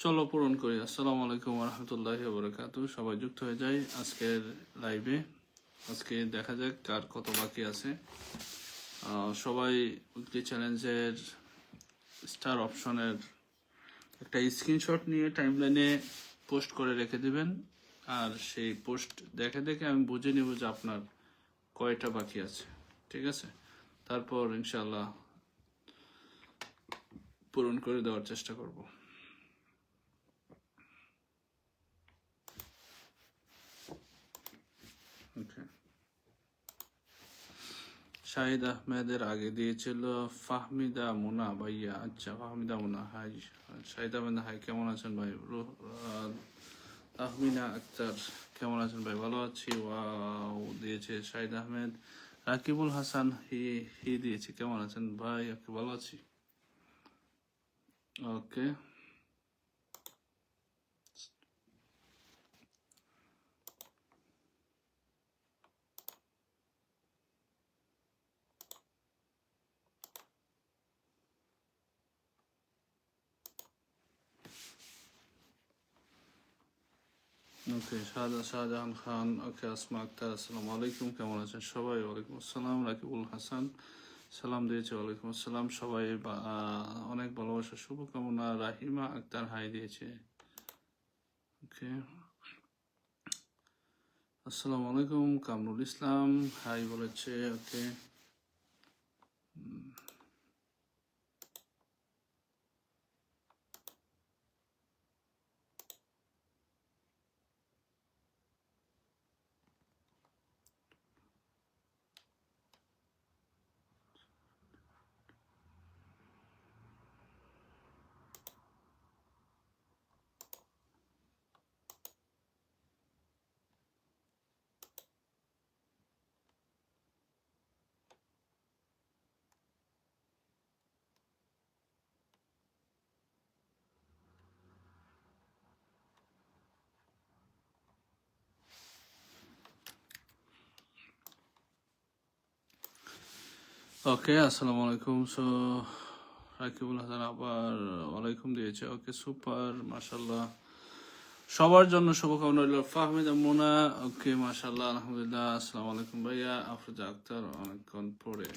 চলো পূরণ করি। আসসালামু আলাইকুম রহমতুল্লাহি ওয়া বারাকাতুহু। সবাই যুক্ত হয়ে যায় আজকের লাইভে। আজকে দেখা যাক কার কত বাকি আছে। সবাই উইকলি চ্যালেঞ্জের স্টার অপশনের একটা স্ক্রিনশট নিয়ে টাইমলাইনে পোস্ট করে রেখে দিবেন। আর সেই পোস্ট দেখে দেখে আমি বুঝে নিব যে আপনার কয়টা বাকি আছে। ঠিক আছে, তারপর ইনশাল্লাহ পূরণ করে দেওয়ার চেষ্টা করব। ওকে, শাহিদ আহমেদের আগে দিয়েছিল ফাহমিদা মুনা ভাইয়া। আচ্ছা, ফাহমিদা মুনা, হাই। শাহিদ আহমেদ, হাই, কেমন আছেন ভাই? তাহমিনা আক্তার, কেমন আছেন ভাই? ভালো আছি। ওয়াও দিয়েছে শাহিদ আহমেদ। রাকিবুল হাসান, হি হি দিয়েছে, কেমন আছেন ভাই? ওকে, ভালো আছি। ওকে, ওকে, শাহজাহান খান, ওকে, আসমা আক্তার, আসসালামু আলাইকুম, কেমন আছেন সবাই? ওয়ালাইকুম আসসালাম। রাকিবুল হাসান সালাম দিয়েছে, ওয়ালাইকুম আসসালাম। সবাই অনেক ভালোবাসা, শুভকামনা। রাহিমা আক্তার হাই দিয়েছে। ওকে, আসসালামু আলাইকুম। কামরুল ইসলাম হাই বলেছে। ওকে, ওকে, আসসালামু আলাইকুম। রাকিবুল হাসান আবার ওয়ালাইকুম দিয়েছে। ওকে, সুপার, মাশাল্লাহ। সবার জন্য শুভকামনা রইল। ফাহমিদা মোনা, ওকে, মাশাল্লাহ, আলহামদুলিল্লাহ। আসসালামু আলাইকুম ভাইয়া। আফরোজা আক্তার, অনেকক্ষণ পরে।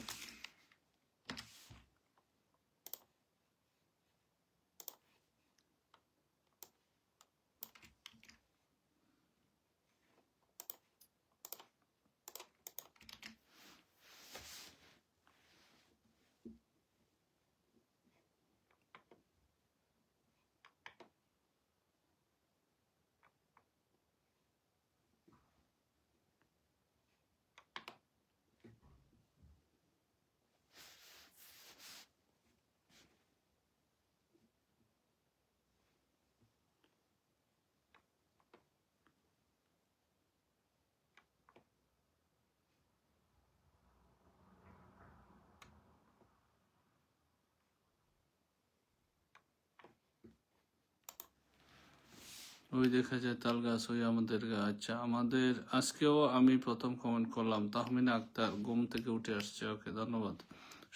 ওই দেখা যায় তাল গাছ, ওই আমাদের গাছ। আচ্ছা, আমাদের আজকেও আমি প্রথম কমেন্ট করলাম। তাহমিনা আক্তার ঘুম থেকে উঠে আসছে। ওকে, ধন্যবাদ।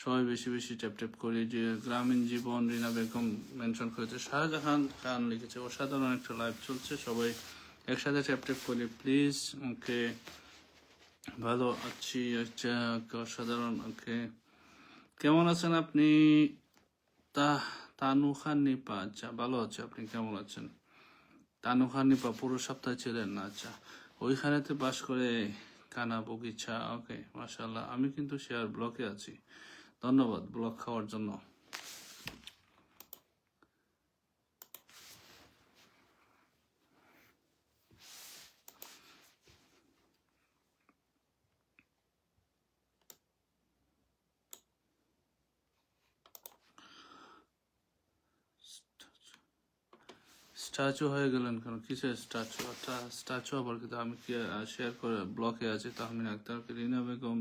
সবাই বেশি বেশি ট্যাপ ট্যাপ করি। যে গ্রামীণ জীবন, রিনা বেগম মেনশন করেছে। শাহজাহান খান লিখেছে অসাধারণ একটা লাইভ চলছে, সবাই একসাথে ট্যাপ ট্যাপ করি প্লিজ। ওকে, ভালো আছি। আচ্ছা, অসাধারণ। ওকে, কেমন আছেন আপনি? তানু খান নিপা, আচ্ছা, ভালো আছে। আপনি কেমন আছেন? তানু খান নিপা পুরো সপ্তাহে ছিলেন না? আচ্ছা, ওইখানেতে বাস করে কানা বগিচা। ওকে, মাশাল্লাহ। আমি কিন্তু শেয়ার ব্লকে আছি। ধন্যবাদ ব্লক খাওয়ার জন্য। স্ট্যাচু হয়ে গেলেন কেন? কিসের স্ট্যাচু? স্ট্যাচু আবার কিন্তু আমি কি শেয়ার করে ব্লকে আছি। তাহমিনা আক্তার, রিনা বেগম,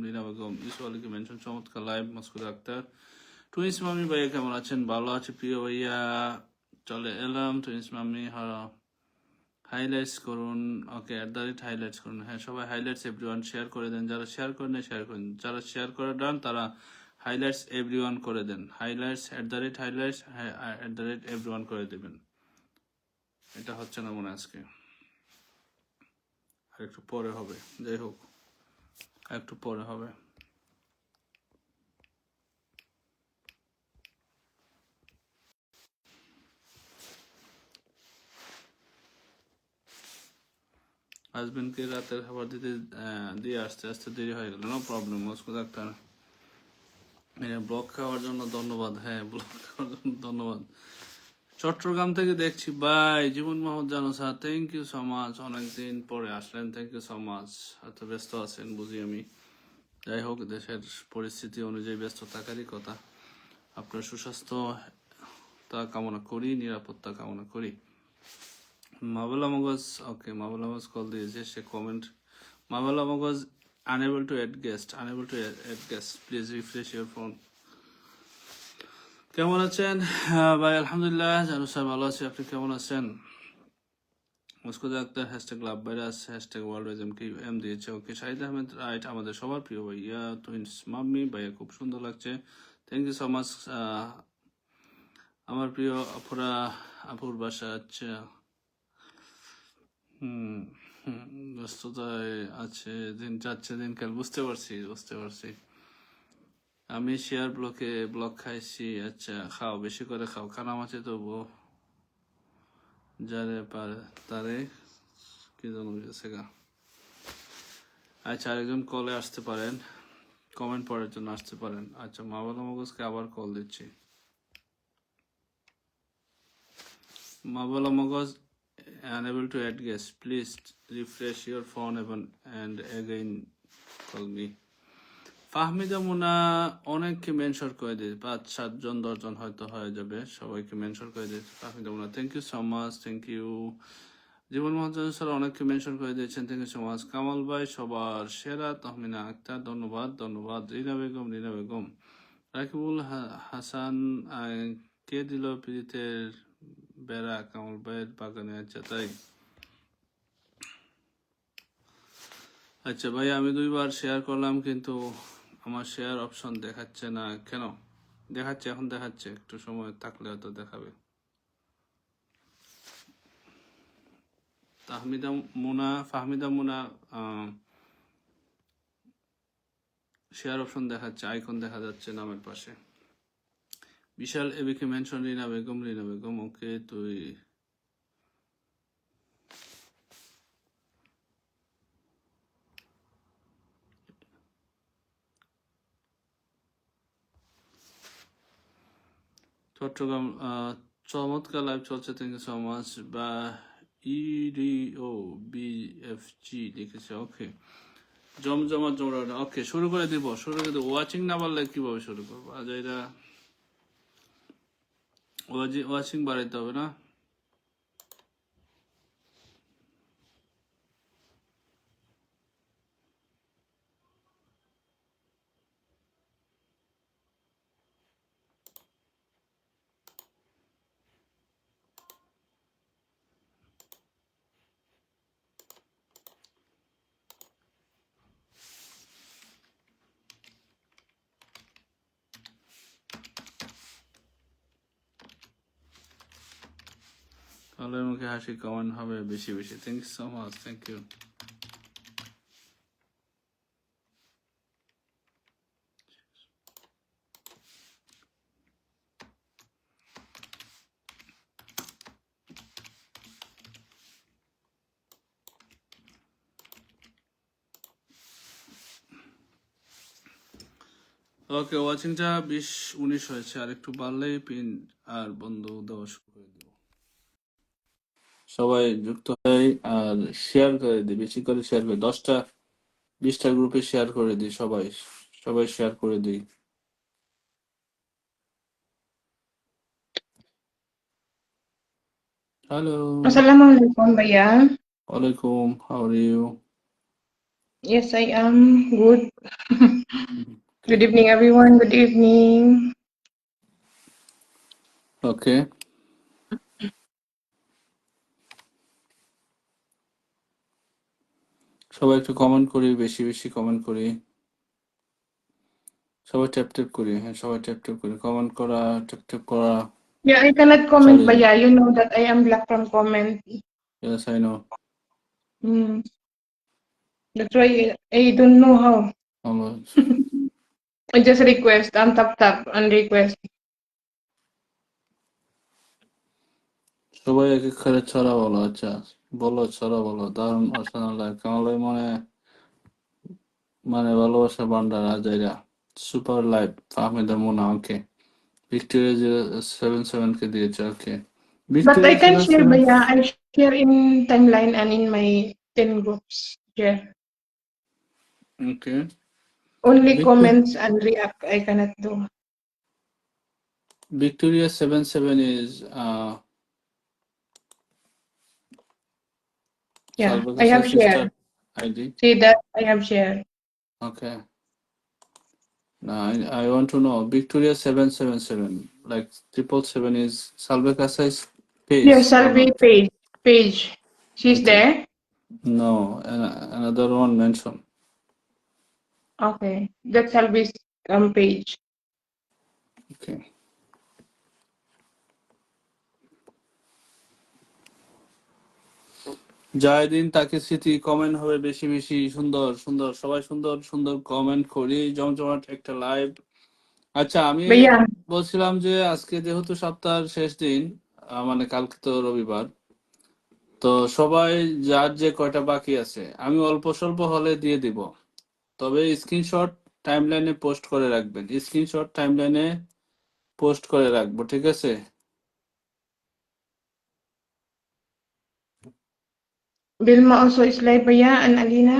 ইসু আলীকে মেনশন, চমৎকার লাইভ। মাসকুদ আক্তার, টুইন্স মামি ভাইয়া কেমন আছেন? ভালো আছে প্রিয় ভাইয়া, চলে এলাম। টুইন্স মামি, হাইলাইটস করুন। ওকে, হাইলাইটস করুন। হ্যাঁ, সবাই হাইলাইটস এভরিওয়ান শেয়ার করে দেন। যারা শেয়ার করেন শেয়ার করেন, যারা শেয়ার করে ডান তারা হাইলাইটস এভরিওয়ান করে দেন। হাইলাইটস @হাইলাইটস @এভরিওয়ান করে দেবেন। এটা হচ্ছে না মনে হয় আজকে, আর একটু পরে হবে। যাই হোক, আর একটু পরে হবে। হাজবেন্ডকে রাতের খাবার দিতে দিয়ে আসতে আসতে দেরি হয়ে গেল। No problem Moscow doctor. Blog খাওয়ার জন্য ধন্যবাদ। হ্যাঁ, ব্লগ খাওয়ার জন্য ধন্যবাদ। চট্টগ্রাম থেকে দেখছি ভাই জীবন মোহাম্মদ জানো sir, thank you so much. অনেকদিন পরে আসলেন, থ্যাংক ইউ সো মাচ। এত ব্যস্ত আছেন বুঝি আমি। যাই হোক, দেশের পরিস্থিতি অনুযায়ী ব্যস্ত থাকারই কথা। আপনার সুস্বাস্থ্য তা কামনা করি, নিরাপত্তা কামনা করি। মাবুলা মগজ, ওকে, মাবুলা মগজ কল দিয়েছে, সে কমেন্ট। মাবুলা মগজ unable to add guest, unable to add guest, please refresh your phone. কেমন আছেন ভাই? আলহামদুলিল্লাহ, জানু স্যার ভালো আছি, আপনি কেমন আছেন? Muskud Akter hashtag love virus hashtag world wise এম দিয়েছে। ওকে, শাহিদ আহমেদ রাইট, আমাদের সবার প্রিয় ভাইয়া টুইন্স মাম্মি ভাইয়া, খুব সুন্দর লাগছে, থ্যাংক ইউ সো মাচ। আমার প্রিয় আপুরা, আপুর বাসা আচ্ছা, ব্যস্ততায় আছে, দিন যাচ্ছে দিনকাল, বুঝতে পারছি বুঝতে পারছি। আমি শেয়ার ব্লক খাইছি। আচ্ছা, খাও, বেশি করে খাও, কানামাছি তবু যারে পারে তারে কি যেন গেছে গা। আচ্ছা, আরেকজন কলে আসতে পারেন, কমেন্ট পড়ার জন্য আসতে পারেন। আচ্ছা, মাওলানা মগজকে আবার কল দিচ্ছি। মাওলানা মগজ unable to add guest, please refresh your phone and again call me. Fahmida মুনা অনেককে মেনশন করে দিয়েছে, 5-7 জন 10 জন হয়তো হয়ে যাবে, সবাইকে মেনশন করে দিয়েছে Fahmida Muna, thank you so much, thank you. Jibon Mahajan sir অনেককে মেনশন করে দিয়েছেন, thank you so much. Kamal ভাই সবার সেরা, তহমিনা আক্তার ধন্যবাদ ধন্যবাদ। রিনা বেগম, রাকিবুল হাসান কে দিল প্রীতের বেড়া কামাল ভাইয়ের বাগানে? আচ্ছা তাই, আচ্ছা ভাই, আমি 2বার শেয়ার করলাম কিন্তু আমার শেয়ার অপশন দেখাচ্ছে না কেন? দেখাচ্ছে, এখন দেখাচ্ছে, একটু সময় থাকলে হয়তো দেখাবে। ফাহমিদা মুনা শেয়ার অপশন দেখাচ্ছে, আইকন দেখা যাচ্ছে নামের পাশে। বিশাল এবিকে মেনশন রিনা বেগম, ওকে, তুই চট্টগ্রাম, চমৎকার লাইভ চলছে, থ্যাংক ইউ সো মাচ। বা ইডিও বিএফজি লিখেছে, ওকে, জমজমাট। ওকে, শুরু করে দিব। ওয়াচিং না পারলে কিভাবে শুরু করবো? আজ এটা ওয়াচিং বাড়াইতে হবে না? তাহলে মুখে হাসি কমেন্ট হবে বেশি বেশি, thank you so much, thank you. Okay, ওয়াচিংটা 20-19 হয়েছে, আর একটু বাড়লেই পিন আর বন্ধ দেওয়া শুরু করে দিব। সবাই যুক্ত হয় আর শেয়ার করে দিই, বেশি করে শেয়ার করে, 10টা 20টা গ্রুপে শেয়ার করে দিই, সবাই সবাই শেয়ার করে দিই। Hello, Assalamualaikum, Bhaiya. ওয়ালাইকুম, how are you? Yes, I am good. Okay, Good evening, everyone. Good evening. Okay, সবাই একটু কমেন্ট করি, বেশি বেশি কমেন্ট করি, সবাই ট্যাপ ট্যাপ করি। হ্যাঁ, সবাই ট্যাপ ট্যাপ করি, কমেন্ট করা, ট্যাপ ট্যাপ করা। Yeah, I cannot comment, Challenge. Baya. You know that I am blocked from comment. Yes, I know. Mm. That's why I don't know how. Always. I just request, tap and request. সবাই এক এক করে ছড়া বলো, আচ্ছা বলো, ছড়া বলো, দারুণ অসাধারণ লাগে কামালাই, মানে মানে ভালোবাসা ভান্ডার আজাইরা, সুপার লাইভ ফাহমিদা মুনা, ওকে। ভিক্টোরিয়া 077 কে দিয়েছে, ওকে। But I Victoria can share, 77, Baya. I share in timeline and in my 10 groups. Share. Okay. Only Victoria comments and react I cannot do. Victoria 77 is Yeah, I Salvakasa have sister shared. ID. See that I have shared. Okay. Now I want to know Victoria 777, like 777 is Salvakasa's page Yes, or Salvi not? page. She's Okay. there. No, another one mention. Okay, that's Salvi's page. Okay. জয়দিন তাকে স্মৃতি comment হবে বেশি বেশি, সুন্দর সুন্দর, সবাই সুন্দর সুন্দর কমেন্ট করি, জমজমাট একটা লাইভ। আচ্ছা, আমি Baya, বলছিলাম যে আজকে যেহেতু সপ্তাহের শেষ দিন, মানে কালকে তো রবিবার, তো সবাই যার যে কয়টা বাকি আছে আমি অল্প স্বল্প হলে দিয়ে দিব, তবে স্ক্রিনশট টাইমলাইনে পোস্ট করে রাখবেন, স্ক্রিনশট টাইমলাইনে পোস্ট করে রাখবো, ঠিক আছে? Vilma also is live, Baya, and Alina.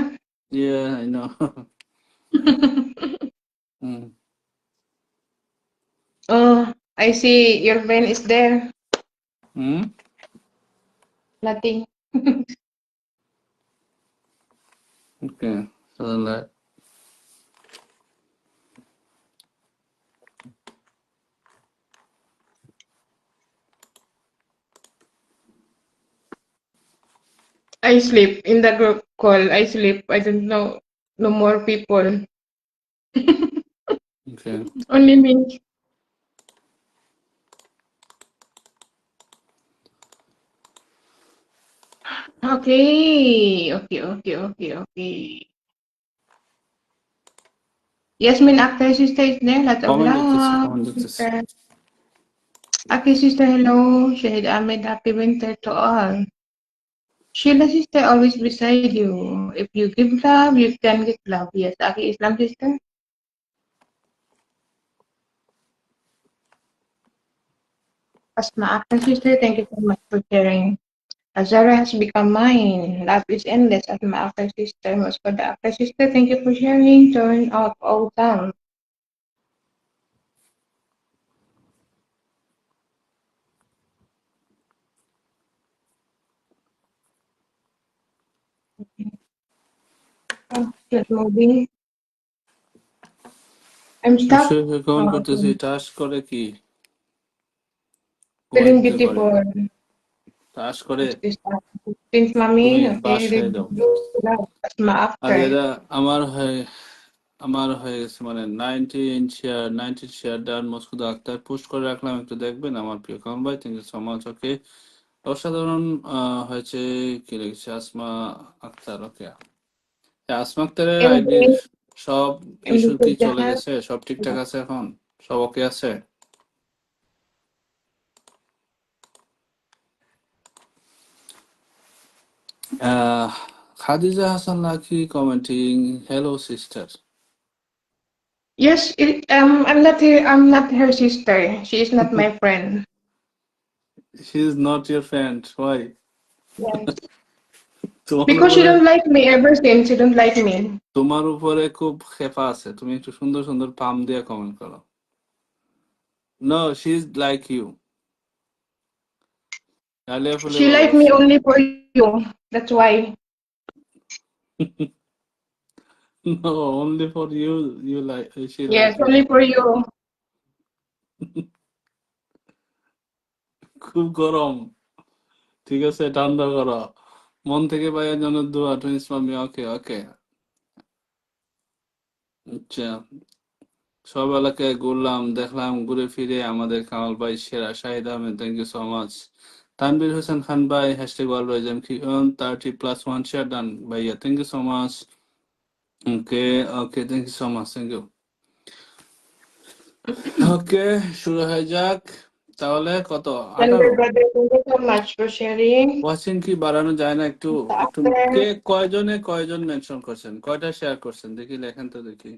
ইয়ে I know. Hmm. Oh, I see your friend is there. Hmm. Nothing. ওকে, তাহলে I sleep in the group call. I sleep. I don't know. No more people. Okay. Only me. Okay. Okay. Yasmin Akhtar sister is there. Lot of comment দেখতেছি, love. Comment দেখতেছি। Sister. Aki sister, hello. Shahid Ahmed, happy winter to all. Sheila sister, always beside you. If you give love, you can get love. Yes, Aki Islam sister. Asma Akhtar sister, thank you so much for sharing. Azara has become mine. Love is endless. Asma Akhtar sister. Muskoda Akhtar sister, thank you for sharing. Turn off all sound. Oh, just moving. I'm stuck. Comment Oh, করতেছি, okay. Task করে কি, Feeling কোয়াইতে করে, beautiful. Task করে। What's this? Prince তুমি Mommy. Okay, বাসায় read যাও। love. Asma আর Akhtar. এরা আমার হয়ে গেছে, মানে 90 শেয়ার ডান, মসকুদা আক্তার পোস্ট করে রাখলাম, একটু দেখবেন আমার প্রিয় কাম ভাই, থ্যাংক ইউ সো মাচ, ওকে। অসাধারণ হয়েছে, কি লিখছে আসমা আক্তার, ওকে। আসমা আক্তারের আইডির MD, সব MD ইস্যু কি চলে Jahan. গেছে, সব ঠিকঠাক আছে এখন, সব ওকে আছে? আহ Khadija Hasan Lucky commenting, hello sister. Yes, I'm not her sister. She is not my friend. She is not your friend, why? Yes. তোমার Because she উপরে, don't like me ever since. She don't like me. তোমার উপরে খুব খেপা আছে, তুমি একটু সুন্দর সুন্দর পাম দিয়ে কমেন্ট করো। No, she is like you, Alia ফুলে She like me ভালোবাসে। only for you. That's why. No, only for you, you like, she like Yes, you. only for you. খুব গরম, ঠিক আছে, ঠান্ডা করো, মন থেকে ভাইয়ের জন্য দোয়া, টুইন্স মামি, ওকে ওকে। আচ্ছা, সব এলাকায় ঘুরলাম, দেখলাম, ঘুরে ফিরে আমাদের কামাল ভাই সেরা। Shahid Ahmed, thank you so much. Tanvir Hossain Khan ভাই, হ্যাশট্যাগ ওয়ালরাইজাম কি 30+1 শেয়ার ডান ভাইয়া, thank you so much. Okay, okay, thank you so much, thank you. Okay, শুরু হয়ে যাক। তাহলে কত? 18। Tanvir brother, thank you so much for sharing. Watching কি বাড়ানো যায় না একটু? একটু কে After, কয়জন মেনশন করছেন, কয়টা শেয়ার করছেন দেখি, লেখেন তো দেখি।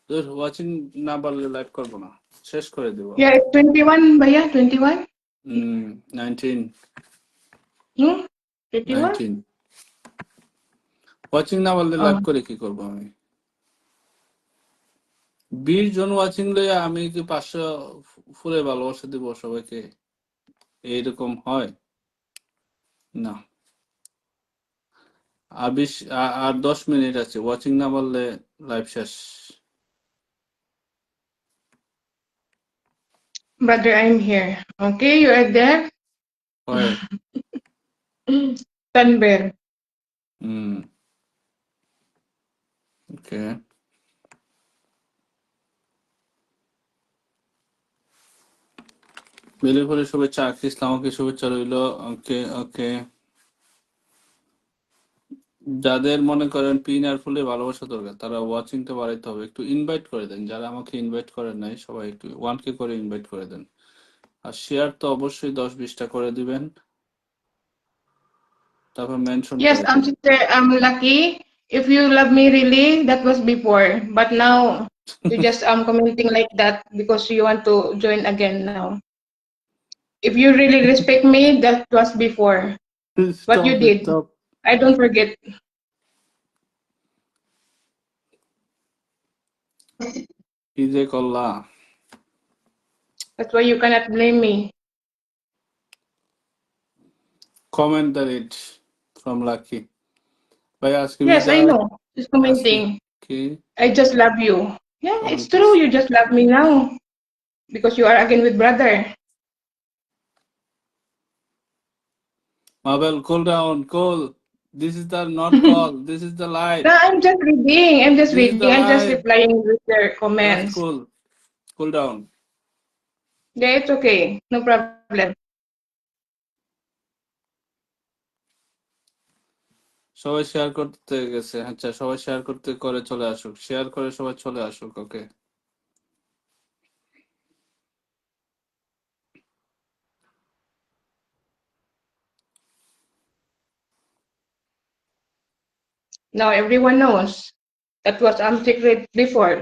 তোর ওয়াচিং না বাড়লে লাইভ করবো না, শেষ করে দেবো। yeah, it's 21, Bhaiya, 21? 19 Hmm? 21? 19 watching না বাড়লে লাইভ Oh, করে কি করবো আমি? 20 জন ওয়াচিং লইয়া আমি কি 500 ফুলে ভালোবাসা দিব সবাইকে? এইরকম হয় না। আর 10 মিনিট আছে, ওয়াচিং না বাড়লে লাইভ শেষ brother, I'm here. Okay, you are there? হয়। Tanvir. হুম, ওকে। বেলি ফুলের শুভেচ্ছা, আখি ইসলামকে শুভেচ্ছা রইল। ওকে, ওকে। যাদের মনে করেন পিন আর ফুলে ভালোবাসা দরকার, তারা ওয়াচিংটা বাড়াইতে হবে। একটু ইনভাইট করে দেন, যারা আমাকে ইনভাইট করেন নাই সবাই একটু 1K করে ইনভাইট করে দেন। আর শেয়ার তো অবশ্যই 10-20টা করে দিবেন, তারপর মেনশন Yes, করে দিবেন। sister, I'm lucky. If you love me really, that was before. But now, you just commenting like that because you want to join again now. If you really respect me, that was before. What you stop did, stop. I don't forget. কি যে করলা। That's why you cannot blame me. Comment the read from lucky ভাই। আজকে Yes, I বিদায়। know. Just আজকে commenting. কি I just love you. Yeah, comment it's true. করছে? You just love me now because you are again with brother. Mabel, cool down, cool. This is the not call, this is the live, No, I'm just reading. I'm just this is the reading. I'm just live. replying with their just comments. Cool, cool down. Yeah, it's okay. No problem. সবাই share করতে গেছে, আচ্ছা সবাই share করতে করে চলে আসুক, share করে সবাই চলে আসুক। ওকে, Now everyone knows. That was secret before.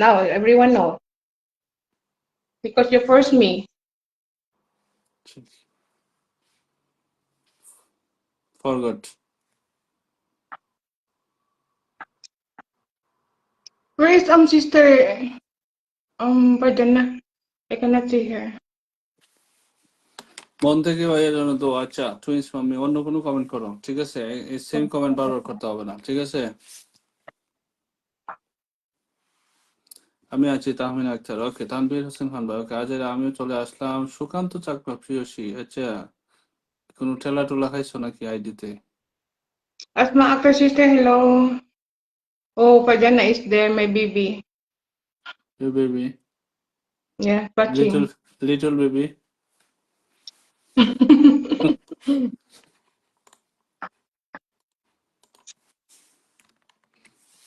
Now everyone knows because you forced me. Forgot. Where is sister Pardana? I cannot see her. মন থেকে ভাইয়ের জন্য তো। আচ্ছা টুইন্স মাম্মি, অন্য কোনো কমেন্ট করো, ঠিক আছে? এই সেম কমেন্ট বারবার করতে হবে না, ঠিক আছে? আমি আছি তাহমিনা আক্তার, ওকে। তানভীর হোসেন খান ভাই, ওকে। আজের আমিও চলে আসলাম। সুকান্ত চাকমা, প্রিয়সী, আচ্ছা। কোনো ঠেলা টোলা খাইছো নাকি আইডিতে? Asma Akar sister, hello. Oh, Pardana is there, my baby. You baby, Yeah, little watching. Little baby.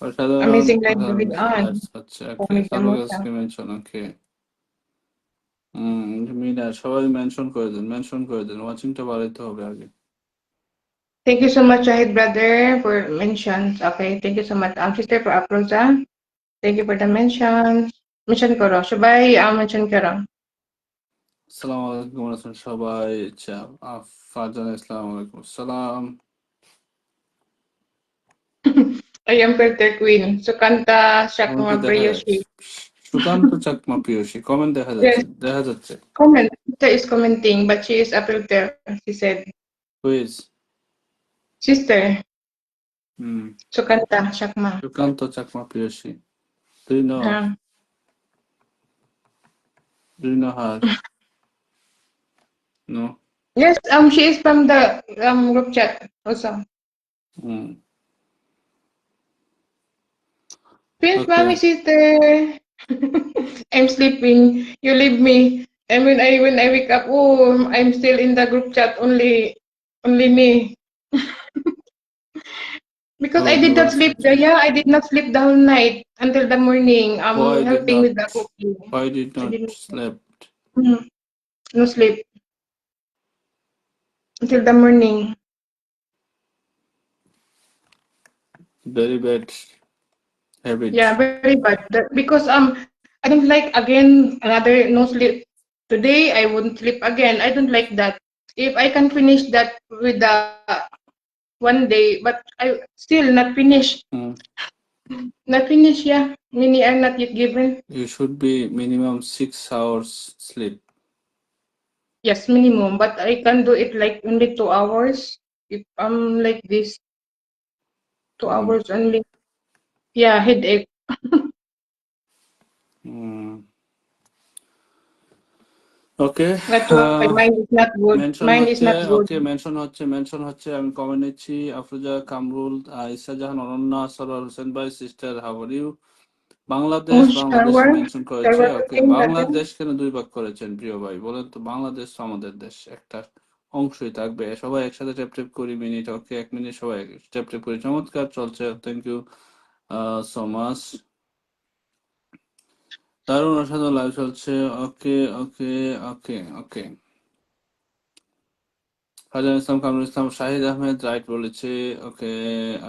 অসাধারণ Amazing live কথা going বলেছে। on. আচ্ছা, ওকে। Pomigya mo siya. সার্ভাকাসকে মেনশন, ওকে। মিনা, সবাই মেনশন করে দেন, মেনশন করে দেন, ওয়াচিংটা বাড়াইতে হবে আগে। Thank you so much, Shahid brother, for mentions. Okay, thank you so much. Sister for Afroza. Thank you for the mentions. Mention ko ro. Sabay, mention ko ro. আসসালামু আলাইকুম, কেমন আছেন সবাই? আচ্ছা, ফারজানা ইসলাম, ওয়ালাইকুম আসসালাম। I am Peter Queen. Sukanta comment কি Shakma দেখা যাচ্ছে? Priyoshi. সুকান্ত চাকমা, প্রিয়সী, কমেন্ট দেখা যাচ্ছে, Yes, দেখা যাচ্ছে। comment. Sister is commenting, but she is a filter. She said, who's? Sister, hmm, Sukanta Shakma. Sukanta Chakma, প্রিয়সী। Do you know? Do you know her? No? Yes, she is from the group chat also. Hmm, Twins okay. mommy sister. I'm sleeping. You leave me. And when I wake up, oh, I'm still in the group chat. Only me. Because I Oh, did not sleep. Lord. Yeah, I did not sleep the whole night until the morning. Why did Helping not with the cooking. why did I not did not sleep. sleep? No sleep until the morning. Very bad habit. Yeah, very bad. Because I don't like again another no sleep. Today I won't sleep again. I don't like that. If I can finish that with the one day, but I still not finish. Mm. Not finish, yeah. Many are not yet given. You should be minimum 6 hours sleep. Yes, minimum. But I can do it like only 2 hours. If I'm like this, two Mm. hours only. Yeah, headache. Mm. Okay, That's why mine is not good. Mention Mine is হচ্ছে, not good. Okay mention হচ্ছে, আমি comment নিচ্ছি। আফরোজা কামরুল, ইসা জাহান, অনন্যা, সরোয়ার হোসেন ভাই, sister how are you. Oh, Bangladesh shower. Mention করেছে। Shower okay, in the room. Bangladesh কেন দুই ভাগ করেছেন প্রিয় ভাই বলেন তো? বাংলাদেশ তো আমাদের দেশ, একটা অংশই থাকবে। সবাই একসাথে ট্যাপ ট্যাপ করি মিনিট। ওকে, 1 মিনিট সবাই ট্যাপ ট্যাপ করি। চমৎকার চলছে, থ্যাংক ইউ সো মাচ। দারুণ অসাধারণ লাইভ চলছে। ওকে ওকে ওকে ওকে। ফারজান ইসলাম, কামরুল ইসলাম, শাহিদ আহমেদ রাইট বলেছে। ওকে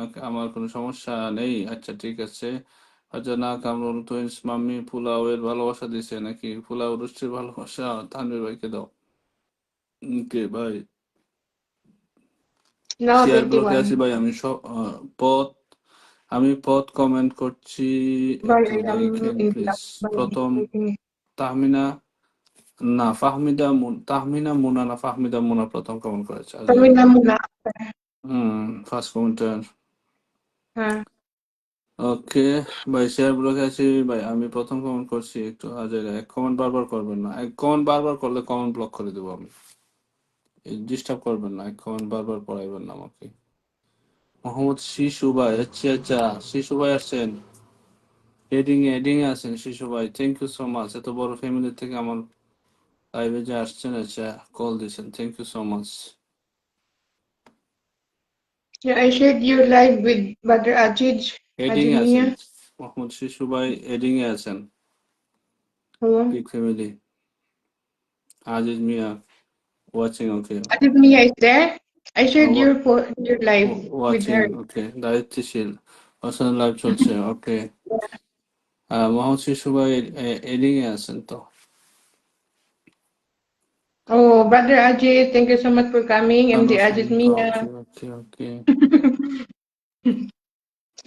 ওকে, আমার কোনো সমস্যা নেই। আচ্ছা ঠিক আছে। ফারজানা, কামরুল, টুইন্স, মাম্মি পোলাও-এর ভালোবাসা দিছে নাকি? পোলাও রুষ্টির ভালোবাসা তানভীর ভাইকে দাও। ওকে ভাই, No, শেয়ার ব্লকে আছি 21. ভাই। পথ আমি পথ কমেন্ট করছি। But একটু I am দেখেন in প্লিজ। black. প্রথম তাহমিনা, না তাহমিনা মুনা, না ফাহমিদা মুনা প্রথম কমেন্ট করেছে Kami Aziz. na muna. First কমেন্টার। Ha. ওকে ভাই, শেয়ার ব্লকে আছি ভাই। আমি প্রথম কমেন্ট করছি, একটু আজের এক কমেন্ট বারবার করবেন না। এক কমেন্ট বারবার করলে কমেন্ট ব্লক করে দেবো আমি। ডিস্টার্ব করবেন না, এক কমেন্ট বারবার পড়াইবেন না আমাকে। মোহাম্মদ শিশু ভাই, আচ্ছা আচ্ছা, শিশু ভাই আসছেন। এডিং এ আছেন শিশু ভাই, থ্যাংক ইউ সো মাচ। এত বড় ফ্যামিলি থেকে আমার লাইভে যে আসছেন, আচ্ছা কল দিয়েছেন, thank you so much. Yeah, I shared your live with Badr Ajij, adding এ আছেন Ajimia. মোহাম্মদ শিশু ভাই, এডিং এ আছেন। Oh, big family, Aziz Mia watching. Okay, Ajimia is there. I shared your live with watching. her. Okay, দায়িত্বশীল অসাধারণ live চলছে। ওকে, মোহাম্মদ শিশু ভাই এডিং এ আছেন তো। Oh, Badr Ajij, thank you so much for coming. MD Tanor Ajij Shanto, Mia. Okay okay okay.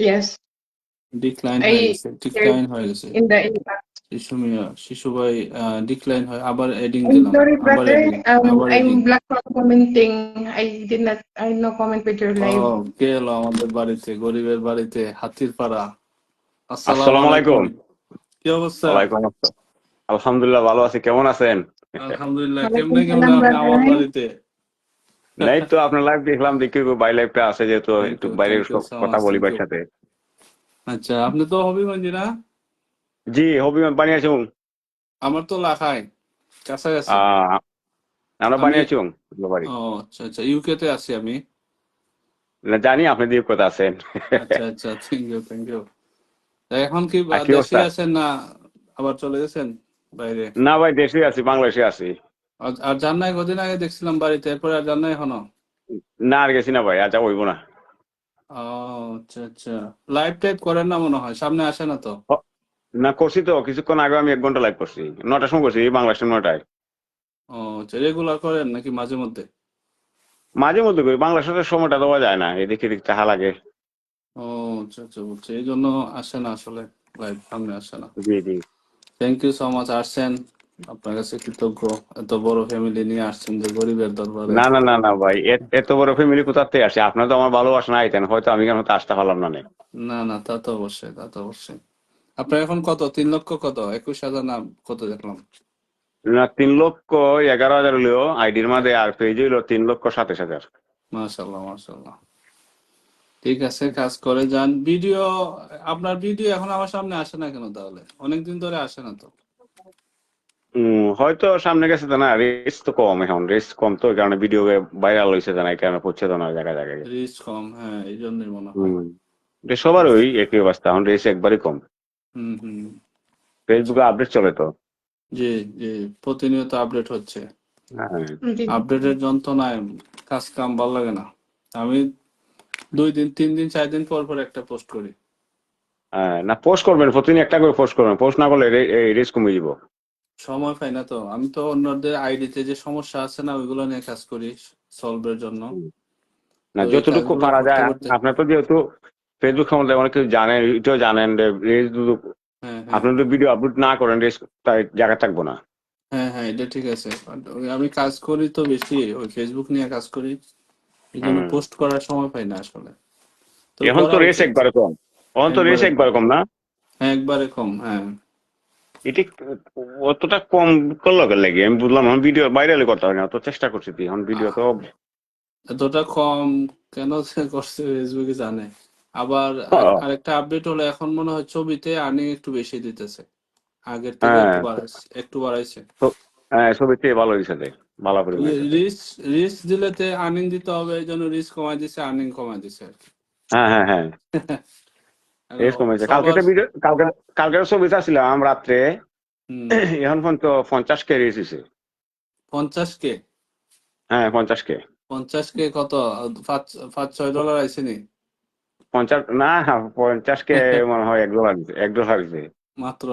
Yes, decline হয়ে I গেছে, shared ডিক্লাইন হয়ে গেছে। in the impact. শিশু মিয়া, শিশু ভাই ডিক্লাইন হয়, আবার এডিং I'm দিলাম, sorry, আবার brother. এডিং, আবার adding. I'm black from commenting. I no comment with your ও, live. কে এলো আমাদের বাড়িতে, গরিবের বাড়িতে, হাতির পাড়া। আসসালামু আসসালামু আলাইকুম, আলাইকুম। কি অবস্থা? ওয়ালাইকুম আসসালাম। আলহামদুলিল্লাহ ভালো আছি, কেমন আছেন? আলহামদুলিল্লাহ। কেমনে Walaikum কেমনে salam, আপনি আমার brother. বাড়িতে? নাই তো আপনার লাইভ দেখলাম, দেখি বাই লাইভটা আছে যেহেতু একটু বাইরে থ্যাংক ইউ সব সো কথা মাচ, বলি থ্যাংক ভাইয়ের ইউ। সাথে। আচ্ছা, আপনি তো হবিগঞ্জি না? জি হবিগঞ্জ বানিয়েছুং। আমার তো লাখাই, কাছাকাছি। আহ আমরা আমি, বানিয়েছুং বাড়ি। ও আচ্ছা আচ্ছা, ইউকে তে আছি আমি। না, জানি আপনি দিয়ে কথা আছেন। আচ্ছা আচ্ছা, থ্যাংক ইউ থ্যাংক ইউ। এখন কি আর কি দেশে অবস্থা? আছেন না আবার চলে গেছেন বাইরে? না ভাই, দেশে আছি, বাংলাদেশে আছি। আর যান নাই? কদিন আগে দেখছিলাম বাড়িতে, এরপরে আর যান নাই এখনো? না আর গেছি না ভাই, আজ হইব না। ও আচ্ছা আচ্ছা, লাইভ টাইপ করেন না মনে হয়, সামনে আসে না তো? হ, না করছি তো, কিছুক্ষণ আগে আমি 1 ঘন্টা লাইভ করছি, 9টার সময় করছি, বাংলাদেশের 9টায়। ও আচ্ছা, রেগুলার করেন নাকি মাঝে মধ্যে? মাঝে মধ্যে করি, বাংলাদেশের সময়টা দেওয়া যায় না, এদিকে এদিক চাহা লাগে। ও আচ্ছা আচ্ছা, বুঝছি, এই জন্য আসে না আসলে, লাইভ সামনে আসে না। জি জি। থ্যাংক ইউ সো মাচ, আসছেন, আপনার কাছে কৃতজ্ঞ। এত বড় ফ্যামিলি নিয়ে আসছেন যে গরিবের দরবারে। না না না না ভাই, এত বড় ফ্যামিলি কোথাতে আসে? আপনার তো আমার ভালোবাসা নাই, তেন হয়তো আমি কেন আসতে পারলাম না নে। না না, তা তো অবশ্যই, তা তো অবশ্যই। আপনার এখন কত, 3 লক্ষ কত, 21,000 না কত দেখলাম? না, 3,11,000 হইলো আইডির মাঝে, আর পেজে হইলো 3,27,000। মাশাল্লাহ মাশাল্লাহ। ঠিক আছে, কাজ করে যান। ভিডিও, আপনার ভিডিও এখন আমার সামনে আসে না কেন তাহলে? অনেকদিন ধরে আসে না তো। হয়তো সামনে গেছে তো না, রেস তো কম, এখন রেস কম তো, এই কারণে ভিডিও ভাইরাল হয়েছে তো না, এই কারণে পড়ছে তো না জায়গায় জায়গায়। রিচ কম, হ্যাঁ, এই জন্যই মনে হয়। হম এটা সবার ওই একই অবস্থা, এখন রেস একবারই কম। হুম হুম। ফেসবুকে আপডেট চলে তো। জি জি, প্রতিনিয়ত আপডেট হচ্ছে। হ্যাঁ জি। আপডেটের যন্ত্রণায় কাজ কাম ভালো লাগে না। আমি 2 দিন 3 দিন 4 দিন পর পর একটা পোস্ট করি। না, পোস্ট করবেন, প্রতিদিন একটা করে পোস্ট করবেন, পোস্ট না করলে রেস কমে যাব। সময় পাই না তো, আমি তো অন্যদের আইডিতে যে সমস্যা আছে না ওইগুলো নিয়ে কাজ করি সলভের জন্য। না, তো এই যতটুকু কাজগুলো পারা করতে যায়, করতে, আপনার তো যেহেতু ফেসবুক সম্বন্ধে অনেক কিছু জানেন, এটাও জানেন যে রেস যদি হ্যাঁ হ্যাঁ আপনি যদি ভিডিও আপলোড না করেন, রেস তাই জায়গা থাকবো না। হ্যাঁ হ্যাঁ, এটা ঠিক আছে। But আমি কাজ করি তো বেশি, ওই ফেসবুক নিয়ে কাজ করি, এই জন্য হুম পোস্ট করার সময় পাই না আসলে। তো এখন তো করা রেস উচিত। একবারে কম, এখন তো রেস একবারে কম, একবারে কম না। হ্যাঁ একবারে কম, হ্যাঁ। এটি অতটা কম করলো কেন লাগে, আমি বুঝলাম না। ভিডিও ভাইরালি করতে হবে না, তো চেষ্টা করছি তুই, এখন ভিডিও তো এতটা কম কেন যে করছে ফেসবুকে জানে। আবার আরেকটা আপডেট হলো, এখন মনে হয় ছবিতে আর্নিং একটু বেশি দিতেছে, আগের থেকে হ্যাঁ একটু বাড়াইছে। হ্যাঁ, ছবিতে ভালো হয়েছে রে, ভালো পরিমাণ হয়েছে। রিচ রিচ দিলেতে আর্নিং দিতে হবে, এই জন্য রিচ কমাই দিছে, আর্নিং কমাই দিছে আর কি। হ্যাঁ হ্যাঁ হ্যাঁ, রেস কমেছে। কালকে সবার, তো ভিডিও, কালকে ছবি আসছিলাম রাত্রে, হুম, এখন পর্যন্ত 50K রিস হয়েছে। 50K। হ্যাঁ 50K। 50K কত? $5-6 আইছে নি? 50 না, 50K মনে হয় $1 দিছে, $1 দিছে। মাত্র।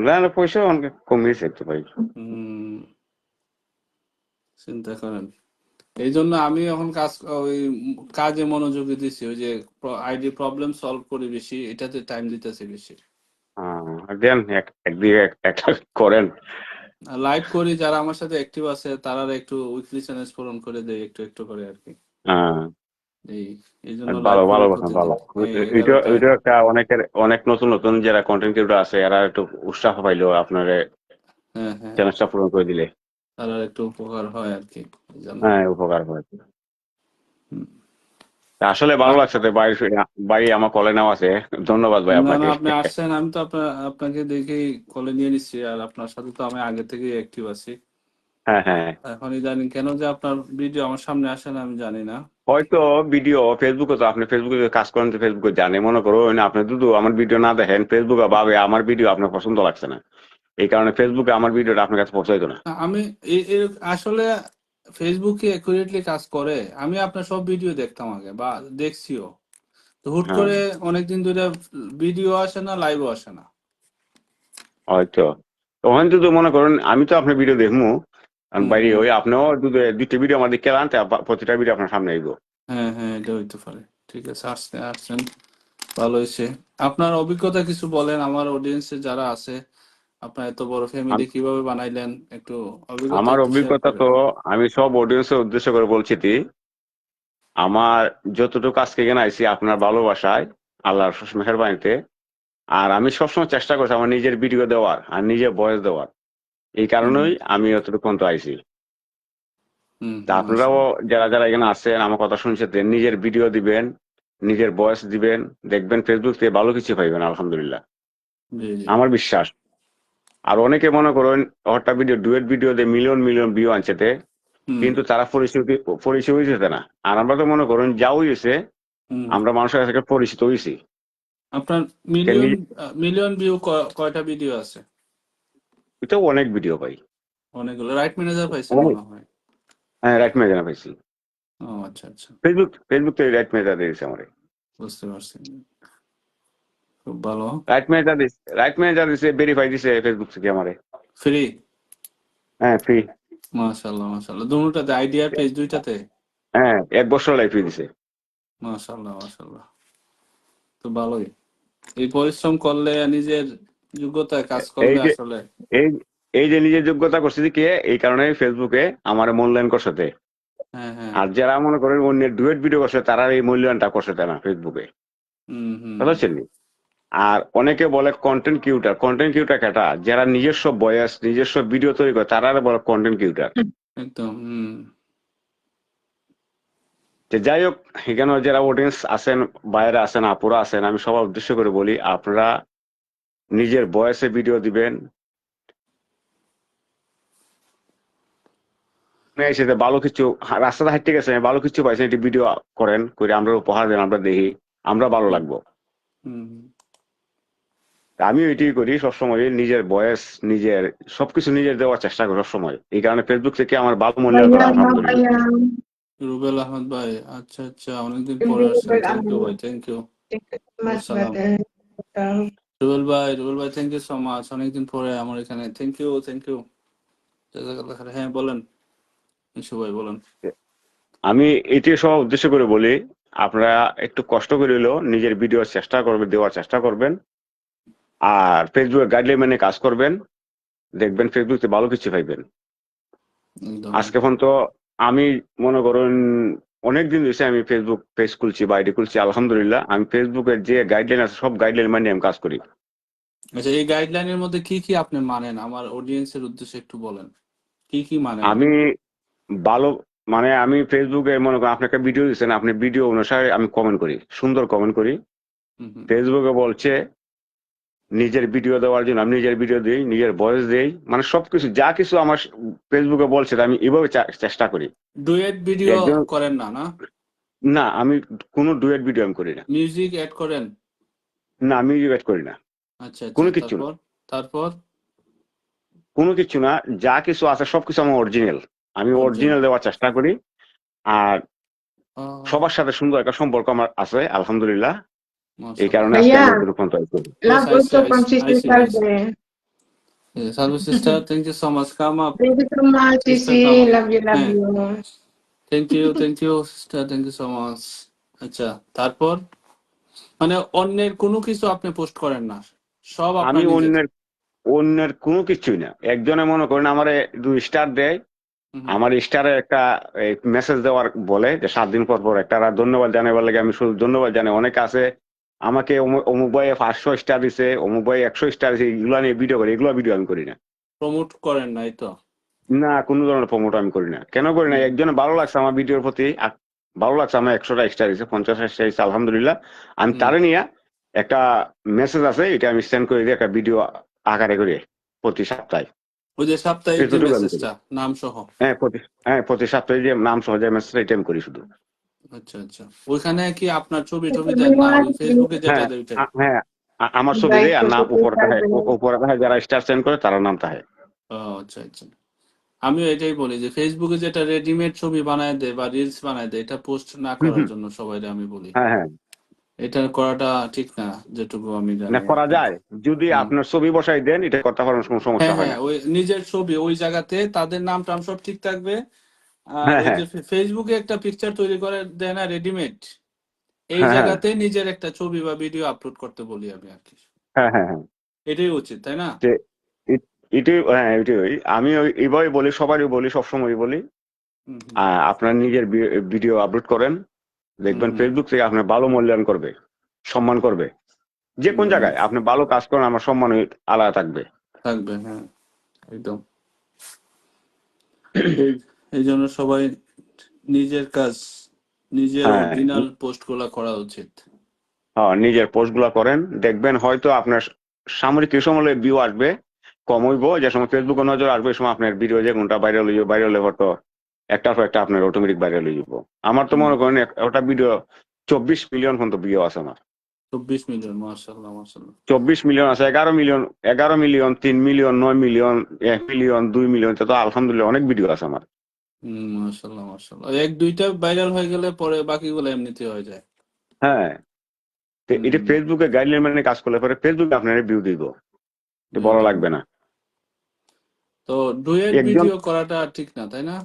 না না, পয়সা অনেক কমিয়েছে একটু ভাই। হুম, চিন্তা করেন। এই জন্য আমি এখন ওই কাজে মনোযোগী দিছি, ওই যে আইডি প্রবলেম সলভ করি বেশি, এটাতে টাইম দিতেছি বেশি। দেন একদিকে একটা করেন। লাইভ করি, যারা আমার সাথে অ্যাক্টিভ আছে তারা একটু উইকলি চ্যালেঞ্জ পূরণ করে দেয় একটু একটু করে আর কি। হ্যাঁ, এই এই জন্য ভালো লাইভ ভালো করি কথা, প্রতিদিন, ভালো। হ্যাঁ ওইটা 11টায়। ওইটা একটা অনেক নতুন নতুন যারা কন্টেন্ট ক্রিয়েটর আছে, এরা একটু উৎসাহ পাইলো আপনার হ্যাঁ হ্যাঁ, চ্যালেঞ্জটা পূরণ করে দিলে। তারা একটু উপকার হয় আর কি, এই জন্য। হ্যাঁ, উপকার হয়। হুম। আসলে ভালো আ- লাগছে তো ভাই, ভাই আমার কলে নেওয়া আছে। ধন্যবাদ ভাই না না, আপনাকে। আপনি আসছেন, আমি তো আপনাকে দেখেই কলে নিয়ে নিচ্ছি, আর আপনার সাথে তো আমি আগে থেকেই অ্যাক্টিভ আছি। হ্যাঁ হ্যাঁ, এখন ইদানিং কেন যে আপনার ভিডিও আমার সামনে আসে না আমি জানি না। হয়তো ভিডিও ফেসবুকে, তো আপনি ফেসবুকে কাজ করেন তো ফেসবুকে জানে, মনে করো আপনি যদি আমার ভিডিও না দেখেন, ফেসবুকে ভাবে আমার ভিডিও আপনার পছন্দ লাগছে না, এই কারণে ফেসবুকে আমার ভিডিওটা আপনার কাছে পৌঁছাইতো না। আমি আসলে ফেসবুকে অ্যাকুরেটলি কাজ করে। আমি আপনার সব ভিডিও দেখতাম আগে, বা দেখছিও। তো হুট হ্যাঁ, করে অনেকদিন ধরে ভিডিও আসে না, লাইভও আসে না। হয়তো তখন যদি মনে করেন, আমি তো আপনার ভিডিও দেখবো, কারণ হুম বাইরে হুম, ওই আপনিও দুইটা ভিডিও আমাদের কেলান, প্রতিটা ভিডিও আপনার সামনে আইবো। হ্যাঁ হ্যাঁ, এটা হইতে পারে। ঠিক আছে, আসছেন, ভালো হয়েছে। আপনার অভিজ্ঞতা কিছু বলেন, আমার অডিয়েন্সে যারা আছে। আপনার এত বড় ফ্যামিলি কিভাবে বানাইলেন, একটু অভিজ্ঞতা আমার একটু শেয়ার অভিজ্ঞতা করেন। তো, আমি সব অডিয়েন্সের উদ্দেশ্য করে বলছি আমার যতটুকু আজকে এখানে আইছি আপনার ভালোবাসায়, আল্লাহর মেহেরবানিতে। আর আমি সবসময় চেষ্টা করছি আমার নিজের ভিডিও দেওয়ার আর নিজের ভয়েস দেওয়ার, এই হুম কারণেই আমি এতটুকু পর্যন্ত আইছি। হুম তা হুম, আপনারাও মাশাআল্লাহ। যারা যারা এখানে আছেন, আমার কথা শুনছেন, নিজের ভিডিও দিবেন, নিজের ভয়েস দিবেন, দেখবেন ফেসবুক থেকে ভালো কিছু পাইবেন আলহামদুলিল্লাহ, জি জি। আমার বিশ্বাস। আর অনেকে মনে করেন হঠাৎ ভিডিও, ডুয়েট ভিডিও দিয়ে মিলিয়ন মিলিয়ন ভিউ আনছেতে, হুম কিন্তু তারা পরিচিত হয়েছে না। আর আমরা তো মনে করেন যাও হয়েছে, হুম। আমরা মানুষের কাছে পরিচিত হয়েছি। আপনার মিলিয়ন মিলিয়ন ভিউ কয়টা ভিডিও আছে? এটাও অনেক ভিডিও পাই। অনেকগুলো। রাইট ম্যানেজার পাইছেন অনেক। মনে হয়। হ্যাঁ, রাইট মেজার পাইছি। ও আচ্ছা আচ্ছা, ফেসবুক থেকে রাইট মেজার দিয়েছে আমার। বুঝতে পারছি। খুব ভালো। রাইট মেজার দিছে, ভেরিফাই দিছে ফেসবুক থেকে আমারে। ফ্রি? হ্যাঁ, ফ্রি। মাশাআল্লাহ মাশাআল্লাহ, দুটোতে, আইডিয়া আর পেজ দুইটাতে? হ্যাঁ, 1 বছর লাইফ দিছে। মাশাআল্লাহ মাশাআল্লাহ, তো ভালোই। এই পরিশ্রম করলে, নিজের যোগ্যতায় কাজ এই করলে যে আসলে। এই এই যে নিজের যোগ্যতা করছে যে কে, এই কারণে ফেসবুকে আমার মূল্যায়ন করছে। হ্যাঁ হ্যাঁ। আর যারা মনে করেন অন্যের ডুয়েট ভিডিও করছে, তারা এই মূল্যায়নটা করছে না ফেসবুকে, হুম হুম। বুঝতে পারছেন? আর অনেকে বলে কন্টেন্ট ক্রিয়েটর কেটা, যারা নিজস্ব ভয়েস নিজস্ব ভিডিও তৈরি করে, তারা বলে কন্টেন্ট ক্রিয়েটর। একদম, হুম। যে যাই হোক, এখানে যারা অডিয়েন্স আছেন, বাইরে আছেন, আপুরা আছেন, আমি সবার উদ্দেশ্য করে বলি, আপনারা নিজের ভয়েসে ভিডিও দিবেন। এসে যে ভালো কিছু রাস্তাতে হাঁটতে গেছেন, ভালো কিছু পাইছেন, এটি ভিডিও করেন, করে আমরা উপহার দেন, আমরা দেখি, আমরা ভালো লাগবো। হুম। তা আমি এটাই করি সবসময়, নিজের ভয়েস, নিজের সবকিছু নিজের দেওয়ার চেষ্টা করি সবসময়। এই কারণে ফেসবুক থেকে আমার ভালো মূল্যায়ন করে, Bayam, আলহামদুলিল্লাহ। bayam. রুবেল আহমদ ভাই, আচ্ছা আচ্ছা, অনেকদিন পরে আসছেন। Rubel থ্যাংক ইউ ভাই, Ahmed. Thank you. Thank you so much, আসসালাম। brother. রুবেল ভাই থ্যাংক ইউ সো মাচ, অনেকদিন পরে আমার এখানে। Thank you, thank you. জাযাকাল্লাহ খাইর। হ্যাঁ বলেন ইসু ভাই, বলেন। আমি এটি সব উদ্দেশ্য করে বলি, আপনারা একটু কষ্ট করে হলেও নিজের ভিডিও চেষ্টা করবেন, দেওয়ার চেষ্টা করবেন, আর ফেসবুকের গাইডলাইন মেনে কাজ করবেন, দেখবেন ফেসবুকে ভালো কিছু পাইবেন। একদম আজকে পর্যন্ত আমি মনে করুন অনেকদিন হয়েছে আমি ফেসবুক পেজ খুলছি বা আইডি খুলছি, আলহামদুলিল্লাহ আমি ফেসবুকের যে গাইডলাইন আছে সব গাইডলাইন মানে আমি কাজ করি। আচ্ছা, এই গাইডলাইনের মধ্যে কি কি আপনি মানেন, আমার অডিয়েন্সের উদ্দেশ্যে একটু বলেন, কি কি মানেন আমি আপনি? ভালো মানে আমি ফেসবুকে মনে করেন আপনাকে ভিডিও দিচ্ছেন, আপনি ভিডিও অনুসারে আমি কমেন্ট করি, সুন্দর কমেন্ট করি। হুম হুম। ফেসবুকে বলছে নিজের ভিডিও দেওয়ার জন্য আমি নিজের ভিডিও দিই, নিজের ভয়েস দেই, মানে সবকিছু যা কিছু আমার ফেসবুকে বলছে আমি এভাবে চেষ্টা করি। ডুয়েট ভিডিও একজন করেন না? না, না, আমি কোনো ডুয়েট ভিডিও আমি করি না। মিউজিক অ্যাড করেন? না, আমি ইউজ করি না, আচ্ছা আচ্ছা, কোনো কিছু না, তারপর? তারপর কোনো কিছু না। যা কিছু আছে সবকিছু আমার অরিজিনাল, আমি অরিজিনাল। অরিজিনাল দেওয়ার চেষ্টা করি। আর সবার সাথে সুন্দর একটা সম্পর্ক আমার আছে, আলহামদুলিল্লাহ। এই কারণে মাশাআল্লাহ। আজকে আমি Bayam, এতটুকু পর্যন্ত আছি। Yes, love I see, also I from see, I Sister see, I see. Salve. Yes, hello sister, thank you so much. Come up, Thank you so much, sister, Sisi. come up. Love you, love হ্যাঁ, you. thank you sister, thank you so much. আচ্ছা, তারপর মানে অন্যের কোনো কিছু আপনি post করেন না, সব আমি আপনার নিজের? অন্যের অন্যের কোনো কিছুই না। একজনে মনে করেন আমারে 2 স্টার দেয়, হুম আমার স্টারে একটা মেসেজ দেওয়ার বলে যে 7 দিন পর পর একটা, আর ধন্যবাদ জানাবার লাগে আমি শুধু ধন্যবাদ জানাই। অনেকে আছে আমাকে অমুক ভাই 500 স্টার দিছে, অমুক ভাই 100 স্টার দিছে, এগুলো নিয়ে ভিডিও করি, এগুলো ভিডিও আমি করি না। প্রমোট করেন নাই তো? না, কোনো ধরনের প্রমোট আমি করি না। কেন করি না? হুম একজনে ভালো লাগছে আমার ভিডিওর প্রতি, ভালো লাগছে, আমার 100টা স্টার দিছে, 50টা স্টার দিছে, আলহামদুলিল্লাহ। আমি হুম। তারে নিয়ে একটা মেসেজ আছে, এটা আমি সেন্ড করে দিই একটা ভিডিও আকারে করে প্রতি সপ্তাহে। ওই যে সাপ্তাহিক যে এতটুকু আমি করি। মেসেজটা নাম সহ? প্রতি সপ্তাহে যে নাম সহ যে মেসেজ, এটা আমি করি শুধু। আচ্ছা আচ্ছা, ওইখানে কি আপনার ছবি টবি দেন না, ওই Everyone, ফেসবুকে যেটা হ্যাঁ দেয় ওইটাই? হ্যাঁ, আমার ছবি invite দেয় আর to নাম Sister উপরে থাকে, Salve. উপরে থাকে যারা স্টার সেন্ড করে তারা নাম থাকে। ও আচ্ছা আচ্ছা, আমিও এটাই বলি যে ফেসবুকে যেটা রেডিমেড ছবি বানায় দেয় বা রিলস বানায় দেয়, এটা পোস্ট না হুম, করার হুম। জন্য সবাই আমি বলি। হ্যাঁ হ্যাঁ, এটা করাটা ঠিক না, যেটুকু আমি না জানি আর করা কি। যায়, যদি হুম। আপনার ছবি বসাই দেন এটা করতে পারেন, কোনো সমস্যা হ্যাঁ হয় হ্যাঁ, না। ওই নিজের ছবি ওই জায়গাতে তাদের নাম টাম সব ঠিক থাকবে। আর হ্যাঁ ওই হ্যাঁ যে ফেসবুকে একটা পিকচার তৈরি করে দেয় না রেডিমেড, এই হ্যাঁ হ্যাঁ জায়গাতে নিজের একটা ছবি বা ভিডিও আপলোড করতে বলি আমি আর কি। হ্যাঁ হ্যাঁ হ্যাঁ, এটাই উচিত, তাই না? যে এটাই, হ্যাঁ এটাই আমি এইভাবে বলি, সবারই বলি, সবসময় বলি। হুম হুম আপনার নিজের ভিডিও আপলোড করেন, হুম দেখবেন হুম ফেসবুক থেকে আপনার ভালো মূল্যায়ন করবে, সম্মান করবে। যে কোন হুম, জায়গায় আপনি ভালো কাজ করেন, আমার সম্মান আলাদা থাকবে। থাকবে, হ্যাঁ, একদম। এই এই জন্য সবাই নিজের কাজ, নিজের হ্যাঁ অরিজিনাল পোস্ট গুলা করা উচিত। হ্যাঁ, নিজের পোস্ট গুলা করেন, দেখবেন হয়তো আপনার সামরিক কিছু সময় ভিউ আসবে, কম হইব, যে সময় ফেসবুকে নজর আসবে, এই সময় আপনার ভিডিও যে কোনটা ভাইরাল হইব, ভাইরাল হইব তো একটার পর একটা আপনার অটোমেটিক ভাইরাল হয়ে যাব। আমার তো হুম। মনে করেন ওটা ভিডিও 24 মিলিয়ন পর্যন্ত ভিউ আছে আমার। 24 মিলিয়ন, মাশাআল্লাহ মাশাআল্লাহ। 24 মিলিয়ন আছে, 11 million, 11 million, 3 million, 9 million, 1 million, 2 million, তো আলহামদুলিল্লাহ অনেক ভিডিও আছে আমার। মাশাআল্লাহ মাশাআল্লাহ, এক দুইটা ভাইরাল হয়ে গেলে পরে বাকিগুলো এমনিতে হয়ে যায়। হ্যাঁ, তো এটা হুম, ফেসবুকে গাইডলাইন মানে কাজ করলে পরে ফেসবুকে আপনার ভিউ দিব, তো বড় একদম। লাগবে না। তো ডুয়েট একজন, ভিডিও করাটা ঠিক না, তাই না?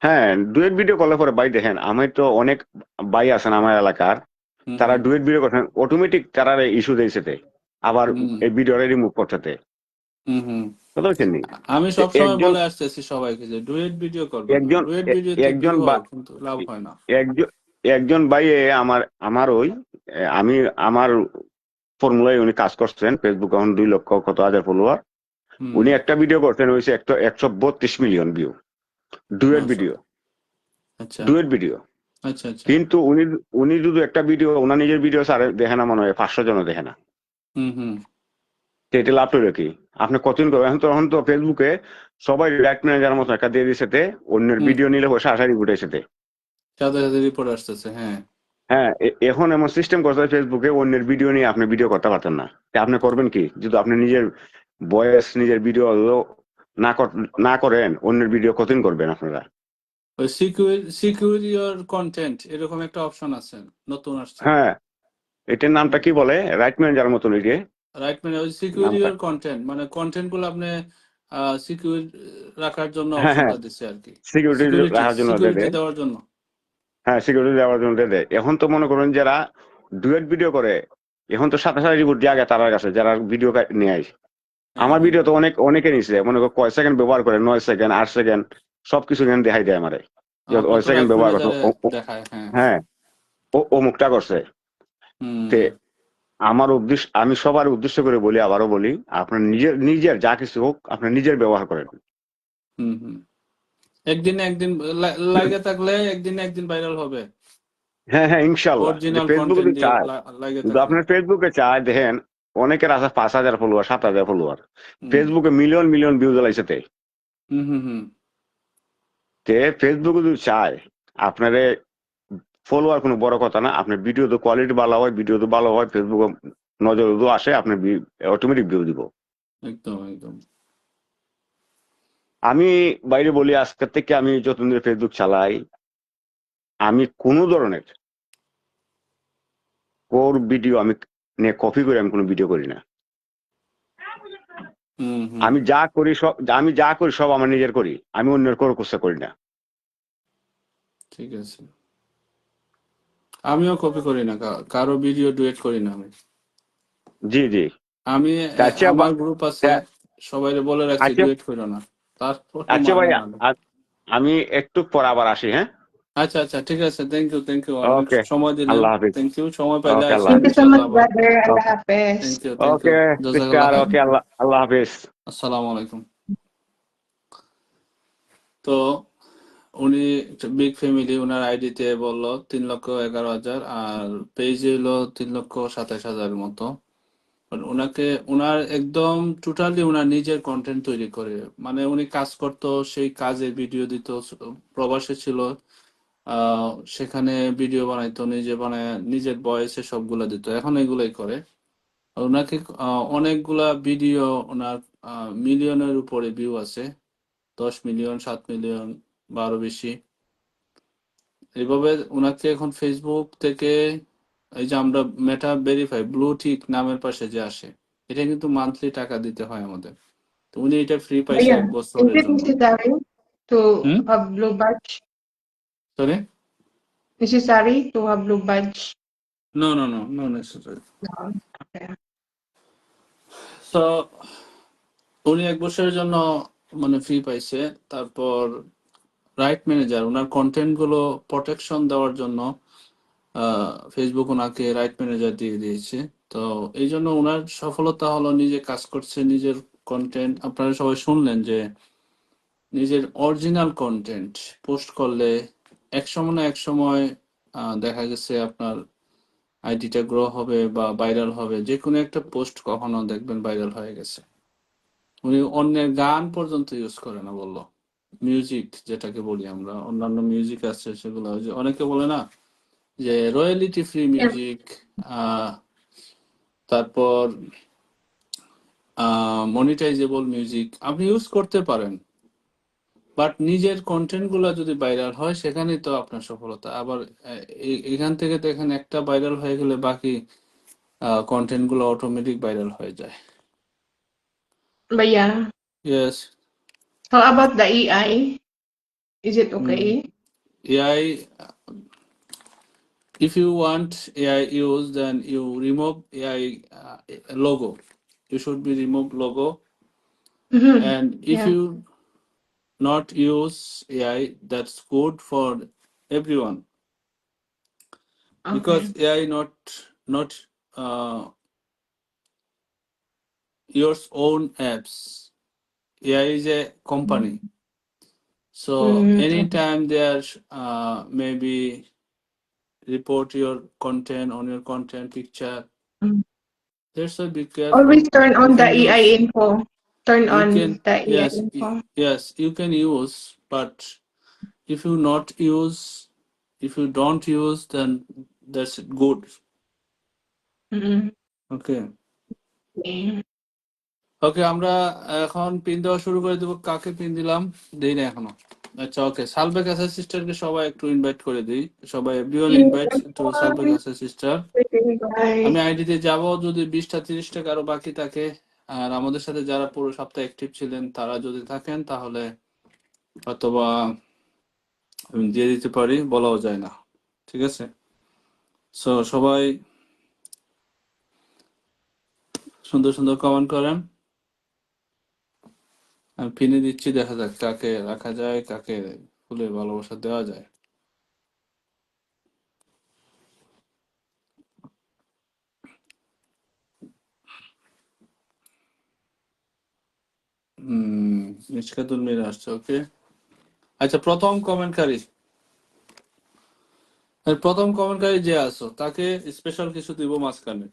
হ্যাঁ, ডুয়েট ভিডিও করলে পরে ভাই দেখেন, আমি তো অনেক ভাই আছেন আমার এলাকার, হুম তারা হুম ডুয়েট ভিডিও করছেন, অটোমেটিক তারা ইস্যু দিয়েছে, আবার হুম এই ভিডিওটা রিমুভ করতে, হুম হুম। কথা বলছেন নি? আমি তো সবসময় একজন বলে আসতেছি সবাইকে যে ডুয়েট ভিডিও করবেন না, একজন ডুয়েট এ- ভিডিওতে একজন ভিউ বা হয় কিন্তু লাভ হয় না। একজন একজন ভাই আমার ওই আমি আমার ফর্মুলায় উনি কাজ করছেন, ফেসবুক এখন 2 লক্ষ কত হাজার ফলোয়ার। হুম। উনি একটা ভিডিও করছেন হয়েছে 132 মিলিয়ন ভিউ, ডুয়েট ভিডিও, মাশাআল্লাহ। আচ্ছা। Duet video. আচ্ছা আচ্ছা কিন্তু উনি উনি যদি একটা ভিডিও ওনার নিজের ভিডিও স্যার দেখে না মনে হয় 500 জন দেখে না। হুম হুম তো এটা লাভ হলো কি? আপনি কতদিন করবেন? এখন তো ফেসবুকে সবাই রিয়াক্ট ম্যানেজার মতো একটা দিয়ে দিছে, অন্যের হুম ভিডিও নিলে পয়সা আসারই উঠেছে। সাথে সাথে রিপোর্ট আসতেছে, হ্যাঁ। হ্যাঁ, এখন এমন সিস্টেম করছে ফেসবুকে, অন্যের ভিডিও নিয়ে আপনি ভিডিও করতে পারতেন না। তা আপনি করবেন কি? যদি আপনি নিজের ভয়েস, নিজের ভিডিও না করেন, অন্যের ভিডিও কতদিন করবেন আপনারা? ওই সিকিউর ইওর কন্টেন্ট এরকম একটা অপশন আছে, নতুন আসছে। হ্যাঁ, এটার নামটা কি বলে? রাইট ম্যানেজার মতন এটি রাইট, মানে ওই সিকিউর নামটা। ইওর কন্টেন্ট, মানে কন্টেন্ট গুলো আপনি সিকিউর রাখার জন্য হ্যাঁ, হ্যাঁ, অপশনটা দিচ্ছে আর কি। সিকিউরিটি সিকিউরিটি রাখার জন্য সিকিউরিটি দেয়। দেওয়ার জন্য। হ্যাঁ, সিকিউরিটি দেওয়ার জন্য দেয়। এখন তো মনে করেন যারা ডুয়েট ভিডিও করে, এখন তো সাথে সাথে রিপোর্ট দিয়ে আগে তার কাছে যারা ভিডিও নিয়ে আসে। হ্যাঁ আমার হ্যাঁ ভিডিও তো হ্যাঁ। অনেকে নিছে, মনে করো কয় সেকেন্ড ব্যবহার করে, 9 সেকেন্ড, 8 সেকেন্ড, সবকিছু এখানে দেখাই দেয় আমারে যে আপনার ওই তো সেকেন্ড রাইট ব্যবহার করছে। ম্যানেজারে দেখায়, হ্যাঁ। হ্যাঁ, ও মুখটা করছে। তে হুম আমার উদ্দেশ্য, আমি সবার উদ্দেশ্য করে বলি, আবারও বলি, আপনার নিজের নিজের যা কিছু হোক, আপনার নিজের ব্যবহার করেন। হুম হুম। একদিন একদিন লাগে থাকলে একদিন একদিন ভাইরাল হবে, হ্যাঁ, হ্যাঁ, ইনশাল্লাহ। যে অরিজিনাল ফেসবুকে কন্টেন্ট যদি দিয়ে চায়, লাগে যদি থাকলে। আপনার ফেসবুকে চায়, দেখেন অনেকের আছে 5,000 ফলোয়ার, 7,000 ফলোয়ার, হুম ফেসবুকে মিলিয়ন মিলিয়ন ভিউ জ্বালাইছে। হুম হুম হুম। ফেসবুকে যদি চায় আপনারে ফলোয়ার কোনো বড় কথা না, আপনার ভিডিও তো কোয়ালিটি ভালো হয়, ভিডিও তো ভালো হয়, ফেসবুকে নজর যদি আসে, আপনার অটোমেটিক ভিউ দিব। একদম একদম। আমি বাইরে বলি, আজকের থেকে আমি যতদিন ধরে ফেসবুক চালাই, আমি কোনো ধরনের কোর ভিডিও আমি নিয়ে কপি করে আমি কোনো ভিডিও করি না। হুম হুম। আমি যা করি সব আমার নিজের করি, আমি অন্যের কোনো কিছু করি না। ঠিক আছে, আমিও কপি করি না, কারো ভিডিও ডুয়েট করি না আমি। জি, জি। আমি আচ্ছা আমার গ্রুপ আছে, সবাই বলে রাখছি আচ্ছা ডুয়েট করো না, তারপরও আচ্ছা মানে ভাই, না। আমি একটু পর আবার আসি, হ্যাঁ। আচ্ছা আচ্ছা, ঠিক আছে, থ্যাংক ইউ, অনেক ওকে, সময় দিলেন। আল্লাহ হাফিজ। থ্যাংক ইউ, সময় পাইলে ওকে, আল্লাহ আসেন Thank you Hafiz. so much, ইনশাল্লাহ আবার। brother. Allah okay, Hafiz. Thank you, okay জাজাকাল্লাহ সিস্টার, খাইর। ওকে, আল্লাহ আল্লাহ হাফিজ। আসসালামু আলাইকুম। তো উনি বিগ ফ্যামিলি, ওনার আইডিতে বললো 3,11,000, আর পেজে হলো 3,27,000 মতো। ওনাকে ওনার একদম টোটালি ওনার নিজের কন্টেন্ট তৈরি করে, মানে উনি কাজ করতো, সেই কাজে ভিডিও দিত, প্রবাসে ছিল, সেখানে ভিডিও বানাইতো, নিজে বানায় নিজের বয়সে সবগুলা দিত, এখন এগুলাই করে। আর ওনাকে অনেকগুলা ভিডিও, ওনার মিলিয়নের উপরে ভিউ আছে, 10 মিলিয়ন, 7 মিলিয়ন বা আরো বেশি। এইভাবে ওনাকে এখন ফেসবুক থেকে, এই যে আমরা মেটা ভেরিফাই ব্লু টিক নামের পাশে যে আসে, এটা কিন্তু মান্থলি টাকা দিতে হয় আমাদের। তো উনি এটা ফ্রি But পাইছে yeah, 1 বছরের is it জন্য। necessary to hmm, have blue badge? Sorry, Necessary to have blue badge? No necessary. No. Okay. তো উনি 1 বছরের জন্য মানে ফ্রি পাইছে। তারপর রাইট ম্যানেজার ওনার কন্টেন্ট গুলো প্রোটেকশন দেওয়ার জন্য ফেসবুক ওনাকে রাইট ম্যানেজার দিয়ে দিয়েছে। তো এই জন্য ওনার সফলতা হলো, নিজে কাজ করছে, নিজের কন্টেন্ট আপনারা সবাই শুনলেন যে নিজের অরিজিনাল কন্টেন্ট পোস্ট করলে এক সময় না এক সময় দেখা গেছে আপনার আইডিটা গ্রো হবে বা ভাইরাল হবে। যে কোনো একটা পোস্ট কখনো দেখবেন ভাইরাল হয়ে গেছে। উনি অন্যের গান পর্যন্ত ইউজ করে না, বললো মিউজিক যেটাকে বলি আমরা, অন্যান্য মিউজিক আছে সেগুলো, ওই যে অনেকে বলে না যে রয়্যালিটি ফ্রি Yeah. মিউজিক, তারপর মনিটাইজেবল মিউজিক আপনি ইউজ করতে পারেন, বাট নিজের কন্টেন্ট গুলা যদি ভাইরাল হয় সেখানেই তো আপনার সফলতা। আবার এখান থেকে দেখেন একটা ভাইরাল হয়ে গেলে বাকি কন্টেন্ট গুলো অটোমেটিক ভাইরাল হয়ে যায়। But yeah, yes. how about the AI? Is it okay? AI, if you want AI use, then you remove AI logo. You should be remove logo, Mm-hmm. and if Yeah. you not use AI, that's good for everyone, because Okay. AI not your own apps. AI is a company, so Mm-hmm. anytime there maybe report your content on your content picture. Mm. That's why be careful. Always turn You on the can EI use, info. Turn you on can, the EI yes, info. yes, you can use, but if you not use, if you don't use, then that's good. Mm. Okay. Okay. ওকে, আমরা এখন pin দেওয়া শুরু করে দেবো। কাকে pin দিলাম দেই না এখনো। আচ্ছা, ওকে, সালবেক অ্যাসার সিস্টারকে সবাই একটু ইনভাইট করে দিই। সবাই এভরিওয়ান ইনভাইট টু সালবেক অ্যাসার সিস্টার। আমি Bye. আইডিতে যাব, যদি 20টা 30টা কারো বাকি থাকে, আর আমাদের সাথে যারা পুরো সপ্তাহে অ্যাক্টিভ ছিলেন তারা যদি থাকেন, তাহলে অথবা আমি দিয়ে দিতে পারি, বলাও যায় না। ঠিক আছে, সো সবাই সুন্দর সুন্দর কমেন্ট করেন। আমি পিনে দিচ্ছি, দেখা যাক কাকে রাখা যায়, কাকে ফুলের ভালোবাসা দেওয়া যায়। মিশকাতুল মির আসছে, ওকে। আচ্ছা, প্রথম কমেন্টকারী যে আসো তাকে স্পেশাল কিছু দিব, মাঝখানে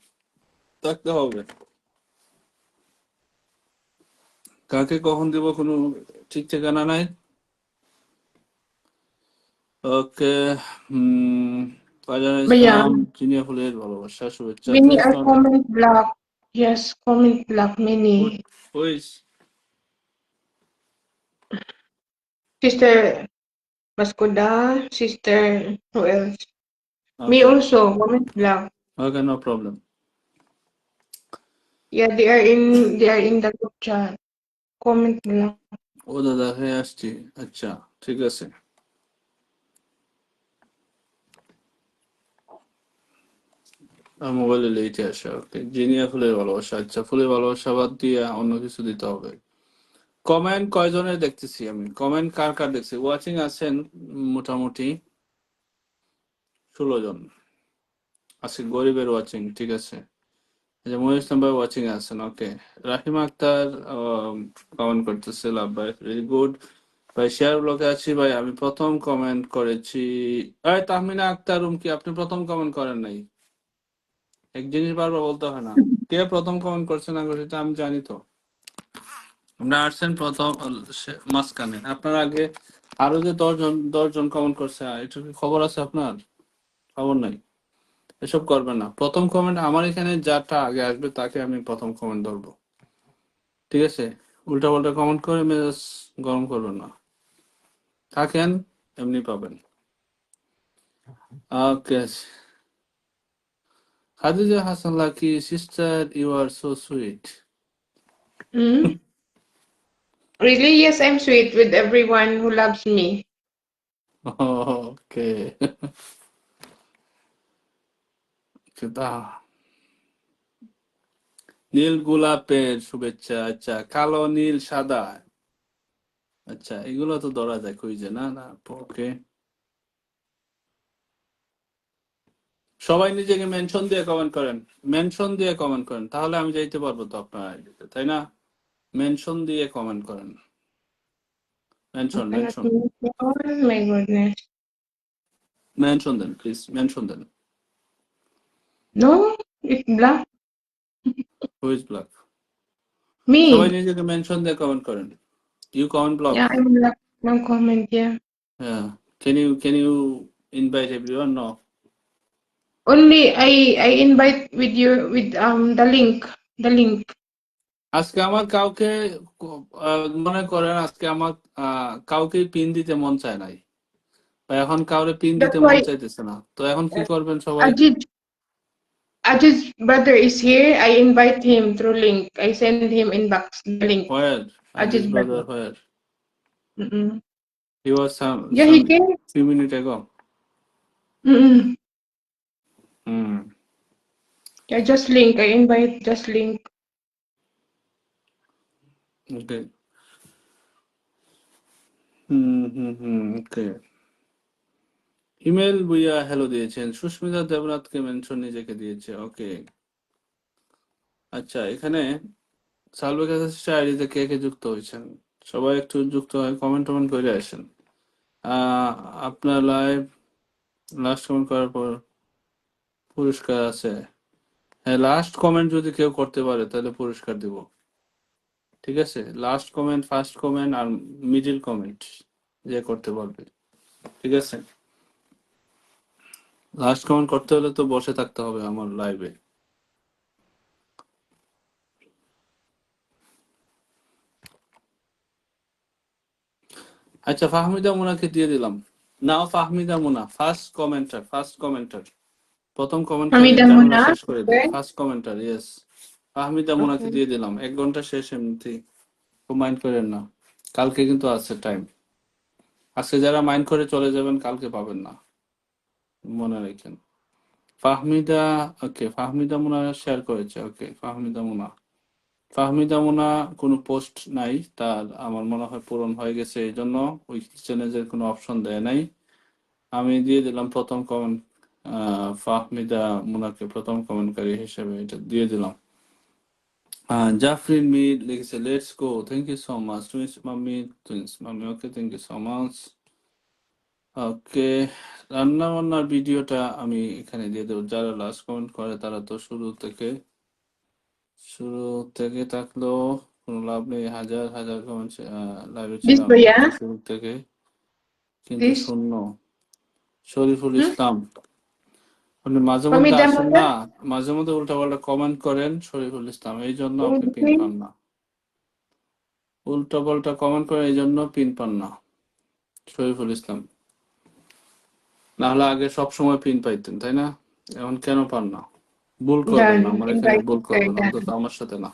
থাকতে হবে। কাকে কখন দিব কোনো ঠিক ঠিকানা নাই। ওকে, ফারজানা But yeah, ইসলাম, চিনিয়া ফুলের ভালোবাসা, শুভেচ্ছা। many please are not comment block. Yes, comment block many. Who's. Sister Maskuda, sister who else? Me okay, also, comment block. Okay, no problem. Yeah, they are in the group chat. Comment block. ও দাদা, হয়ে আসছি। আচ্ছা, ঠিক আছে। মোবাইলে লেটে আসে, ওকে। জিনিয়া ফুলের ভালোবাসা, আচ্ছা, ফুলের ভালোবাসা বাদ দিয়ে অন্য কিছু দিতে হবে। কমেন্ট কয়জনের দেখতেছি আমি? কমেন্ট কার কার দেখছি? ওয়াচিং আছেন মোটামুটি 16 জন আজকে, গরিবের ওয়াচিং, ঠিক আছে। আচ্ছা, মহিউল ইসলাম ভাই ওয়াচিং আছেন, ওকে। রাহিমা আক্তার কমেন্ট করতেছে, লাভ ভাই, ভেরি গুড ভাই। শেয়ার ব্লকে আছি ভাই, আমি প্রথম কমেন্ট করেছি। এই তাহমিনা আক্তার রুমকি, আপনি প্রথম কমেন্ট করেন নাই। এক জিনিস বারবার বলতে হয় না, কে প্রথম কমেন্ট করছে না করছে এটা আমি জানি তো। আপনারা আসছেন প্রথম মাঝখানে, আপনার আগে আরো যে 10জন কমেন্ট করছে, এটা কি খবর আছে আপনার? খবর নাই, এসব করবেন না। প্রথম কমেন্ট আমার এখানে যারটা আগে আসবে তাকে আমি প্রথম কমেন্ট ধরবো, ঠিক আছে? উল্টা পাল্টা কমেন্ট করে মেজাজ গরম করবেন না, থাকেন এমনি পাবেন। Okay, Khadija Hasan Lucky, sister you are so sweet. Hmm? Really? Yes, I'm sweet with everyone who loves me. ওকে, তা নীল গোলাপের শুভেচ্ছা। আচ্ছা, কালো নীল সাদা, আচ্ছা, এগুলো তো ধরা যায় কুইজে, না না, ওকে। সবাই নিজেকে মেনশন দিয়ে কমেন্ট করেন, মেনশন দিয়ে কমেন্ট করেন, তাহলে আমি যাইতে পারবো তো আপনার আইডিতে, তাই না? মেনশন দিয়ে কমেন্ট করেন, I mention cannot mention move on. My goodness. Mention দেন প্লিজ, মেনশন দেন। No, it's black. Who's block? সবাই Me. নিজেকে মেনশন দিয়ে কমেন্ট করেন। You comment block? Yeah, I'm black. No comment. Yeah. হ্যাঁ, can you invite everyone? No. Only I invite with you with the link. The link. আজকে আমার কাউকে মনে করেন, আজকে আমার কাউকে পিন দিতে মন চায় নাই, বা এখন কাউরে পিন That's দিতে মন why চাইতেছে না, তো এখন কি করবেন সবাই? Ajit's brother is here. I invite him through link. I send him inbox the link. Where? Ajit's Ajit's brother, brother. where? Mm-mm. He was Yeah, he some came. few minutes ago. Mm-mm. Hmm, Yeah, just link. I invite just link. Okay. Okay. Email booyah hello দিয়েছেন, Susmita দেবনাথকে mention নিজেকে দিয়েছে, ওকে। আচ্ছা, এখানে সালবেক আইডিতে কে কে যুক্ত হয়েছেন সবাই একটু যুক্ত হয়, কমেন্ট টমেন্ট করে আসেন। আপনার লাইভ লাস্ট কমেন্ট করার পর পুরস্কার আছে। হ্যাঁ, লাস্ট কমেন্ট যদি কেউ করতে পারে তাহলে পুরস্কার দিব। ঠিক আছে, লাস্ট কমেন্ট, ফার্স্ট কমেন্ট আর মিডিল কমেন্ট যে করতে পারবে। ঠিক আছে, লাস্ট কমেন্ট করতে হলে তো বসে থাকতে হবে আমার লাইভে। আচ্ছা, ফাহমিদা মুনাকে দিয়ে দিলাম। নাও ফাহমিদা মুনা ফার্স্ট কমেন্টার প্রথম কমেন্টকারীর Hamida ঝামেলা Muna. শেষ করে দিই। Okay. First commenter, yes, Fahmida মুনাকে Okay. দিয়ে দিলাম। 1 ঘন্টা শেষ এমনিতে, মাইন্ড করেন না। কালকে কিন্তু আছে টাইম। আজকে যারা মাইন্ড করে চলে যাবেন কালকে পাবেন না, মনে রাখেন। ফাহমিদা, ওকে, ফাহমিদা মুনা শেয়ার করেছে। ওকে, ফাহমিদা মুনা কোনো পোস্ট নাই তার, আমার মনে হয় পূরণ হয়ে গেছে, এই জন্য ওই চ্যানেলের কোনো অপশন দেয় নাই। আমি দিয়ে দিলাম প্রথম কমেন্ট, ফাহমিদা মুনাকে প্রথম কমেন্টকারী হিসেবে এটা দিয়ে দিলাম। জাফরিন মির লিখেছে let's go, thank you so much. Twins mummy, okay, thank you so much. Okay, রান্না বান্নার ভিডিওটা আমি এখানে দিয়ে দেবো। যারা লাস্ট কমেন্ট করে তারা তো শুরু থেকে থাকলেও কোনো লাভ নেই। হাজার হাজার কমেন্ট লাইভে This ছিলাম Bhaiya. তো শুরু থেকে, কিন্তু This শূন্য। শরীফুল hmm? ইসলাম, আপনি মাঝে মধ্যে Hamida আসেন Muna. না, মাঝে মধ্যে উল্টাপাল্টা কমেন্ট করেন শরীফুল ইসলাম, এই জন্য আপনি পিন Okay. পান না। উল্টাপাল্টা কমেন্ট করেন এই জন্য পিন পান না শরীফুল ইসলাম। না হলে আগে সব সময় পিন পাইতেন, তাই না? এখন কেন পান না? ভুল করবেন না, Done. আমার এখানে Invite ভুল her করবেন, অন্তত done. আমার সাথে না।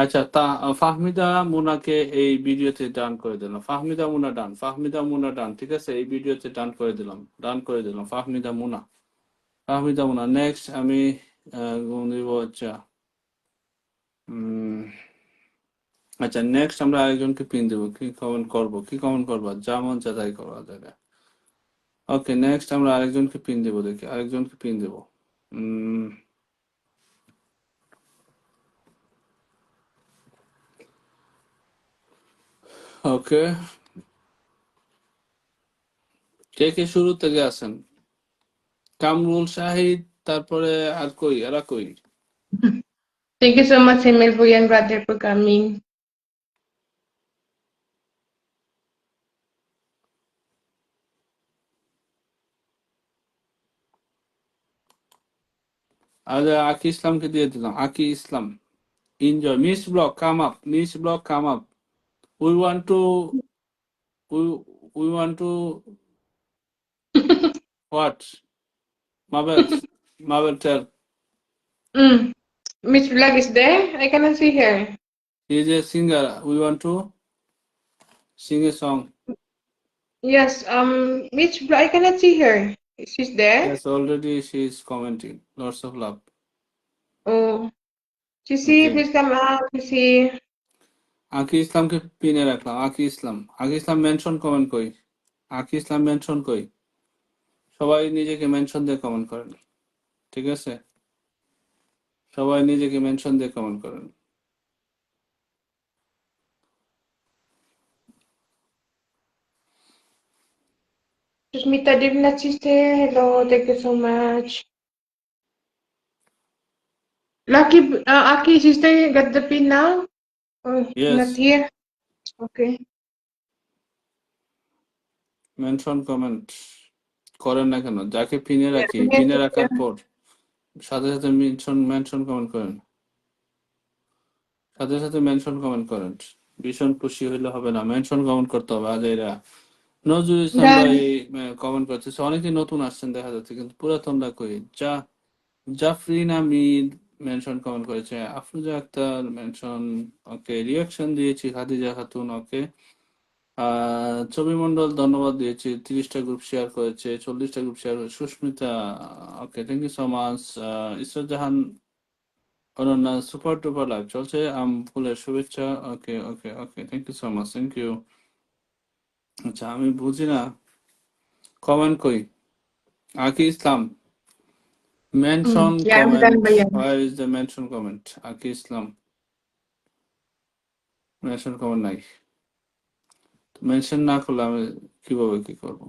আচ্ছা, তা ফাহমিদা মুনাকে এই ভিডিওতে ডান করে দিলাম। ফাহমিদা মুনা ডান, ফাহমিদা মুনা ডান। ঠিক আছে, এই ভিডিওতে ডান করে দিলাম, ফাহমিদা মুনা। নেক্সট আমি দিব। আচ্ছা, আচ্ছা, নেক্সট আমরা আরেকজনকে পিন দেবো। কি কমেন্ট করবো, যা মন চা তাই করা যাবে। ওকে, নেক্সট আমরা আরেকজনকে পিন দেবো, দেখি আরেকজনকে পিন দেবো। ওকে, কে কে শুরু থেকে আছেন? কামরুল শাহিদ, তারপরে আর কই, এরা কই? Thank you so much, Emil Bhaiya and brother, for coming. আর আকি ইসলামকে দিয়ে দিলাম। Aki Islam, enjoy. Miss vlog come up. We want to we want to what? Marble tell. Miss Vlog is there? I cannot see her. He is a singer. We want to sing a song. Yes, Miss Vlog, I cannot see her. She's there? Yes, already she is commenting. Lots of love. Oh, Sissy, Okay. please come up, Sissy. আকি ইসলামকে পিনে রাখলাম। আকি Islam mention comment কই? Aki Islam mention কই? সবাই নিজেকে mention দিয়ে কমেন্ট করেন। ঠিক আছে, সবাই নিজেকে মেনশন দিয়ে কমেন্ট করেন। Susmita Devnath is there. Hello, thank you so much. Lucky, Aki, sister, got the pin now? Oh, Yes, not here. Okay. Mention comment করেন না কেন? যাকে পিনে Yeah, রাখি, yes, পিনে রাখার yeah. পর সাথে সাথে মেনশন কমেন্ট করেন। মেনশন কমেন্ট করেন। ভীষণ খুশি হইলে হবে না, মেনশন কমেন্ট করতে হবে। আজ এরা নজরুল ইসলাম ভাই Done. কমেন্ট করতেছে, অনেকে নতুন আসছেন দেখা যাচ্ছে, কিন্তু পুরাতনরা কই? জাফরিন আমির মেনশন কমেন্ট করেছে। আফরোজা আক্তার মেনশন, ওকে। রিয়াকশন দিয়েছি খাদিজা খাতুন, ওকে। ছবি মন্ডল ধন্যবাদ দিয়েছি, 30টা গ্রুপ শেয়ার করেছে, 40টা গ্রুপ শেয়ার করেছে। Sushmita, okay, thank you so much. Israt Jahan Ananya, super duper live চলছে। ফুলের শুভেচ্ছা, okay okay okay, thank you so much, thank you. আচ্ছা, আমি বুঝি না কমেন্ট কই? Aki Islam, mention Yeah, I'm done, comment, Bhaiya. Where is the mention comment? Aki Islam, mention comment নাই। Mention না করলে আমি কিভাবে কি করব?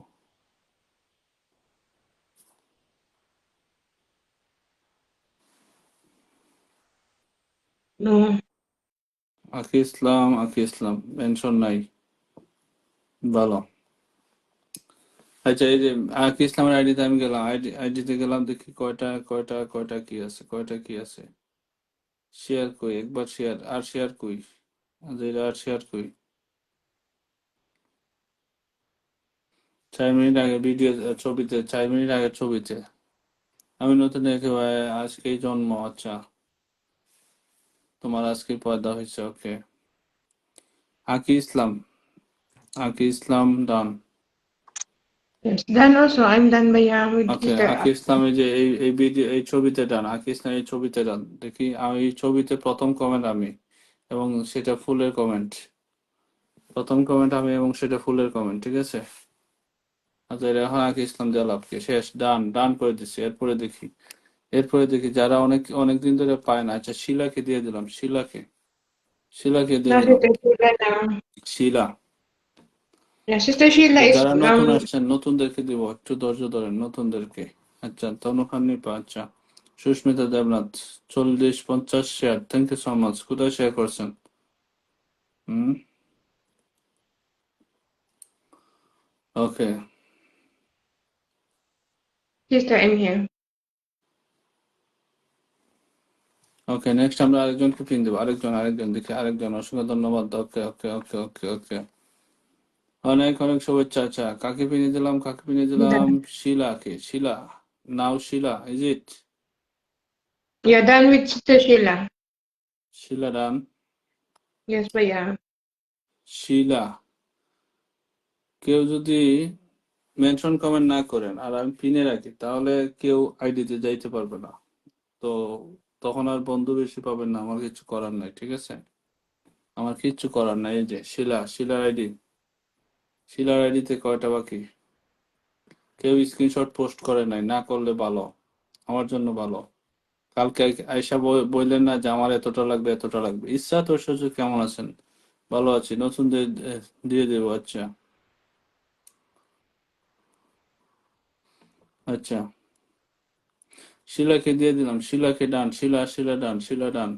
No. আকি ইসলাম মেনশন নাই, ভালো। আচ্ছা, এই যে আকি ইসলামের আইডিতে আমি গেলাম, আইডিতে গেলাম, দেখি কয়টা কি আছে, শেয়ার কই, একবার শেয়ার, আর শেয়ার কই, আর শেয়ার কই, 4 মিনিট আগে ভিডিও, ছবিতে, 4 মিনিট আগে ছবিতে। আমি নতুন দেখে ভাই, আজকেই জন্ম, আচ্ছা তোমার আজকেই পয়দা হয়েছে, ওকে। আকি ইসলাম, ডান। Yes. Done also. I'm done by with okay, Sister আকি ইসলাম এই যে এই ভিডিও, এই ছবিতে ডান, আকি ইসলাম এই ছবিতে ডান, দেখি আমি এই ছবিতে প্রথম কমেন্ট আমি, এবং সেটা ফুলের কমেন্ট, প্রথম কমেন্ট আমি এবং সেটা ফুলের কমেন্ট, ঠিক আছে। আচ্ছা, এটা এখন আকি ইসলাম জালাপকে শেষ, ডান ডান করে দিচ্ছি। এরপরে দেখি যারা অনেক অনেক দিন ধরে পায় না। আচ্ছা, শিলাকে দিয়ে দিলাম, শিলাকে দিয়ে Now দিলাম, Sister Sheila now. শিলা। Yeah, Sister Sheila তো is যারা নতুন আসছেন, নতুনদেরকে দিব, একটু ধৈর্য ধরেন নতুনদেরকে। আচ্ছা, তনুখান নিপা, আচ্ছা, Susmita Debnath, 40-50 share, thank you so much. কোথায় শেয়ার করছেন? Hmm, okay Sister I'm here. Okay, next আমরা আরেকজনকে পিন দেবো, আরেকজন দেখি, অসংখ্য ধন্যবাদ। ওকে ওকে ওকে ওকে ওকে, অনেক অনেক শুভেচ্ছা। আচ্ছা, কাকে পিনে দিলাম? Done. Shila, now Shila, is it? You're done with Sister Sheila. Shila done, Yes, Baya. শিলা। কেউ যদি মেনশন কমেন্ট না করেন আর আমি পিনে রাখি, তাহলে কেউ আইডিতে যাইতে পারবে না। তো তখন আর বন্ধু বেশি পাবেন না, আমার কিছু করার নাই, ঠিক আছে। আমার কিচ্ছু করার নাই। এই যে শিলার আইডিতে কয়টা বাকি? কেউ স্ক্রিনশট পোস্ট করে নাই, না করলে ভালো, আমার জন্য ভালো। কালকে আয়সা বললেন না যে আমার এতটা লাগবে। ইচ্ছা তোর শ্বশুর কেমন আছেন? ভালো আছি, নতুন দিয়ে দেবো। আচ্ছা আচ্ছা, শিলাকে দিয়ে দিলাম, শিলাকে ডান, শিলা ডান, শিলা ডান,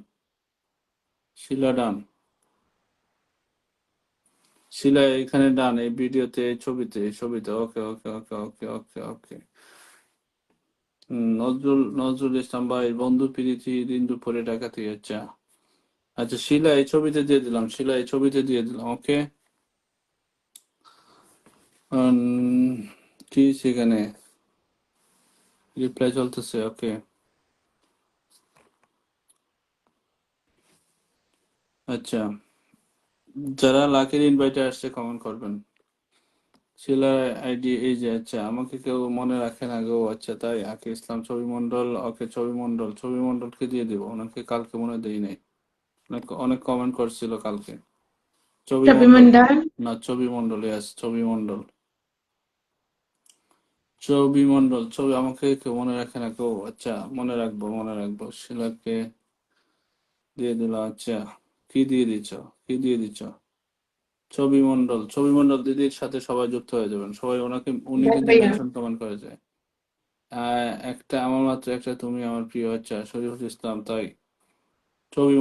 শিলা এখানে ডান, এই ভিডিওতে, এই ছবিতে। ওকে ওকে ওকে ওকে ওকে ওকে। নজরুল ইসলাম ভাই, বন্ধু প্রীতি, দিন দুপুরে ডাকাতি। আচ্ছা আচ্ছা, শিলা এই ছবিতে দিয়ে দিলাম, ওকে। কি সেখানে রিপ্লাই চলতেছে, ওকে। আচ্ছা, যারা লাকির ইনভাইটে আসছে কমেন্ট করবেন। শিলার আইডি এই যে। আচ্ছা, আমাকে কেউ মনে রাখে না গো। আচ্ছা তাই, আকি ইসলাম, ছবি মন্ডল, ওকে, ছবি মন্ডলকে দিয়ে দিব। ওনাকে কালকে মনে দেই নাই, অনেক অনেক কমেন্ট করছিল কালকে। ছবি Sabi মন্ডল, man done. না ছবি মন্ডল, ইয়াস ছবি মন্ডল, আমাকে কেউ মনে রাখে না গো। আচ্ছা, মনে রাখবো। শিলাকে দিয়ে দিলাম। আচ্ছা, কি দিয়ে দিচ্ছ? ছবি মন্ডল দিদির সাথে সবাই যুক্ত হয়ে যাবেন, সবাই উনি Done কিন্তু Baya. মেনশন কমেন্ট করে যায়। একটা আমার মাত্র একটা, তুমি আমার প্রিয়। আচ্ছা, শরীফুল ইসলাম, তাই। ছবি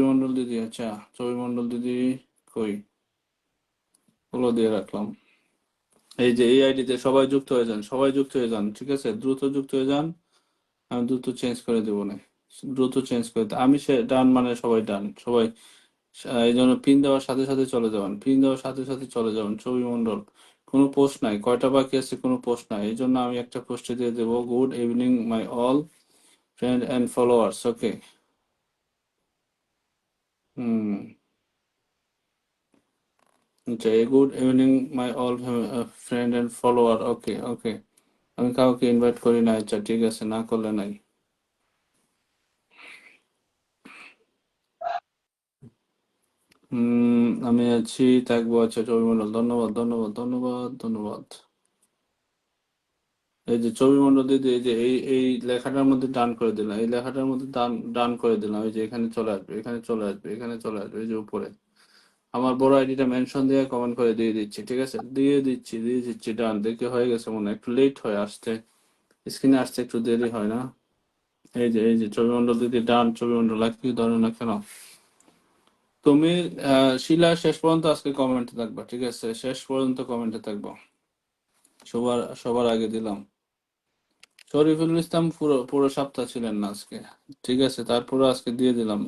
মন্ডল দিদি। আচ্ছা, ছবি মন্ডল দিদি কই, ওগুলো দিয়ে রাখলাম। এই যে এই আইডিতে সবাই যুক্ত হয়ে যান, ঠিক আছে, দ্রুত যুক্ত হয়ে যান। আমি দ্রুত চেঞ্জ করে দেবো না, দ্রুত চেঞ্জ করে আমি সে ডান মানে সবাই ডান, সবাই। এই জন্য পিন দেওয়ার সাথে সাথে চলে যাবেন। ছবি মন্ডল, কোনো পোস্ট নাই, কয়টা বাকি আছে, কোনো পোস্ট নাই। এই জন্য আমি একটা পোস্টে দিয়ে দেবো, good evening my all friend and followers, okay. হুম, আচ্ছা, good evening my all friend and follower, okay okay. আমি কাউকে ইনভাইট করি না, আচ্ছা ঠিক আছে, না করলে নাই। আমি আছি, থাকবো। আচ্ছা, ছবি মন্ডল, ধন্যবাদ। এই যে ছবি মন্ডল দিদি, এই যে এই লেখাটার মধ্যে ডান করে দিলাম, এই লেখাটার মধ্যে ডান করে দিলাম। এই যে এখানে চলে আসবে, এই যে উপরে আমার বড় আইডিটা মেনশন দিয়ে কমেন্ট করে দিয়ে দিচ্ছি, ঠিক আছে, দিয়ে দিচ্ছি ডান। দেখে হয়ে গেছে মনে হয়, একটু লেট হয় আসতে, স্ক্রিনে আসতে একটু দেরি হয় না। এই যে ছবিমণ্ডল দিদি ডান, ছবিমণ্ডল লাইক কি ধরো না কেন? তুমি শিলা শেষ পর্যন্ত আজকে কমেন্টে থাকবা, ঠিক আছে? শেষ পর্যন্ত কমেন্টে থাকবা। সবার আগে দিলাম। শরীফুল ইসলাম পুরো পুরো সপ্তাহ ছিলেন না আজকে, ঠিক আছে? তারপরে আজকে দিয়ে দিলাম।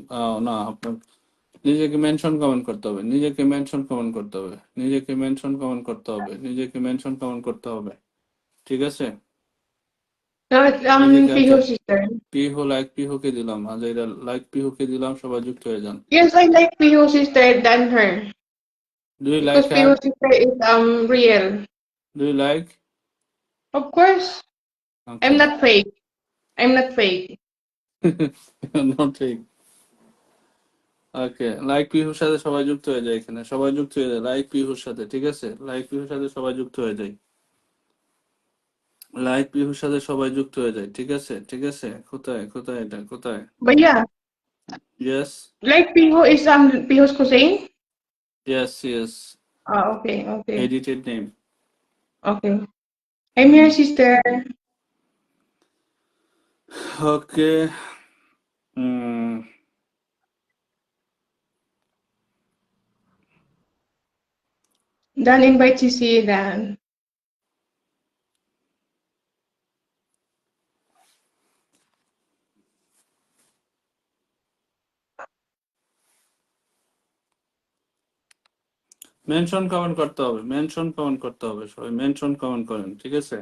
না, আপনার নিজেকে মেনশন কমেন্ট করতে হবে, নিজেকে মেনশন কমেন্ট করতে হবে, নিজেকে মেনশন কমেন্ট করতে হবে, নিজেকে মেনশন কমেন্ট করতে হবে, ঠিক আছে? No, it's নিজেকে আচ্ছা, Pihu sister. পিহুকে দিলাম, হাজাইরা লাইক পিহুকে দিলাম, সবাই যুক্ত হয়ে যান। Yes, I like Pihu sister than her do you like because her? Pihu sister is real. Do you like? Of course, okay. I'm not fake. I'm not fake. Not ঠিক। Okay, like পিহুর সাথে সবাই যুক্ত হয়ে যায়, এখানে সবাই যুক্ত হয়ে যায় লাইক পিহুর সাথে, ঠিক আছে? লাইক পিহুর সাথে সবাই যুক্ত হয়ে যায়, লাইক পিহুর সাথে সবাই যুক্ত হয়ে যায়, ঠিক আছে? ঠিক আছে, কোথায় কোথায় এটা কোথায়? But yeah, yes, like Pihu is Pihu's cousin. Yes, yes, Oh, okay, okay, edited name. okay. I'm here, sister. Okay. Dan invite Sisi Dan. Mention comment করতে হবে, মেনশন কমেন্ট করতে হবে, সবাই মেনশন কমেন্ট করেন, ঠিক আছে?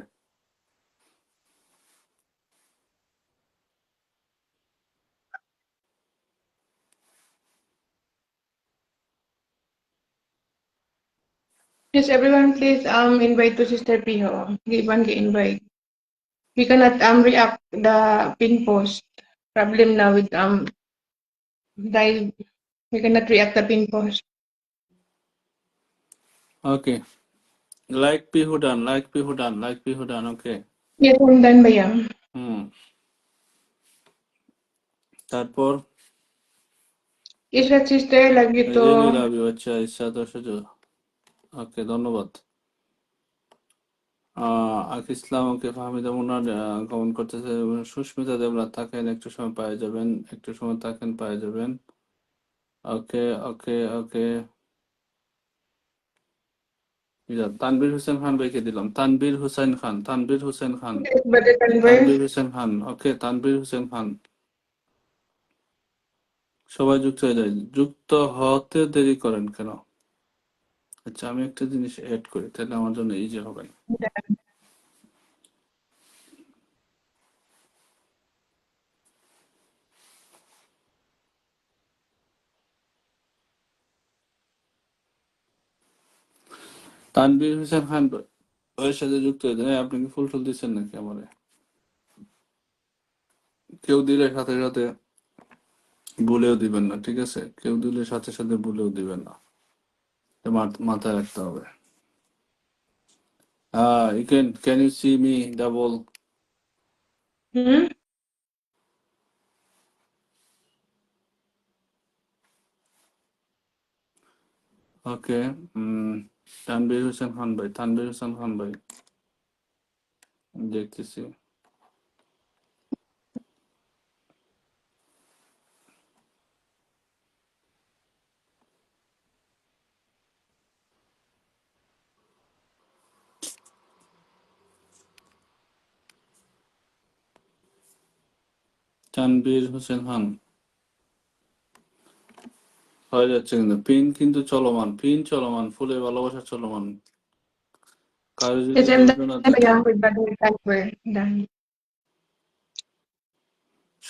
Yes, everyone, please invite to Sister Piho. Give one the invite. We cannot react the pin post. Problem now with dive. We cannot react the pin post. Okay, like Pihu done, like Pihu done, like Pihu done, okay. Yes, I'm done ba yan? Hmm, তারপর Yes, that sister, love you really too. Love you, আচ্ছা ইচ্ছা দর্শক, ওকে, ধন্যবাদ। আকিস ইসলাম, ওকে, ফাহমিদা মুন্নার comment করতেছে, সুস্মিতা দেবনাথ থাকেন, একটু সময় পাওয়া যাবেন, একটু সময় থাকেন পাওয়া যাবেন। ওকে, ওকে, ওকে। তানভীর হোসেন খান ভাইকে দিলাম, তানভীর হোসেন খান, তানভীর হোসেন খান, Yes, Brother Tanver. Tanvir Hossain খান, ওকে, তানভীর হোসেন খান। সবাই যুক্ত হয়ে যায়, যুক্ত হতে দেরি করেন কেন? আচ্ছা, আমি একটা জিনিস এড করি, তাহলে আমার জন্য ইজি হবে। তানভীর হোসেন খান ওর সাথে যুক্ত হয়ে যায়। আপনি কি ফুল টুল দিচ্ছেন নাকি আমারে? কেউ দিলে সাথে সাথে বলেও দিবেন না, ঠিক আছে? কেউ দিলে সাথে সাথে বলেও দিবেন না, এটা মাথায় রাখতে হবে। Can you see me double? Hmm? Okay, Tanvir Hossain Khan ভাই, তানভীর হোসেন খান ভাই, দেখতেছি। তানভীর হোসেন খান হয়ে যাচ্ছে, কিন্তু পিন কিন্তু চলমান, পিন চলমান, ফুলের ভালোবাসা চলমান। কারো যদি Yes, I'm ধৈর্য done না ba থাকে, yan with Brother Tanver. Done.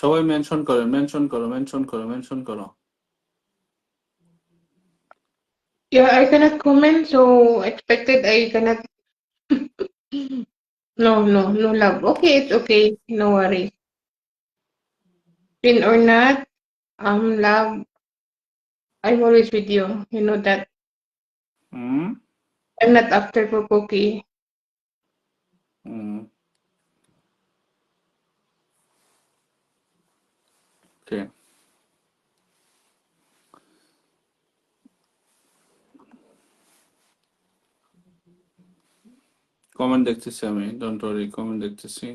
সবাই মেনশন করে, মেনশন করো, মেনশন করো, মেনশন করো। Yeah, I cannot comment, so expected I cannot. No, no, no love. Okay, it's okay. No worries. Pin or not, love, I'm always with you. You know that. Hmm, I'm not after for Pookie. Hmm, okay. Comment দেখতেছি আমি, don't worry, comment দেখতেছি।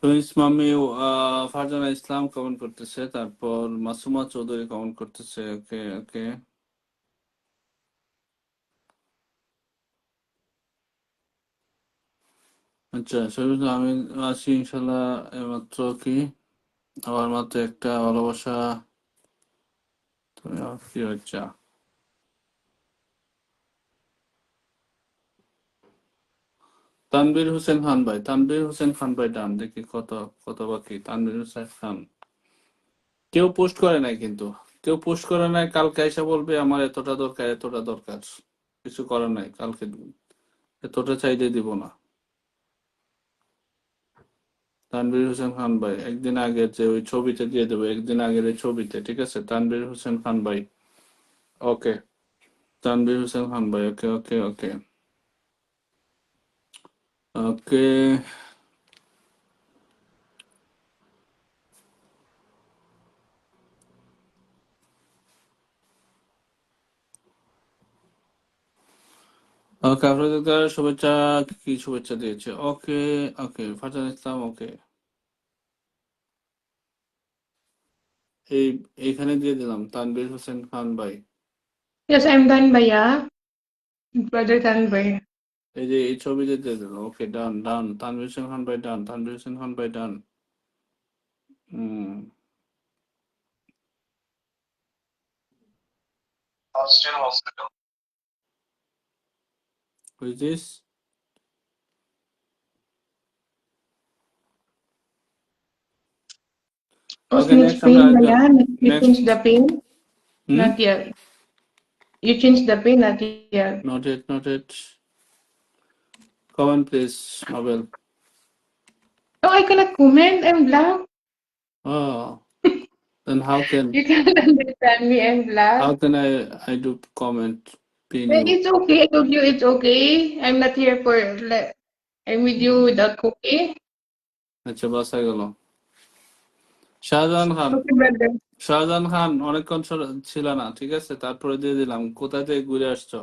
Twins mummy Farzana ইসলাম comment করতেছে, তারপর Masuma Chowdhury comment করতেছে। ওকে ওকে, আচ্ছা শরীফ আমি আছি ইনশাল্লাহ। মাত্র কি আবার মাত্র একটা ভালোবাসা, তুমি আমার কি হচ্ছে। তানভীর হোসেন খান ভাই, তানভীর হোসেন খান ভাই ডান। দেখি কত কত বাকি। তানভীর হোসেন খান কেউ পোস্ট করে নাই, কিন্তু কেউ পোস্ট করে নাই। কালকে এসে বলবে আমার এতটা দরকার, এতটা দরকার। কিছু করার নাই, কালকে এতটা চাইতে দিব না। তানভীর হোসেন খান ভাই একদিন আগের যে ওই ছবিতে দিয়ে দেবো, একদিন আগের ওই ছবিতে, ঠিক আছে। তানভীর হোসেন খান ভাই, ওকে। তানভীর হোসেন খান ভাই, ওকে ওকে ওকে ওকে। ওকে আপনাদের শুভেচ্ছা, কি শুভেচ্ছা দিয়েছে। ওকে ওকে ফারজান ইসলাম, ওকে। এই এইখানে দিয়ে দিলাম তানভীর হোসেন খান ভাই। Yes, I'm done, Baya. Brother Tanvir. এই যে এই ছবিতে দিয়ে দিলাম। ওকে ডান ডান, তানভীর হোসেন খান ভাই ডান, তানভীর হোসেন খান ভাই ডান। হুম, who is this? Who's okay next next আমরা pin, আরেকজন। Baya? You next. changed the pin? Hmm, Not yet. You changed the pin? Not yet. Not it not it. Comment please Nobel. Oh, I cannot comment. I'm black. Oh, then You cannot understand me. I'm black. how can I do comment pin Eh, you? it's okay. I told you it's okay. I'm not here for like. I'm with you without cookie. আচ্ছা বাস হয়ে গেল। শাহজাহান খান, Okay, brother. Shahjahan খান অনেকক্ষণ ছিল না, ঠিক আছে। তারপরে দিয়ে দিলাম। কোথা থেকে ঘুরে আসছো,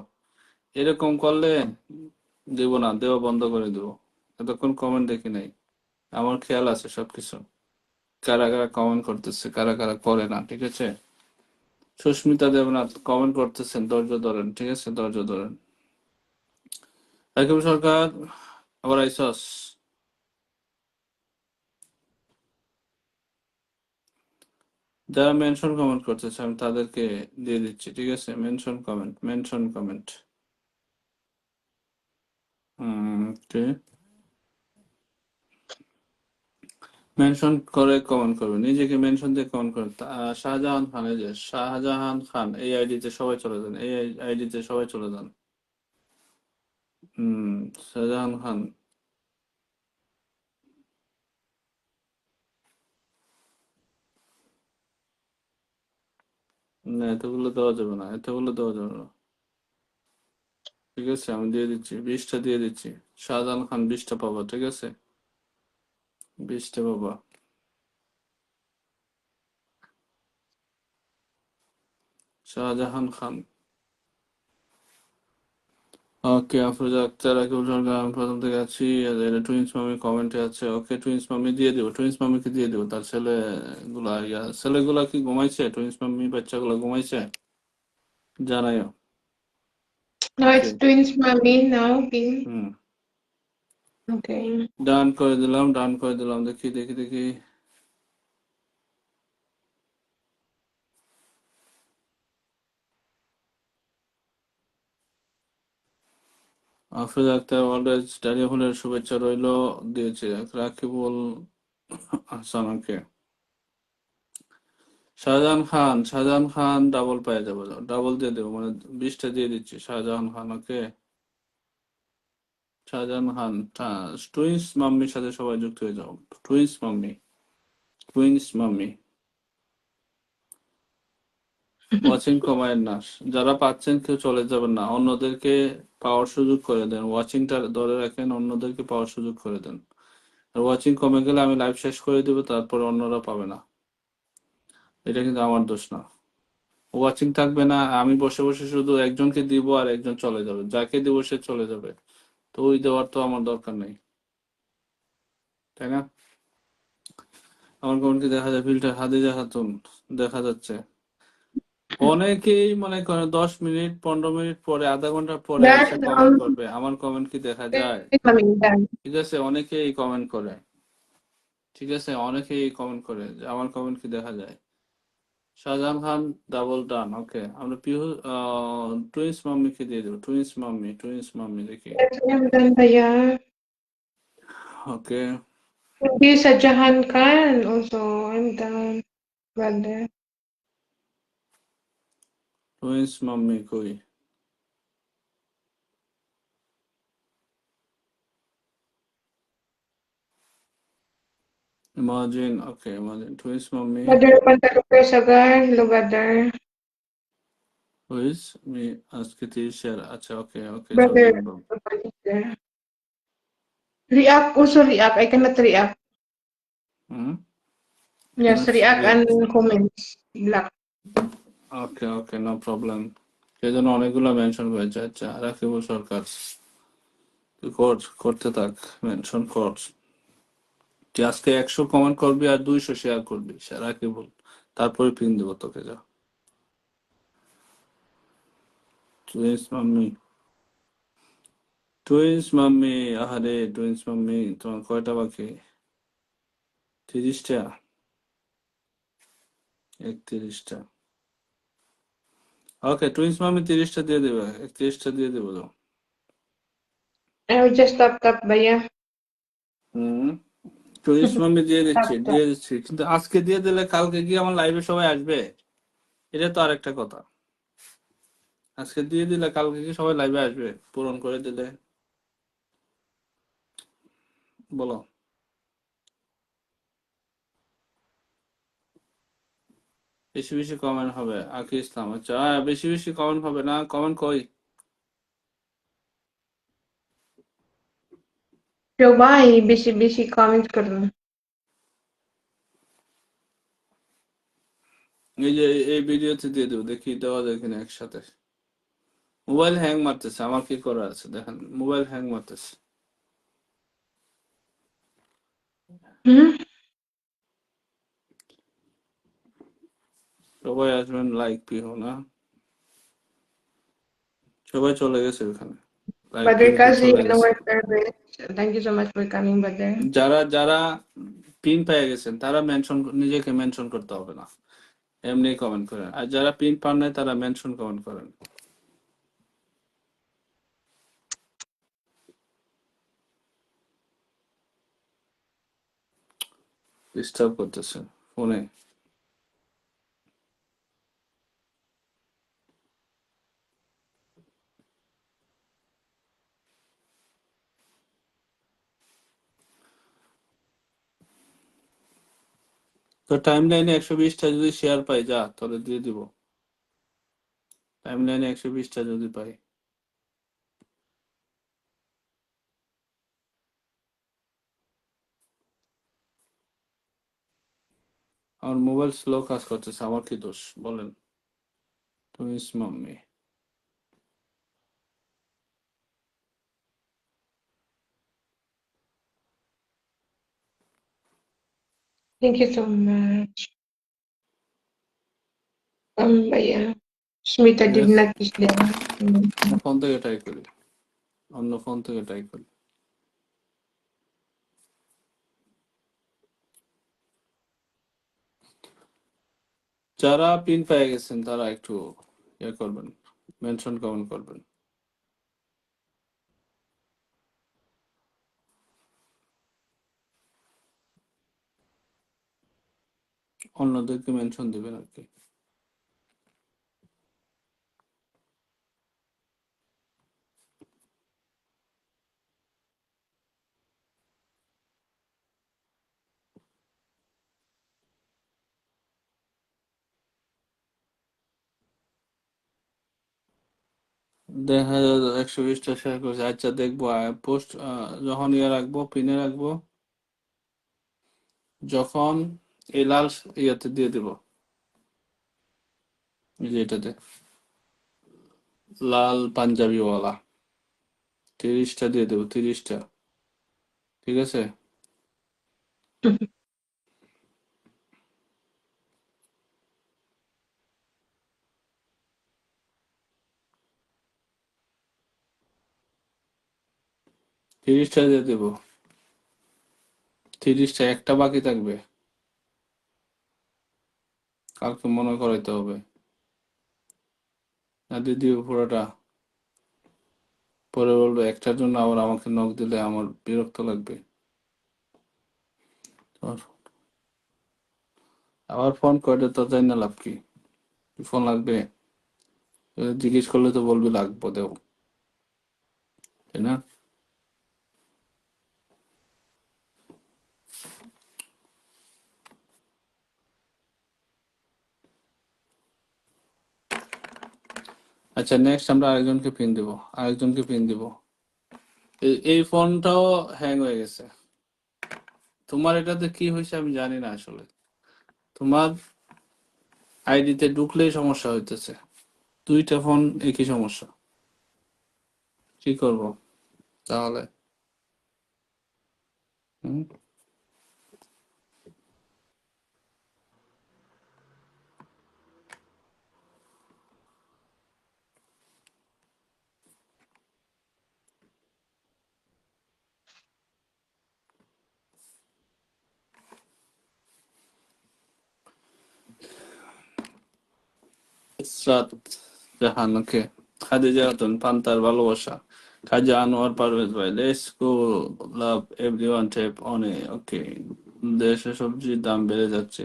এরকম করলে দেবো না, দেওয়া বন্ধ করে দেবো। এতক্ষণ কমেন্ট দেখি নাই, আমার খেয়াল আছে সবকিছু, কারা কারা কমেন্ট করতেছে, কারা কারা করে না, ঠিক আছে। সুস্মিতা দেবনাথ কমেন্ট করতেছেন, ধৈর্য ধরেন, ঠিক আছে, ধৈর্য ধরেন। রাকিব সরকার আবার আইসস। যারা মেনশন কমেন্ট করতেছে আমি তাদেরকে দিয়ে দিচ্ছি, ঠিক আছে। Mention comment, mention comment. Okay, mention করে কমেন্ট করবে, নিজেকে মেনশন দিয়ে কমেন্ট করবে। শাহজাহান খান, এই যে শাহজাহান খান, এই আইডিতে সবাই চলে যান, এই আইডিতে সবাই চলে যান। শাহজাহান খান। না এতগুলো দেওয়া যাবে না, এতগুলো দেওয়া যাবে না, ঠিক আছে। আমি দিয়ে দিচ্ছি, 20টা দিয়ে দিচ্ছি। শাহজাহান খান 20টা পাবা, ঠিক আছে, 20টা পাবা। শাহজাহান খান, ওকে। আফরোজা আক্তার, রাকিবুল সরকার, আমি প্রথম থেকে আছি। আর এটা টুইন্স মামি কমেন্টে আছে। ওকে টুইন্স মামি দিয়ে দিব, টুইন্স মামিকে দিয়ে দিব। তার ছেলেগুলা কি ঘুমাইছে, টুইন্স মামি বাচ্চাগুলা ঘুমাইছে, জানাইও। No, okay, it's twins, mommy. Now, okay. Hmm, Okay. ডান করে দিলাম, ডান করে দিলাম। দেখি দেখি দেখি। আফরোজা আক্তার অলরেজ ডালিয়া ফুলের শুভেচ্ছা রইল, দিয়েছে। রাকিবুল হাসান, ওকে। শাহজাহান খান, শাহজাহান খান ডাবল পেয়ে যাবো, ডাবল দিয়ে দেবো, মানে 20টা দিয়ে দিচ্ছি। শাহজাহান খান, ওকে। শাহজাহান খান, টুইন্স মাম্মির সাথে সবাই যুক্ত হয়ে যাও। Twins mummy, twins mummy. Watching কমায়ের না, যারা পাচ্ছেন কেউ চলে যাবেন না, অন্যদেরকে পাওয়ার সুযোগ করে দেন। ওয়াচিংটা ধরে রাখেন, অন্যদেরকে পাওয়ার সুযোগ করে দেন। আর ওয়াচিং কমে গেলে আমি লাইভ শেষ করে দিব, তারপরে অন্যরা পাবে না। এটা কিন্তু আমার দোষ না। ওয়াচিং থাকবে না, আমি বসে বসে শুধু একজনকে দিব আর একজন চলে যাবে, যাকে দিব সে চলে যাবে। তো ওই দেওয়ার তো আমার দরকার নেই, তাই না। আমার কমেন্ট কি দেখা যায়? ফিল্টার হাদিজা খাতুন দেখা যাচ্ছে। অনেকেই মনে করেন 10 মিনিট 15 মিনিট পরে, আধা ঘন্টা পরে That's এসে কমেন্ট করবে, আমার কমেন্ট কি দেখা যায়? coming down. ঠিক আছে, অনেকেই কমেন্ট করে। ঠিক আছে, অনেকেই কমেন্ট করে যে আমার কমেন্ট কি দেখা যায়। শাহজাহান খান ডাবল ডান। ওকে, আমরা পিহু টুইন্স মাম্মিকে দিয়ে দেবো। টুইন্স মাম্মি দেখি। Yes, I'm done, Baya. Okay, Hindi sa Jahan Khan also. I'm done, brother. Twins mummy কই? Imagine. Okay, imagine twins mummy. Brother, Pantalupe Sagar. Hello, brother. Twins মি আজকে 30 আচ্ছা, ওকে ওকে, Brother, চলবে bro। react. Also react. I cannot react. হুম, Yes, react and react। comments. Black. Okay okay, no problem. সেই জন্য অনেকগুলো mention হয়েছে। আচ্ছা, রাকিবুল সরকার, তুই করতে থাক, মেনশন কর। তুই আজকে 100 কমেন্ট করবি আর 200 শেয়ার করবি, রাকিবুল। তারপরে পিন দেবো তোকে, যা। টুইন্স মাম্মি, টুইন্স মাম্মি, আহারে টুইন্স মাম্মি, তোমার কয়টা বাকি? 30টা, 31টা। ওকে, টুইন্স মাম্মি 30টা দিয়ে দেবে, 31টা দিয়ে দেবো তো। I will just tap Baya. Hmm, twins mummy দিয়ে দিচ্ছি, Tap. কিন্তু আজকে দিয়ে দিলে কালকে কি আমার লাইভে সবাই আসবে? এটা তো আরেকটা কথা। আজকে দিয়ে দিলে কালকে কি সবাই লাইভে আসবে পূরণ করে দিলে? বলো। বেশি বেশি কমেন্ট হবে, আকি ইসলাম। আচ্ছা, বেশি বেশি কমেন্ট হবে না, কমেন্ট কই? So bye. Busy comment karo. এই যে এই ভিডিওতে দিয়ে দেবো, দেখি দেওয়া যায় কিনা একসাথে। মোবাইল হ্যাং মারতেছে, আমার কি করা আছে দেখেন, মোবাইল হ্যাং মারতেছে। Hmm? সবাই আসবেন, লাইক পিহো না, সবাই চলে গেছে ওখানে, লাইক Brother পিহোতে Kazi, চলে hello, গেছে। service. Thank you so much for coming, brother. যারা যারা পিন পেয়ে গেছেন তারা মেনশন, নিজেকে মেনশন করতে হবে না, এমনি কমেন্ট করেন। আর যারা পিন পান নাই তারা মেনশন কমেন্ট করেন। ডিস্টার্ব করতেছে ফোনে। তো টাইম লাইনে 120টা যদি শেয়ার পাই, যা তাহলে দিয়ে দিব। টাইম লাইনে 120টা যদি পাই। আমার মোবাইল স্লো কাজ করতেছে, আমার কি দোষ বলেন? Twins mummy. Thank you so much. Baya. Smita did Yes, not kiss them. Phone থেকে ট্রাই করি, অন্য ফোন থেকে ট্রাই করি। যারা পিন পেয়ে গেছেন তারা একটু ইয়ে করবেন, মেনশন কমেন্ট করবেন। অন্যদেরকে মেনশন দিবেন আর কি। দেখা যায় 120টা শেয়ার করছে। আচ্ছা, দেখবো পোস্ট যখন ইয়ে রাখবো, পিনে রাখবো, যখন এই লাল ইয়েতে দিয়ে দিব, এই যে এটাতে লাল পাঞ্জাবিওয়ালা, 30টা দিয়ে দেবো, 30টা। ঠিক আছে। 30টা দিয়ে দেবো, 30টা, একটা বাকি থাকবে, কালকে মনে করাইতে হবে। না দিয়ে দিও পুরোটা, পরে বলবে একটার জন্য আবার আমাকে নক দিলে আমার বিরক্ত লাগবে। আবার ফোন করে তো জানি না লাভ কি, ফোন লাগবে জিজ্ঞেস করলে তো বলবি লাগবো দেও, তাই না? আচ্ছা, নেক্সট আমরা আরেকজনকে পিন দিব, আরেকজনকে পিন দিব। এই ফোনটাও হ্যাং হয়ে গেছে। তোমার এটাতে কি হয়েছে আমি জানি না আসলে, তোমার আইডিতে ঢুকলেই সমস্যা হইতেছে, দুইটা ফোন একই সমস্যা, কি করব তাহলে? হুম? ইসরাত জাহান, ওকে। খাদিজা খাতুন, পান্তার ভালোবাসা, খাজা আনোয়ার পারভেজ ভাই, let's go, love everyone, tap অনে, ওকে। দেশে সবজির দাম বেড়ে যাচ্ছে,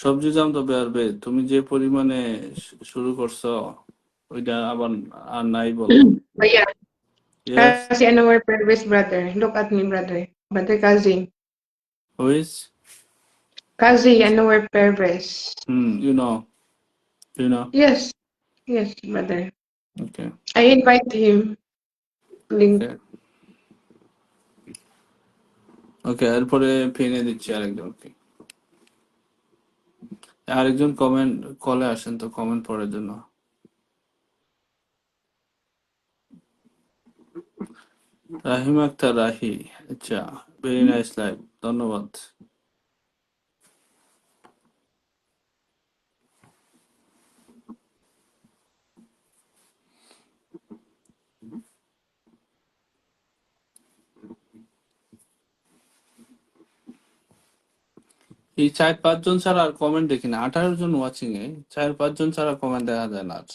সবজির দাম তো বাড়বে, তুমি যে পরিমাণে শুরু করছো ওইটা আবার আর নাই বলো। But yeah, yes, Kazi Anwar Pervez brother. Look at me, brother. Brother Kazi. Which, Kazi Anwar Pervez. You know, you know, Yes, yes, brother. Okay, I invite him. Link. Okay. এরপরে ফিনে দিচ্ছি আরেকজনকে, আরেকজন কমেন্ট কলে আসেন তো comment পড়ার জন্য। রাহিম আক্তার রাহি, আচ্ছা, ভেরি নাইস লাইভ, ধন্যবাদ। এই 4-5 জন ছাড়া আর কমেন্ট দেখি না, 18 জন ওয়াচিং এ 4-5 জন ছাড়া কমেন্ট দেখা যায় না আর।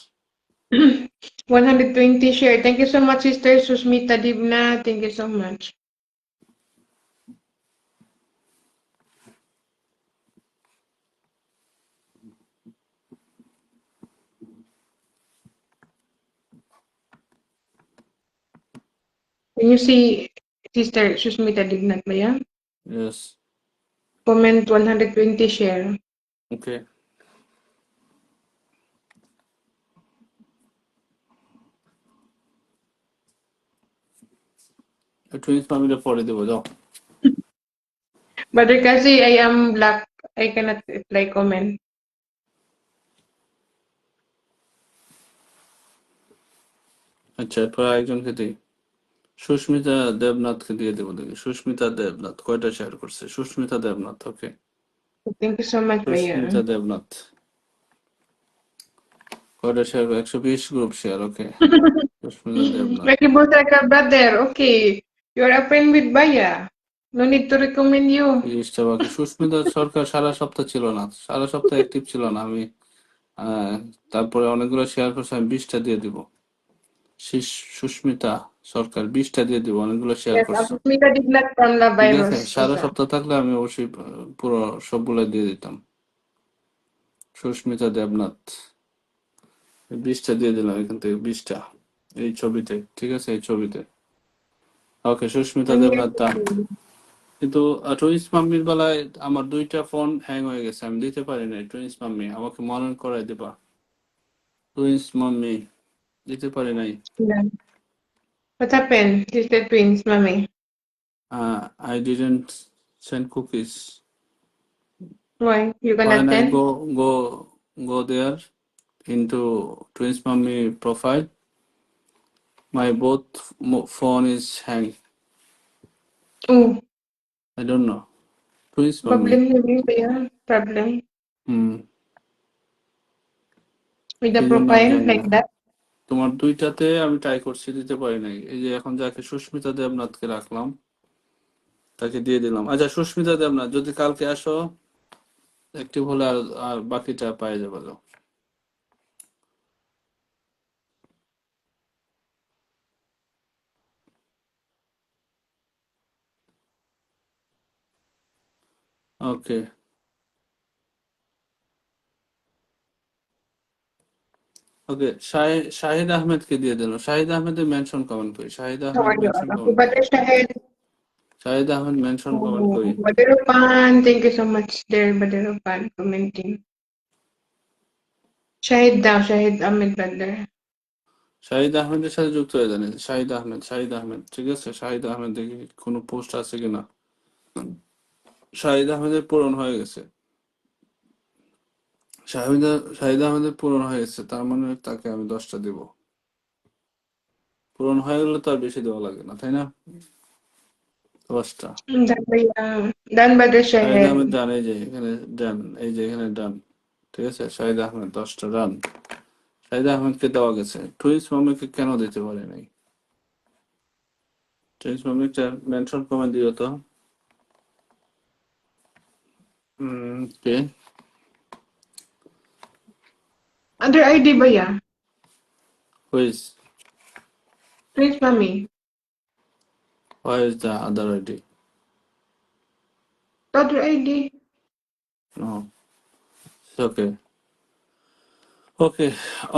120 share. Thank you so much, Sister Susmita Divna. Thank you so much. Can you see Sister Susmita Divna ba yan? Yes, Comment 120 share. Okay. Twins family পরে দেবো, যাও। Brother Kazi, I am black. I cannot reply comment. আচ্ছা, এরপর আরেকজনকে দিই, সুস্মিতা দেবনাথকে দিয়ে দেবো দেখি। সুস্মিতা দেবনাথ কয়টা শেয়ার করছে? সুস্মিতা দেবনাথ, ওকে। Thank you so much, Susmita Baya. Debnath কয়টা share? 120 group share, okay. Susmita Debnath, Lucky Botaka, brother. Okay. You're a friend with Baya. No need to recommend you. 30টা বাকি। সুস্মিতা সরকার সারা সপ্তাহ ছিল না, সারা সপ্তাহ অ্যাক্টিভ ছিল না। আমি আহ, তারপরে অনেকগুলো শেয়ার করছে, আমি 20টা দিয়ে দিব। সুস্মিতা সরকার 20টা দিয়ে দিব, অনেকগুলো শেয়ার Yes, করছো, Asmita did not from the ঠিক আছে। virus. সারা Isa. সপ্তাহ থাকলে আমি অবশ্যই পুরো সবগুলো দিয়ে দিতাম। সুস্মিতা দেবনাথ 20টা দিয়ে দিলাম, এখান থেকে 20টা, এই ছবিতে, ঠিক আছে, এই ছবিতে, okay. Susmita I'm here Debnath to দা। see. কিন্তু টুইন্স মাম্মির বেলায় আমার 2টা ফোন হ্যাং হয়ে গেছে, আমি দিতে পারি নাই। টুইন্স মাম্মি আমাকে মনে করাই দিবা, টুইন্স মাম্মি দিতে পারি নাই। Yeah. What happened, Sister Twins, mommy? I didn't send cookies. Why? You can When I attend? go there into Twins Mommy profile, my both phone is hang. Oh, I don't know. Twins Mommy. problem living there. Problem hmm, with the এই জন্য আমি profile জানি না। like that. তোমার দুইটাতে আমি try করছি, দিতে পারি নাই। এই যে এখন যাকে সুস্মিতা দেবনাথকে রাখলাম, তাকে দিয়ে দিলাম। আচ্ছা সুস্মিতা দেবনাথ, যদি কালকে আসো অ্যাক্টিভ হলে আর আর বাকিটা পাই যাবে। ওকে ওকে, শাহিদ আহমেদকে দিয়ে দিলাম। শাহিদ আহমেদের মেনশন কমেন্ট করি, Shahid How Ahmed are you? Mention Aku comment করি, Badr Shahid. Shahid Ahmed mention comment Oh, করি। Badrupan, thank you so much there, Badrupan, commenting. Shahid daw, Shahid Ahmed Badr. Shahid আহমেদের সাথে যুক্ত হয়ে জানি। শাহিদ আহমেদ, ঠিক আছে। শাহিদ আহমেদ দেখি কোনো পোস্ট আছে কিনা। শাহিদ আহমেদের পূরণ হয়ে গেছে। শাহিদ আহমেদের পূরণ হয়ে গেছে, তার মানে তাকে আমি 10টা দিব। পূরণ হয়ে গেলে তো আর বেশি দেওয়া লাগে না, তাই না? 10টা। Dan ba Dan Badr Shahid Shahid. Ahmed ডান, এই যে এখানে ডান, এই যে এখানে ডান, ঠিক আছে। শাহিদ আহমেদ 10টা ডান। শাহিদ আহমেদকে দেওয়া গেছে। টুইস মামিকে কেন দিতে পারে নাই? টুইস মামিটা মেনশন কমেন্ট দিও তো। কে? Other ID ba yan? Who's Please, mami. Where is the other ID? Other ID. No, okay okay.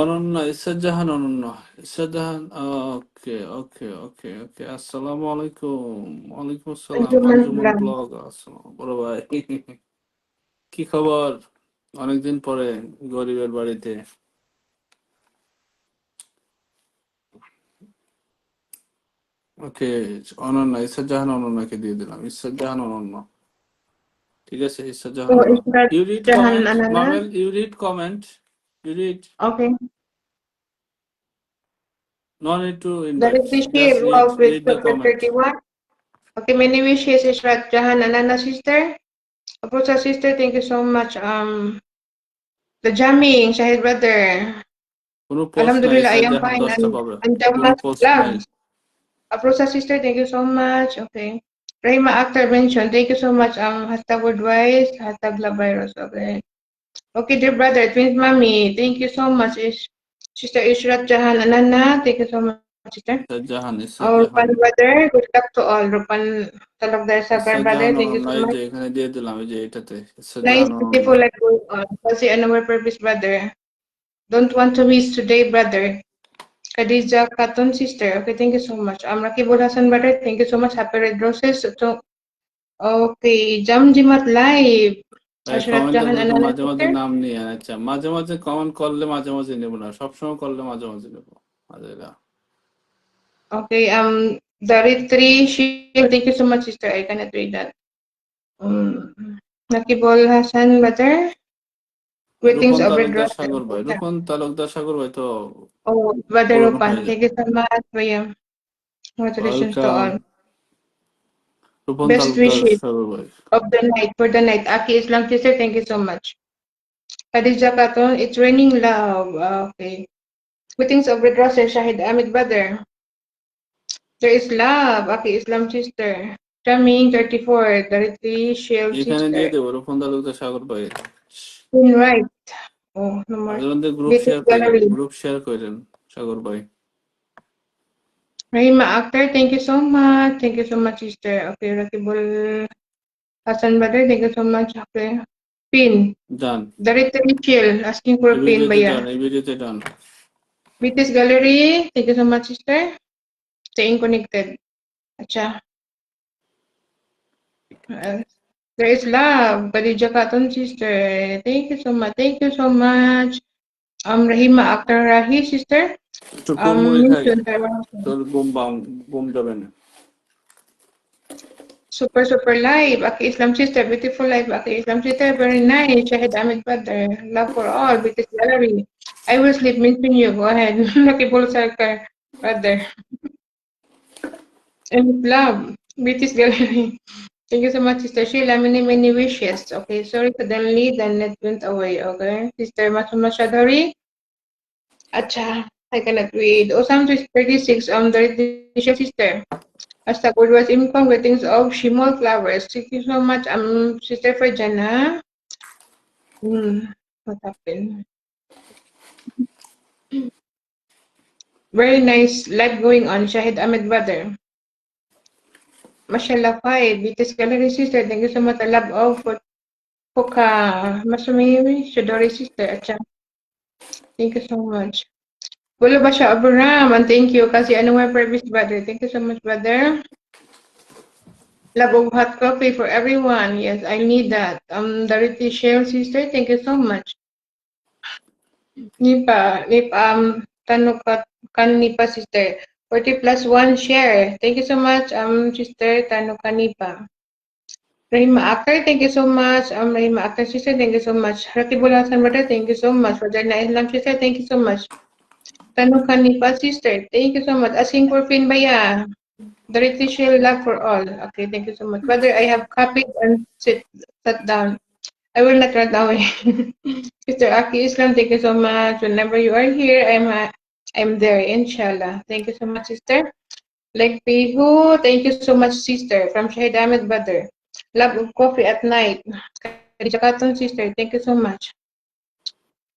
Ananya, Israt জাহান অনন্য, ইসরাত জাহান। ওকে ওকে ওকে ওকে। আসসালামু আলাইকুম। ওয়ালাইকুম আসসালাম। Anjuman Anjuman Blanc. ব্লগ, আসসালাম বড় ভাই। কি খবর? অনেকদিন পরে গরিবের বাড়িতে। ওকে, অনন্য, ইসরাত জাহান অনন্যাকে দিয়ে দিলাম। ইসরাত জাহান অনন্য, ঠিক আছে। Israt Jahan So, Ananya. Israt you read Jahan comment Anana. মামেল, you read comment, you read. Okay. No need to That invite, is the just shape read, of with read the chapter comment. 31. Okay, many wishes, Israt Jahan Anana sister. Apusa sister, thank you so much. The jamming, Shahid brother. কোনো post নাই, Alhamdulillah, I Israt am Jahan fine. 10টা পাবে। And কোনো Jamas post নাই। vlogs. Aprosa sister, thank you so much. Okay. Rahima Akhtar mentioned, thank you so much. Hashtag Woodwise, hashtag Lavirus. Okay. Okay, dear brother, twins mommy, thank you so much. Sister Ishrat Jahan Anana, thank you so much, sister. Israt Jahan, Israt Our Jahan, Rupan brother, good luck to all. Rupan Talabdar Sabar Israt brother, Jahan thank you অনন্য, so এই much. যে এখানে দিয়ে দিলাম, এই যে এটাতে Israt Nice, জাহান অনন্য। beautiful, like going on. Kasi ano my purpose, brother. Don't want to miss today, brother. Khadija Khatun sister. Okay, thank you so much. Rakibul Hassan brother, thank you so much. Happy Red Roses. So, okay, Jam Jimat live. ভাই Ashrat কমেন্টটা Jahan কিন্তু Anana মাঝে মাঝে sister. নাম নিয়ে, আচ্ছা মাঝে মাঝে কমেন্ট করলে মাঝে মাঝে নেবো না, সবসময় করলে মাঝে মাঝে নেবো। মাঝে না। Okay, Daritri Shield, thank you so much, sister. I cannot read that. Rakibul Hassan brother. Greetings Rupon of Red Talukdar Roses. সাগর ভাই, রূপন তালুকদার সাগর ভাই তো Oh, brother পূরণ Rupan, হয়ে যায়। thank you so much. Bhaiya. Congratulations to welcome all. Rupon Best Talukdar wishes সাগর ভাই। of the night for the night. Aki Islam sister, thank you so much. Khadija Khatun, it's raining love. Okay. Greetings of Red Roses, Shahid Ahmed brother. There is love. Aki Islam sister. Jaming 34, Daritri Shield এখানে sister. দিয়ে দেবো রূপন তালুকদার সাগর ভাই। In right. Oh, no more. মাঝে মধ্যে group Beatrice share করেন, Gallery. Group share করেন সাগর ভাই। Rahima Akhtar, thank you so much. Thank you so much, sister. Okay, Rakibul Hassan brother, thank you so much. Okay. Pin. Done, Daritri Shield, asking for এই pin, ভিডিওতে Baya. ডান, এই ভিডিওতে ডান। Beatrice Gallery, thank you so much, sister. Staying connected. Acha. There is love. Khadija Khatun sister. Thank you so much. Thank you so much. Rahima Akhtar Rahi sister. একটু কম মুড়ি খাই, Mention তোর ঘুম যাবে না। super live. Aki Islam sister. Beautiful live. Aki Islam sister. Very nice. Shahid Ahmed brother. Love for all. British Gallery. I will sleep. Mention you. Go ahead. Lucky Bull Sarkar brother. And love. British Gallery. Thank you so much, Sister Sheila. Many wishes. Okay, sorry suddenly the net went away. Okay, Sister Masuma Shadari. Acha. I cannot read. Oh, Psalm 36, the Risha sister. As the word was informed, greetings of Shimol flowers. Thank you so much, Sister Fajana. What happened? Very nice live going on, Shahid Ahmed brother. Mashallah, fine. BTS Gallery sister, thank you so much. I love all for Poka. Masumi, Shadori sister. Acha. Thank you so much. Bolo Basha Abraham, and thank you. Kasi Anwar Purvis brother. Thank you so much, brother. Love of hot coffee for everyone. Yes, I need that. Dorothy Shell sister, thank you so much. Nipa, Tanukat, Nipa sister. 40 plus 1 share. Thank you so much, sister Tanuka Nipa. Rahima Akhtar, thank you so much. Rahima Akhtar sister, thank you so much. Ratibul Hasan brother, thank you so much. Fajana Islam sister, thank you so much. Tanuka Nipa sister, thank you so much. Asking for Fin Baya. Dorothy Shell, love for all. Okay, thank you so much. Brother, I have copied and sat down. I will not run away. Sister Aki Islam, thank you so much. Whenever you are here, I'm there, inshallah. Thank you so much, sister. Like Pihu, thank you so much, sister. From Shahid Ahmed Badr. Love of coffee at night. Khadija Khatun, sister, thank you so much.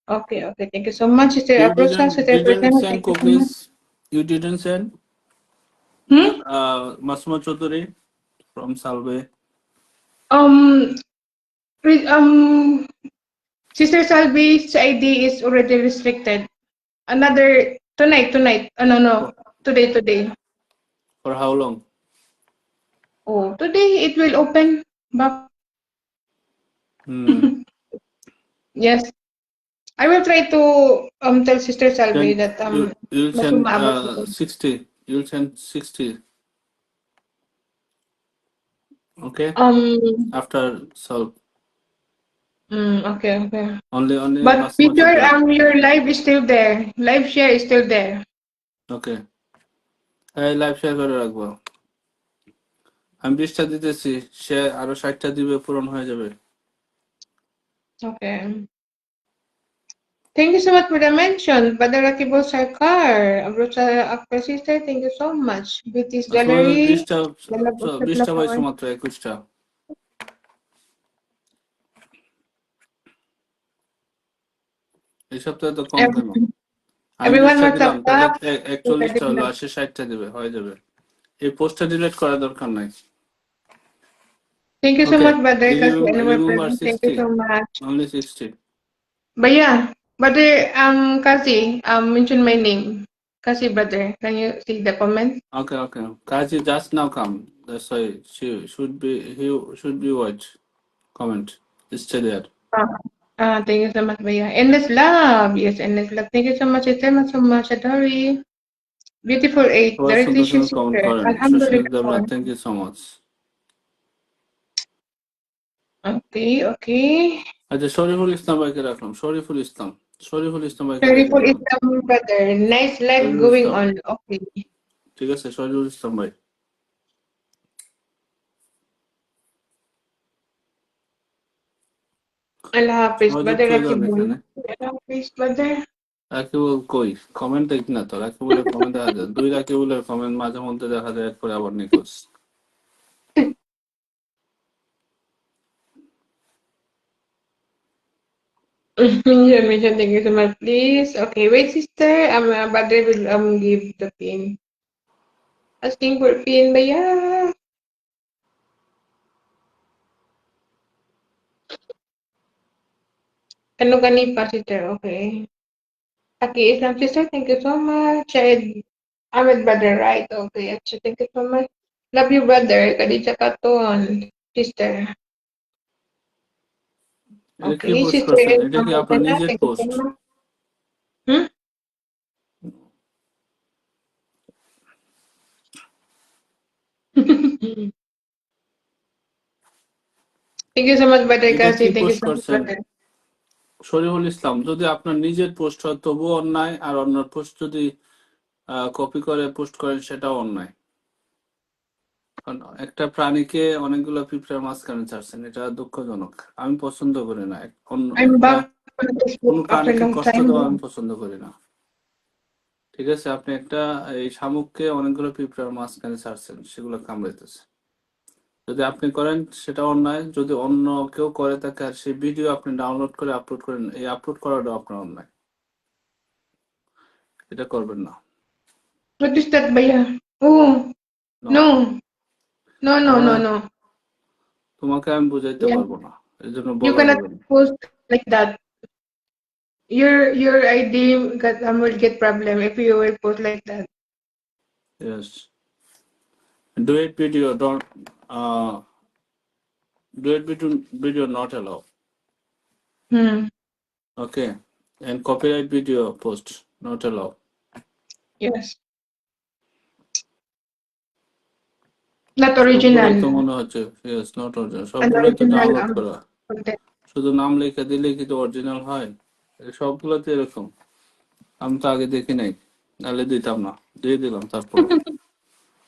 Okay, okay, thank you so much, sister You Afrosa, sister didn't Fatima, send thank you so much. copies. You didn't send Masuma Chaudhary from Salve. Um, Sister Salvi's ID is already restricted. Another tonight. No. For, Today. for how long? Oh, today it will open back. Hmm. Yes. I will try to tell Sister Salvi Then that you'll mas send umabot ito. 60. You'll send 60. Okay. Um After solve. okay. Only But be Masuma sure Chaudhary. your live is still there. Live share is still there. Okay. হ্যাঁ live share করে রাখবো আমি 20টা দিতেছি সে আরো 60টা দিবে পূরণ হয়ে যাবে Okay. Thank you so much for the mention. Badarakibol Sarkar. Abrosa Akbar Sister, thank you so much. Beauty's আচ্ছা তোমাদের Gallery. 20টা Lalab of the 20টা পাইছো flower. মাত্র 21টা এই সপ্তাহে তো কম কেন আমি Everyone 20টা must দিলাম have তাহলে that. 41টা হলো আসে 60টা দিবে হয়ে যাবে এই পোস্টটা ডিলিট করার দরকার নাই Thank you so okay much, Brother Kasi. Anyway, remember thank you 60 so much. only 60 But yeah, Brother Kasi, mention my name. Kasi, brother. Can you see the comment? okay Kaji just now come that's why he should be watch comment stay there Thank you so much, Baya. Endless love. Yes, endless love. Thank you so much, Etema, so much, Adori. Beautiful eight. সবাই The সুন্দর Retition সুন্দর comment sister. করেন Susmita Debnath Alhamdulillah. Thank you so much Okay. আচ্ছা শরীফুল ইসলাম ভাইকে রাখলাম শরীফুল ইসলাম ভাইকে রেখে Beautiful দিলাম Islam, brother. Nice life Shariful going Islam on. Okay. ঠিক আছে শরীফুল ইসলাম ভাই Allah Hafiz, সহযোগ brother হয়ে যান Rakibul. এখানে Allah Hafiz, brother. রাকিবুল কই কমেন্ট দেখি না তো রাকিবুলের কমেন্ট দেখা যায় 2 রাকিবুলের কমেন্ট মাঝে মধ্যে দেখা যায় এরপরে আবার নিখোঁজ Mention, thank you so much, please. Okay, wait, sister. Brother will give the pin. Asking for pin, Baya. Ano gani pa, sister? Okay. Aki Islam, sister. Thank you so much. Shahid Ahmed, brother, right? Okay. Acha, thank you so much. Love you, brother. Kadija Katon, sister. এটা কি Okay, post sister. করছেন এটা কি আপনার Thank নিজের you so post much. Hmm? Thank you so much, brother এটা Kasi. কি Thank you post so much, করছেন brother. শরীফুল ইসলাম যদি আপনার নিজের পোস্ট হয় তবুও অন্যায় আর অন্য পোস্ট যদি কপি করে পোস্ট করেন সেটাও অন্যায় কারণ একটা প্রাণীকে অনেকগুলো পিঁপড়ার মাঝখানে ছাড়ছেন এটা দুঃখজনক আমি পছন্দ করি না অন্য I'm একটা back on কোনো Facebook after a প্রাণীকে long কষ্ট time. দেওয়া আমি পছন্দ করি না ঠিক আছে, আপনি একটা এই শামুককে অনেকগুলো পিঁপড়ার মাঝখানে ছাড়ছেন, সেগুলো কামড়াইতেছে। যদি আপনি করেন সেটা অন্যায়, যদি অন্য কেউ করে থাকে আর সেই ভিডিও আপনি ডাউনলোড করে আপলোড করেন, এই আপলোড করাটাও আপনার অন্যায়, এটা করবেন না। What is that, Baya? Oh, No, no. No, no, no, আমার no. তোমাকে আমি বুঝাইতে Yeah. পারবো না, এই জন্য You বলা cannot যাবে না। post like that. Your ID will get problem if you will post like that. Yes. Duet video don't duet video not allowed. Hmm. Okay. And copyright video post not allowed. Yes. Not সবগুলোই original. তো মনে হচ্ছে yes not original, An সবগুলোই তো original download করা, content. শুধু নাম লিখে দিলে কি তো অরিজিনাল হয়? এই সবগুলোতে এরকম। আমি তো আগে দেখি নাই, নাহলে দিতাম না, দিয়ে দিলাম তারপর।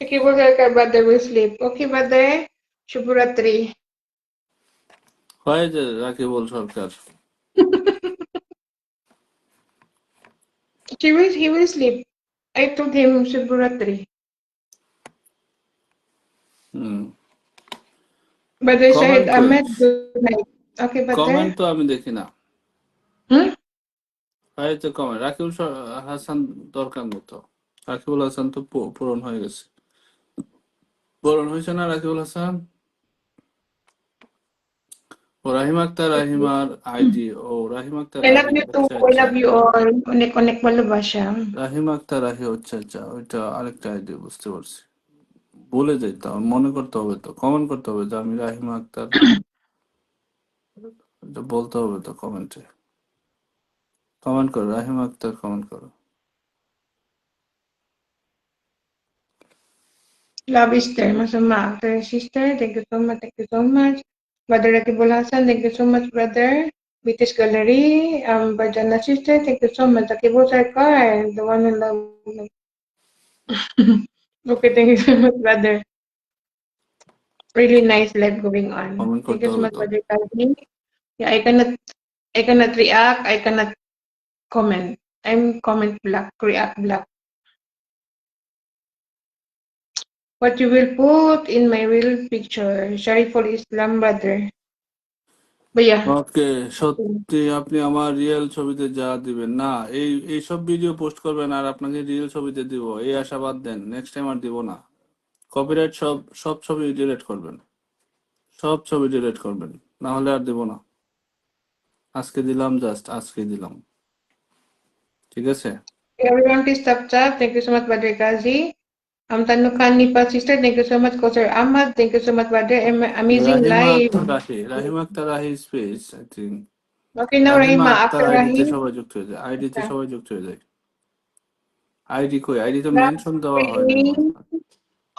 Okay, we'll brother will sleep. Okay, brother. Shubhuratri. হয় যে রাকিবুল সরকার। He will sleep. I told him Shubhuratri. Hmm. Brother Shahid comment কই? Ahmed, good night. Okay, comment brother. তো আমি দেখি না। Hmm? হয় তো কমেন্ট, রাকিবুল হাসান দরকার মতো। রাকিবুল হাসান তো পূরণ হয়ে গেছে। পূরণ হয়েছে না রাকিবুল হাসান? ও রাহিমা আক্তার, রাহিমার আইডি, ও Rahima Akter I love Rahi, you too. আচ্ছা I আচ্ছা। love you all. Connect, connect ভালোবাসা। রাহিমা আক্তার রাহি, আচ্ছা আচ্ছা, ওইটা আরেকটা আইডি, বুঝতে পারছি। ভুলে যাইতাম, মনে করতে হবে তো, কমেন্ট করতে হবে তো, আমি রাহিমা আক্তার, এটা বলতে হবে তো কমেন্টে। কমেন্ট করো রাহিমা আক্তার, কমেন্ট করো। Love is there. Masama. After sister, thank you so much. Thank you so much. Brother Rakibul Hasan, thank you so much, brother. British Gallery, Bajana sister, thank you so much. Rakibul Sarkar, the one who love. Okay, thank you so much, brother. Really nice life going on. Comment Thank করতে you so হবে much, তো। brother Kalvi. Yeah, I cannot react. I cannot comment. I'm comment black, react black. What you will put in my real picture, Shariful Islam, brother. But yeah. ওকে, সত্যি আপনি আমার real ছবিতে যা দিবেন না, এইসব ভিডিও পোস্ট করবেন আর আপনাকে রিয়েল ছবিতে দিব, এই আশাবাদ দেন, নেক্সট টাইম আর দিব না। কপিরাইট সব সব ছবি ডিলিট করবেন, সব ছবি ডিলিট করবেন, না হলে আর দিব না। আজকে দিলাম, জাস্ট আজকে দিলাম, ঠিক আছে? Everyone, please tap. Thank you so much, Brother Gazi. Tanukan Nipa sister, thank you so much, Koser Ahmad. Thank you so much, Brother. Amazing Rahima live. Akter Rahi, Rahima Akter Rahi space I think. Okay, now Rahima Rahima, Akter after আইডিতে Rahim. সবাই যুক্ত হয়ে যায়, আইডিতে Okay. সবাই যুক্ত হয়ে যায়। আইডি কই? আইডি তো মেনশন দেওয়া হয় নাই আমার। Rahim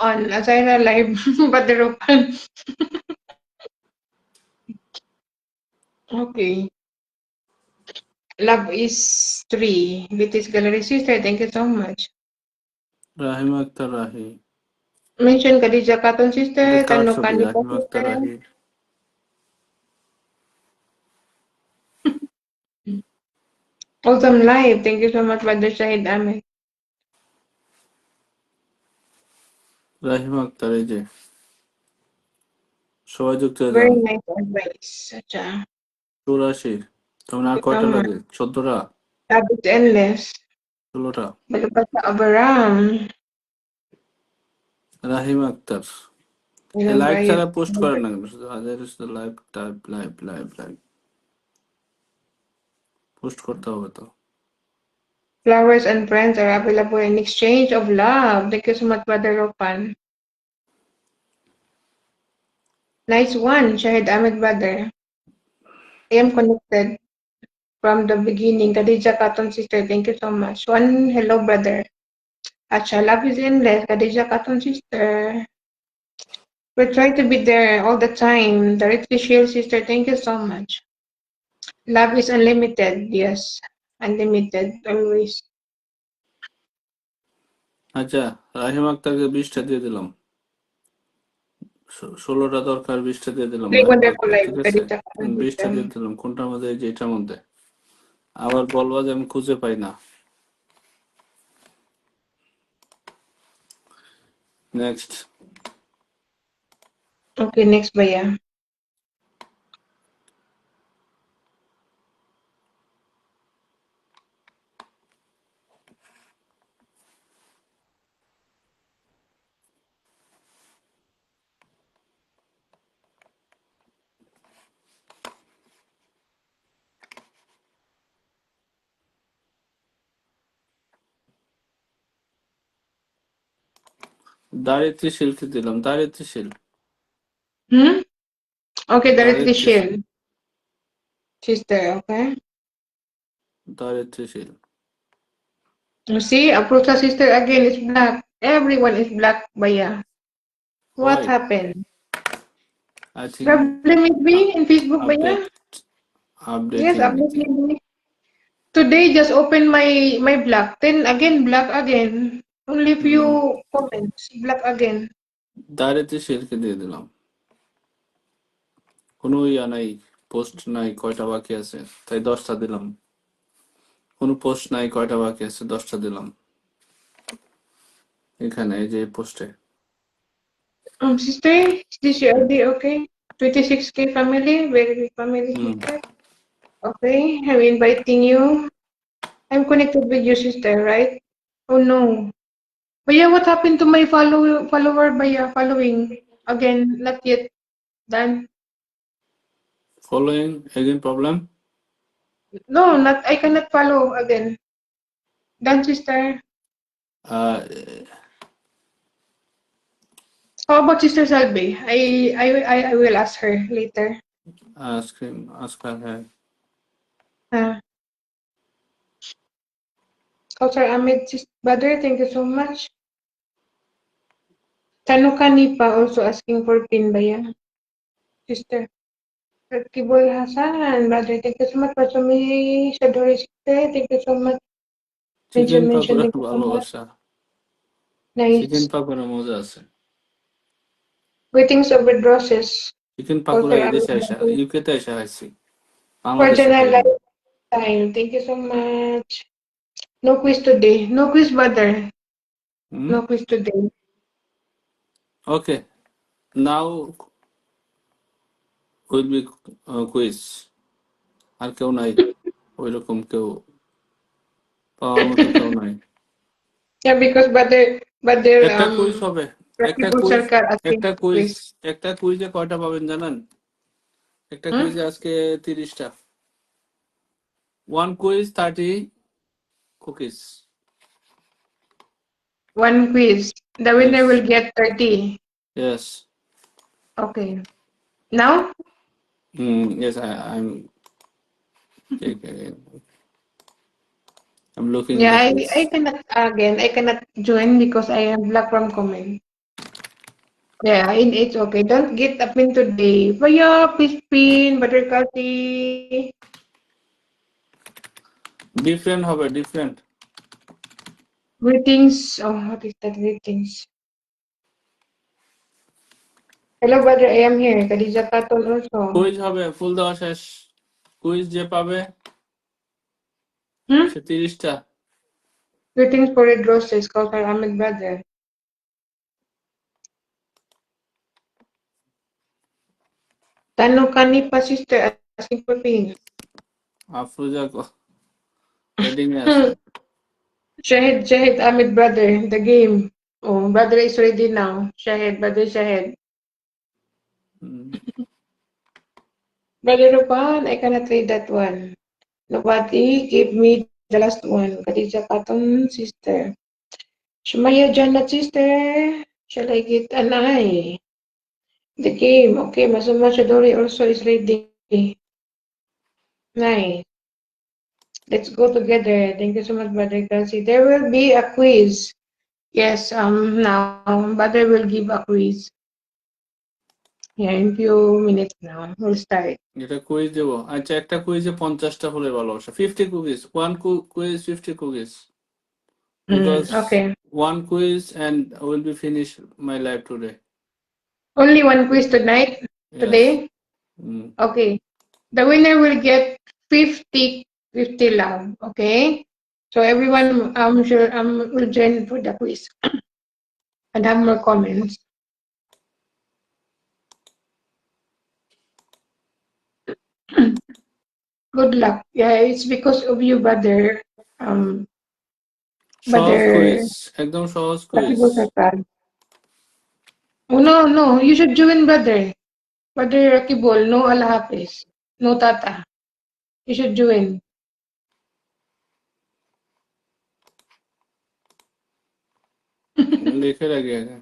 on Azaira live, Brother Ropan. Okay. Love is 3. British Gallery sister, thank you so much. Rahima Akter Rahi, Mention Khadija Khatun sister, এটা কার Tanukan ছবি? Nipa Rahima Akter sister. Rahi. Awesome live. Thank you so much, Brother Shahid Ahmed. Rahima Akter, এই যে সবাই যুক্ত হয়ে Very যান। nice advice. Acha. 84, তোমার আর Thank you so কয়টা much. লাগে? 14টা, Love is endless. 16টা। Balubasa Abaram. Rahima Akter, এই Ilang লাইভ bayad. ছাড়া পোস্ট করেন না কেন? শুধু শুধু live type, live live live post করতে হবে তো। Flowers and friends are available in exchange of love. Thank you so much, Brother Ropan. Nice one, Shahid Ahmed, brother. I am connected from the beginning. Khadija Khatun sister, thank you so much. One hello, brother. Acha, love is endless. Khadija Khatun sister. We try to be there all the time. The Ritvi Shield sister, thank you so much. Love is unlimited. Yes, unlimited always. আচ্ছা, রাহিমা আক্তারকে 20টা দিয়ে দিলাম, 16টা দরকার, 20টা দিয়ে দিলাম Very Rahima wonderful Akter, life, ঠিক আছে? Khadija Khatun 20টা sister. দিয়ে দিলাম, কোনটার মধ্যে? এই যে এটার মধ্যে। আবার বলবা যে আমি খুঁজে পাই না। Next. Okay, next Baya. দারিদ্র্যশীলকে দিলাম, দারিদ্র্যশীল। Okay, that is the দারিদ্র্যশীল, shell. Sister, okay. দারিদ্র্যশীল। You see, Aprusa sister again is black. Everyone is black, Baya. What Why? happened? I think Problem with me in Facebook, Baya? update, Yes, updating. update me. Today just open my black, then again black again. Only few comments, black again. দারিদ্র্যশীলকে দিয়ে দিলাম। কোনো ইয়া নাই, post নাই, কয়টা বাকি আছে, তাই 10টা দিলাম। কোনো পোস্ট নাই, কয়টা বাকি আছে, 10টা দিলাম। এখানে এই যে পোস্টে। Sister, is this your ID? Okay. 26K family, very big family, sister. Okay, I'm inviting you. I'm connected with your sister, right? Oh no. Baya, what happened to my follower, Baya? Following. Again, not yet done. Following again problem. No, not I cannot follow again. Done, sister. Uh, How about Sister Salve? I will ask her later. ask him, ask her. Kautsar Ahmed, brother, thank you so much. Tanukanipa also asking for pin, Baya. Sister. Kibul Hasan, brother, thank you so much. Pasumi Shadori sister, thank you so much. Chicken Mention, পাকোড়ার thank you so much. ভালোবাসা, chicken Nice. Pakora মজা আছে। Greetings of red roses. Chicken pakora Kautsar এদেশে Ahmed, আসা, ইউকেতে এসে খাইছি, for বাংলাদেশে general খাই নাই। lifestyle, thank you so much. No quiz today. No quiz, brother. No quiz today. Okay, now will be quiz. আর কেউ নাই, ওইরকম কেউ পাওয়ার মতো কেউ নাই। Yeah, because brother একটা কুইজ হবে, একটা Rakibul কুইজ, Sarkar asking একটা for কুইজ, quiz. একটা কুইজে কয়টা পাবেন জানেন? একটা কুইজে আজকে 30টা। 1 quiz 30 cookies. One quiz. The winner Yes, will get 30. yes. Okay. Now? Yes, I'm okay. I'm looking Yeah, like I, this. I cannot again. I cannot join because I am black from comment. Yeah, it's okay. Don't get up in today. Baya, please pin, Buttercutty. Different হবে, different. Greetings. Oh, what is that? Greetings. Hello, brother. I am here. Khadija Katol also. Quiz হবে, ফুল দেওয়া শেষ। Quiz যে পাবে সে 30টা। Greetings for red roses, Kautar Ahmed, brother. Tanukani pa sister asking for pin. Afroza heading এ আছে। Shahid Ahmed, brother, the game. Oh, brother is ready now. Shahid, brother Shahid. Brother Rupan, I cannot read that one. Nobody give me the last one. Khadija Patton, sister. Shumaya Jannat, sister. Shall I get an eye? The game. Okay, Masuma Shadori also is ready. Nice. Let's go together. Thank you so much, Brother Kelsey. There will be a quiz. Yes, now Brother will give a quiz. Yeah, in few minutes now. We'll start. এটা quiz দেবো। আচ্ছা, একটা কুইজে 50টা হলে ভালোবাসা। 50 cookies, 1 quiz 50 cookies. Because Okay. 1 quiz and I will be finished my life today. Only one quiz tonight? Yes. Today? Okay. The winner will get 50 love. Okay? So everyone will join for the quiz. and have more comments. Good luck. Yeah, it's because of you, brother. সহজ Brother quiz, একদম সহজ quiz. Rakibul Sarkar. Oh, no, you should join, brother. Brother Rakibul, no Allah Hafiz. No Tata. You should join. লিখে রাখি আগে।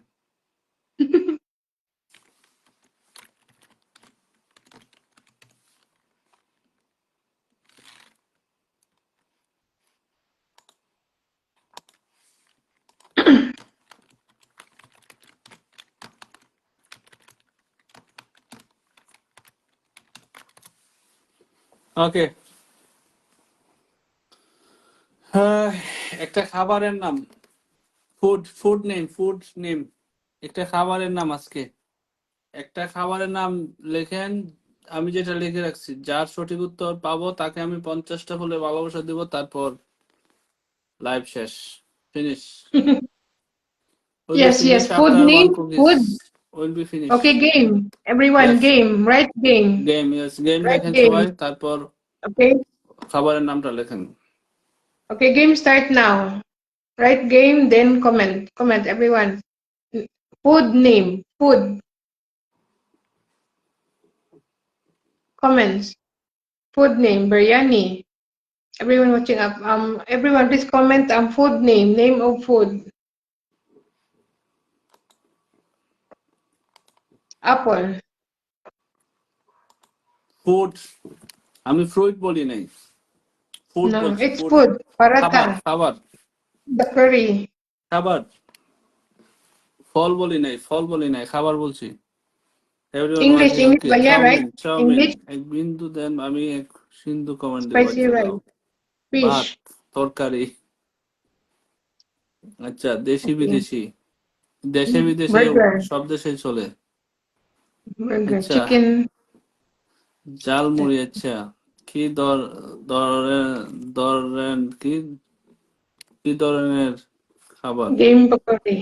ওকে, একটা খাবারের নাম, food name, একটা খাবারের নাম আজকে, একটা খাবারের নাম লেখেন। আমি যেটা লিখে রাখছি, যার সঠিক উত্তর পাবো তাকে আমি 50টা ফুলের ভালোবাসা দিব, তারপর লাইভ শেষ, finish. Will be Yes, finished food after one name, cookies. food. Will be finished. Okay, game. Everyone, Yes. game. Right game. Game, yes. Game Right লেখেন game. সবাই, তারপর Okay. খাবারের নামটা লেখেন। Okay, game start now. Right game, then comment. Comment, everyone. Food name. Food. Comments. Food name. Biryani. Everyone watching up. Everyone please comment food name. Name of food. Apple. Food, আমি fruit বলি নাই, food No, বলছি। it's food food. খাবার, Paratha. খাবার, The curry. খাবার। ফল বলি নাই, খাবার বলছি। Everyone English. watching, English. okay. Bhaiya, right? Chow mein, English. এক বিন্দু দেন, আমি এক সিন্ধু কমেন্ট দেবো। Spicy আচ্ছা দাও। rice. ভাত, Fish. তরকারি। আচ্ছা, দেশি Okay. বিদেশি, দেশে বিদেশে Burger. সব দেশে চলে। Burger. আচ্ছা, Chicken. জালমুড়ি। আচ্ছা, কি ধরেন কি কি ধরনের খাবার? Game pakodi.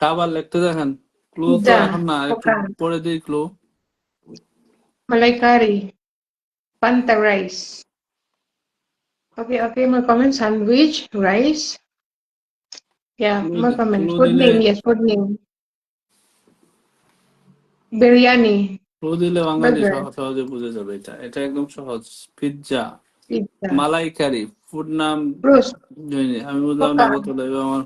খাবার লিখতে দেখেন, ক্লু তো Pizza. এখন না, একটু Poka. পরে দিই clue. Malay curry. Panta rice. Okay, more comments. Sandwich. Rice. Yeah, more comments. Clue Food দিলে, name. Yes, food name. Biryani. Clue দিলে বাঙালি Burger. সহজে বুঝে যাবে। এটা এটা একদম সহজ। Pizza, Pizza. মালাইকারি। ফুড নাম Roast. আমি বুঝলাম না Poka. কত লাগবে আমার,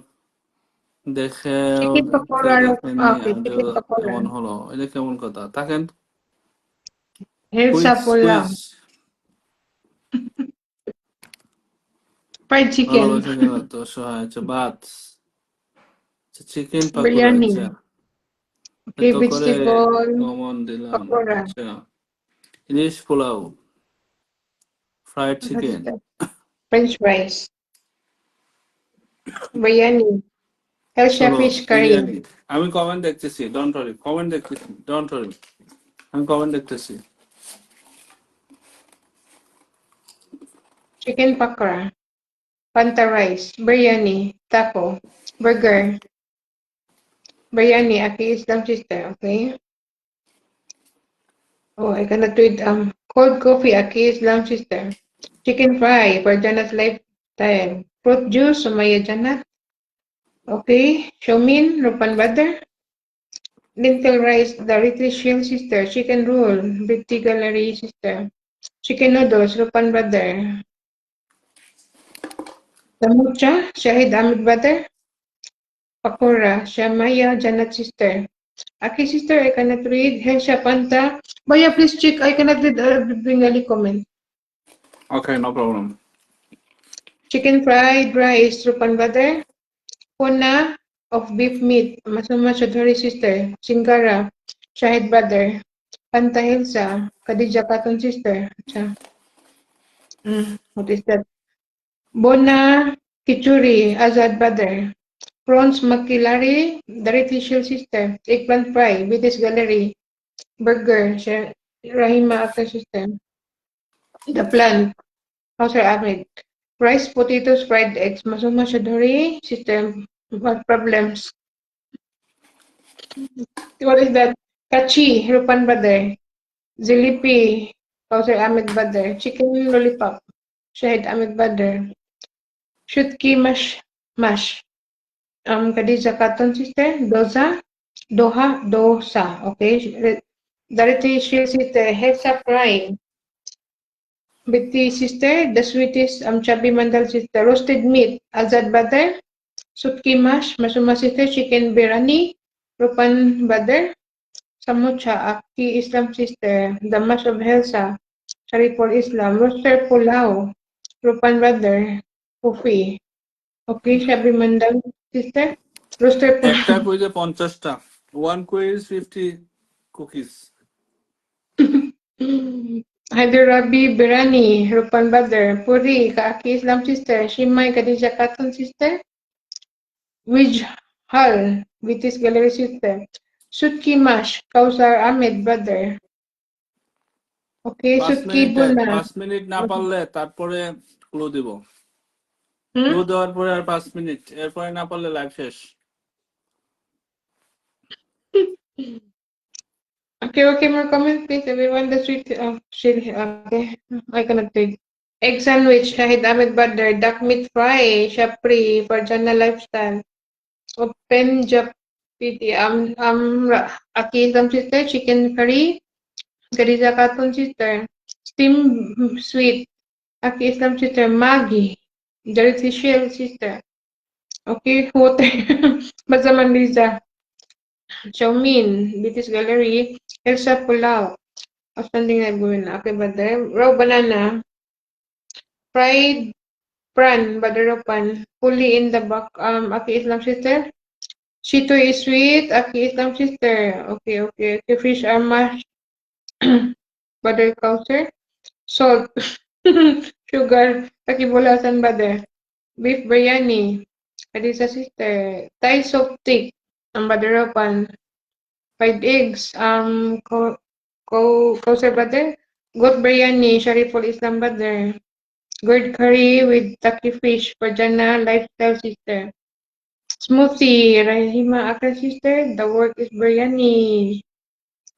দেখে Chicken pakora. দেখেনি Okay, chicken pakora. এমন হলো। এটা কেমন কথা? থাকেন, Helsa quiz. pulao. Fried chicken. ভালোবাসা কেন তো সহায়? আচ্ছা, ভাত, চিকেন পাকোড়া। Biryani. আচ্ছা, Okay, এত করে vegetable কমন দিলাম। pakora. আচ্ছা, ilish polao, fried What is chicken. that? French fries. Biryani. Helsa চলো, fish curry. বিরিয়ানি। আমি কমেন্ট দেখতেছি, ডোন্ট ওয়ারি, কমেন্ট দেখতেছি, ডোন্ট ওয়ারি, আমি কমেন্ট দেখতেছি। Chicken pakora. Panta rice. Biryani. Taco. Burger. Biryani. Aki Islam sister. Okay. Oh, I cannot read. Cold coffee. Aki Islam sister. Chicken fry for Janat's lifetime. Fruit juice. Sumaya Janat. Okay. Xiaomin. Rupan Badr. Lentil rice. Dariti Shield sister. Chicken roll. Bitty Gallery sister. Chicken noodles. Rupan Badr. Samosa. Shahid Ahmed Badr. Pakora. Shamaya Janat sister. Aki sister, I cannot read. Hensha Panta. Baya, please check. I cannot read Bengali comment. Okay, no problem. Chicken fried rice, Rupan Badr. Puna of beef meat, Masuma Chaudhary sister. Singara, Shahid Badr. Panta Hilsa, Khadija Khatun sister. Acha. What is that? Bona Kichuri, Azad Badr. Prawns Makilari, Dariti Shil sister. Eggplant fry, British Gallery. Burger, Rahima Akhtar sister. The plant, Hauser Ahmed. Rice, potatoes, fried eggs, Masuma Chaudhary, system, what problems? What is that? Kachi, Rupan Badr. Jalebi, Kausar Ahmed Badr. Chicken lollipop, Shahid Ahmed Badr. Shutki mash. Khadija Khatun sister. Dosa. Okay. Dariti Shil sister. Helsa Fry. Betty sister. The sweetest. Chubby Mandal sister. Roasted meat. Azad Badr. Sutki mash. Masuma sister. Chicken biryani. Rupan Badr. Samocha, Aki Islam sister, the Mass of Helsa, Shariful Islam, Roster Pulao, Rupan Brother, Pufi. Okay, Shabri Mandal sister, Roster একটা Pulao. কুইজে 50টা, 1 quiz 50 cookies. Hyderabad Birani, Rupan Brother, Puri, Aki Islam sister, Shimai Khadija Khatun sister, Wijhal, Vitis Gallery sister, Sutki Mash, Kausar Ahmed Brother. Okay, 5 Sutki মিনিটে Buna. 5 minute না পারলে তারপরে clue দিব। Hmm? Clue দেওয়ার পরে আর 5 minute, এরপরে না পারলে লাইভ শেষ। Okay, more comments, please. Everyone, the sweet shit. Okay, I cannot read. Egg sandwich, Shahid Ahmed Badr, duck meat fry, Shapri, Farjana lifestyle, open Japiti, Aki Islam sister, chicken curry, Khadija Khatun sister, steam sweet, Aki Islam sister, Maggi, Jarisi Shell sister. Okay, water, Bazaman Liza, Chowmin, British Gallery, Elsa Pulao. Outstanding na gawin na. Okay, Badr. Raw banana. Fried prawn, Badarapan. Fully in the back. Aki Islam sister. Shito is sweet. Aki Islam sister. Okay. Okay, fish are mashed. Badr culture. Salt. Sugar. Taki bulasan, Badr. Beef biryani. Kadisa sister. Thai soup stick. Badarapan. Fried eggs. Kausar Badr. Goat biryani. Shariful Islam Badr. Gourd curry with taki fish, Farjana lifestyle sister. Smoothie, Rahima Akra sister. The work is biryani.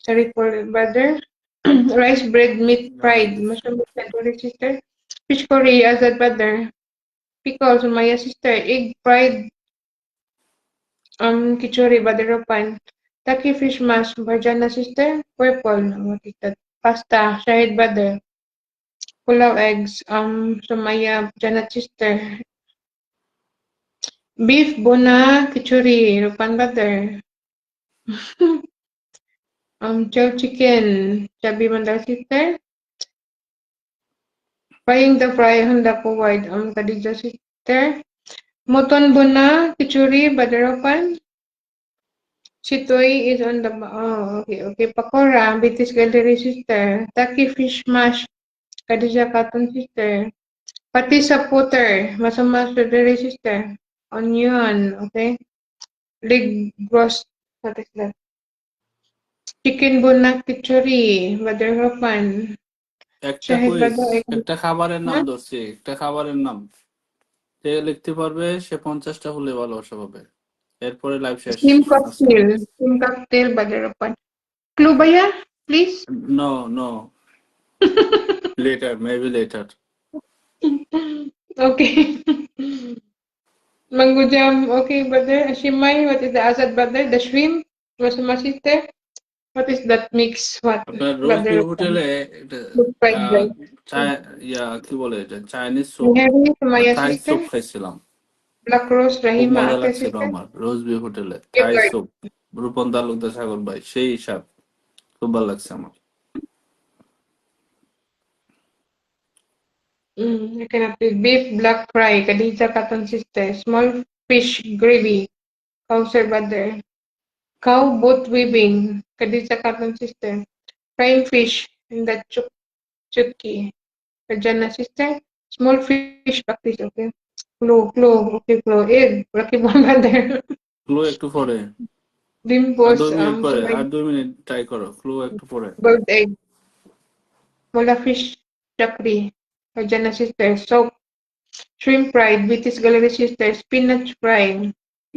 Shariful brother. Rice bread meat fried. Mushroom Saduri sister. Fish curry, Azad brother. Pickles, Maya sister. Egg fried kichori, Badarapan. Taki fish mash, Farjana sister. Purple, what is that? Pasta, Shahid brother. Pulao eggs, Sumaya, Janat sister. Beef Bona Kichuri, Rupan Butter. Chow chicken, Chubby Mandal sister. Frying the fry, Handa Kuwait, Khadija sister. Moton Bona Kichuri, Badarapan. Chitoy is on the, okay. Pakora, British Gallery sister. Taki fish mash, Khadija Khatun sister. Pati sa putter, Masama Gallery sister. Onion, okay. Leg roast, what is that? Chicken Bona Kichuri, Badarapan. একটা Shahid quiz, Badar, একটা খাবারের নাম huh? ধরছি, একটা খাবারের নাম যে লিখতে পারবে সে 50টা হলে ভালোবাসা পাবে। এরপরে লাইভ শেষ আজকে। Steam cocktail, Badarapan. Clue ba yan? Please? No no, later, maybe later. Okay. Mango jam, okay, brother. Shimai, what is the Azad brother? The shrimp? Was masite? What is that mix? What? আপনার রোজবিউ Badarapan. হোটেলে এটা Good fried আহ, rice. কি বলে এটা, Chinese soup Mary, আর Maya থাই sister. Soup খাইছিলাম, Black Rose, খুব Rahima, মজা Akra লাগছিল sister. আমার। রোজবিউ হোটেলে থাই Yogurt. স্যুপ, রূপন তালুকদার সাগর ভাই, সেই স্বাদ, খুব ভালো লাগছে আমার। I cannot read. Beef black fry, Khadija Khatun sister. Small fish gravy, Kausar brother. Cow boat weaving, Khadija Khatun sister. Frying fish in the chutki, Rajana sister. Small fish practice, okay. Okay, egg, Rocky Ball brother. Clue একটু পরে, আর Dimples, 2 minute পরে, Sumay, আর 2 minute try করো, clue একটু পরে। bird egg, Mola fish chakri, Rajana sister. Soap, shrimp fried, British Gallery sister. Spinach fry,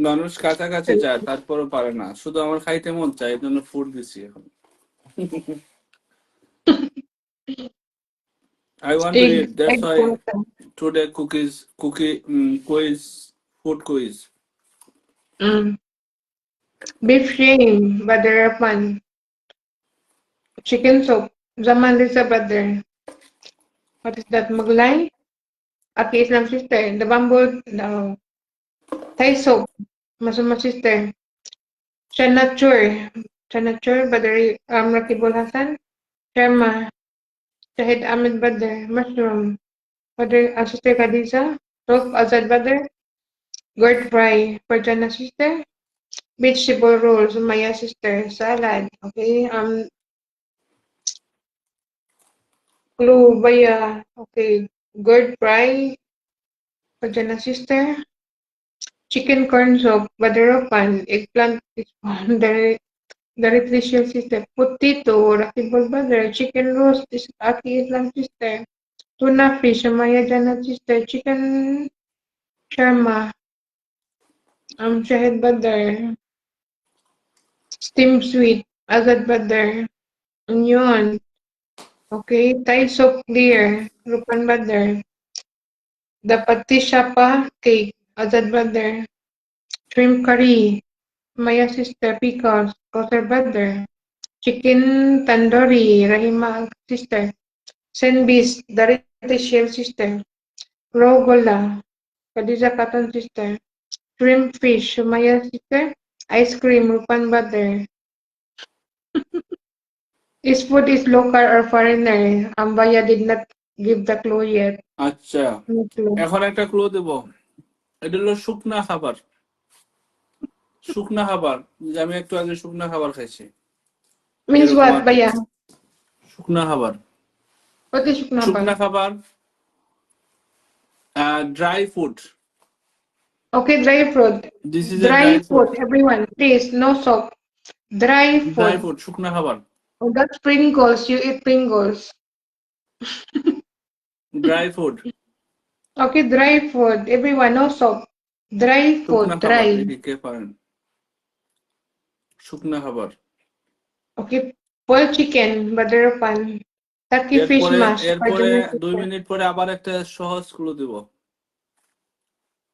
মানুষ কাছাকাছি যায় তারপরও পারে না, শুধু আমার খাইতে মন চায়, এই জন্য ফুড দিছি এখন। I want to eat, that's egg why pasta. today quiz, food quiz. Mm. Beef shame, badarapan. Chicken soup. Zaman Lisa brother. What is that? Maglay? Aki Islam sister. The bamboo. The Thai soup. Masuma sister. Chanachur. Chanachur, Badari Rakibul Hassan. Sharma. Shahid Ahmed brother. Mushroom. Brother Sister Khadija. Roof Azad brother. Gourd fry. Perjana sister. Vegetable rolls. Maya sister. Salad. Okay. Clue Baya. Okay. Gourd fry. Perjana sister. Chicken corn soup. Badarapan. Eggplant. Dari Tricia sister. Potato. Rakibul brother. Chicken roast. Aki Islam sister. Tuna fish. Maya Jana sister. Chicken shawarma. Shahid brother. Steamed sweet. Azad brother. Onion. Okay. Thai soup clear. Rupan brother. The patishapa cake. Azad brother. Shrimp curry. Maya sister. Pickles. Kauser brother. Chicken tandoori. Rahima sister. Senbis. Darita Shell sister. Raw gola. Khadija Katan sister. Shrimp fish. Sumaya sister. Ice cream. Rupan brother. This food is local or foreigner? Ambaya did not give the clue yet. আচ্ছা, No clue. এখন একটা clue দেব। এটা হলো শুকনা খাবার। শুকনা খাবার, যে আমি একটু আগে শুকনা খাবার খাইছি, Means এরকম what, আর কি। Baya? শুকনা খাবার, What is shuknapa? শুকনা খাবার, dry food. Okay, dry fruit. This is a Dry dry food. food, everyone. Please, no soap. Dry dry food. Food, শুকনা খাবার। Oh, that's Pringles. You eat Pringles. Dry food, Okay, dry food. Everyone, no soap. Dry শুকনা food, খাবার, dry. দেখি কে পারেন। শুকনা খাবার। Okay, boiled chicken, butter pan. Turkey fish এরপরে mash. এরপরে Original 2 chicken. মিনিট পরে আবার একটা সহজ ক্লু দিব।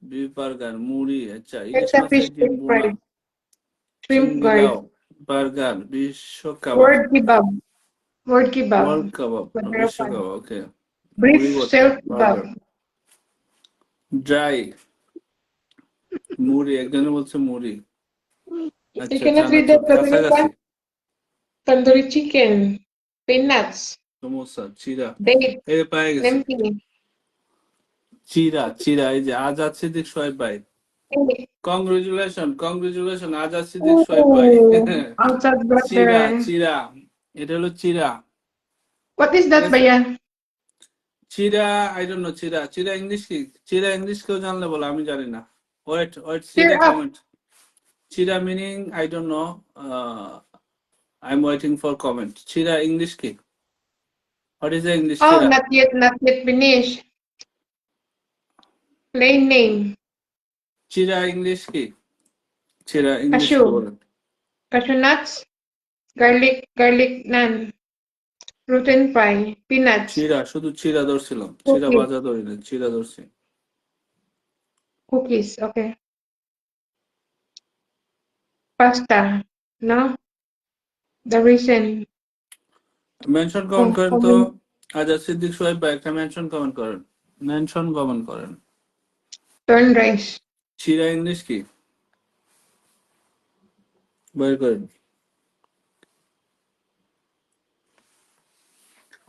বিফ বার্গার, মুড়ি, আচ্ছা, ইলিশ Texas মাছের fish ডিম deep বোনা, fried. Shrimp চিংড়ি লাউ, guard. বার্গার, বিশ্ব kebab, Word kebab. Word kebab. World kebab, Butter বিশ্ব pan. কাবাব, ওকে। মুড়ি Brief ভর্তা, self kebab. বার্গার, ড্রাই, মুড়ি, একজনে বলছে মুড়ি। You আচ্ছা, cannot read চানাচুর, that, কাছাকাছি। Pagalipan. Tandoori chicken. Peanuts. Samosa, চিরা, Date. এই যে পেয়ে গেছি। Lempi. চিরা, চিরা, এই যে আজাদ সিদ্দিক সোহেব ভাই। Hey. কংগ্রেচুলেশন আজাদ সিদ্দিক সোহেব ভাই। Oh, outside চিরা, brother. চিরা, এটা হলো চিরা, What is ঠিক that, আছে। Baya? চিরা, আই ডোন্ট নো, চিরা, চিরা ইংলিশ কি? চিরা ইংলিশ কেউ জানলে বলো, আমি জানি না। Wait wait, see the Cheer up. Comment. Chira meaning I don't know, I am waiting for comment. চিরা ইংলিশ কি? What is the English Oh, chira? not yet finished. Plain name. চিরা ইংলিশ কি? চিরা ইংলিশ কি Cashew. বলেন? Cashew nuts. Garlic naan. Gluten pie. Peanuts. চিরা, শুধু চিরা ধরছিলাম, চিরা Cookies. ভাজা ধরি না, চিরা ধরছি। Cookies. Okay. Pasta. No? The reason. Mention comment করেন তো। Common. আজাদ সিদ্দিক সোহেব ভাই একটা মেনশন কমেন্ট করেন, মেনশন কমেন্ট করেন। Turn rice. চিরা ইংলিশ কি বের করেন।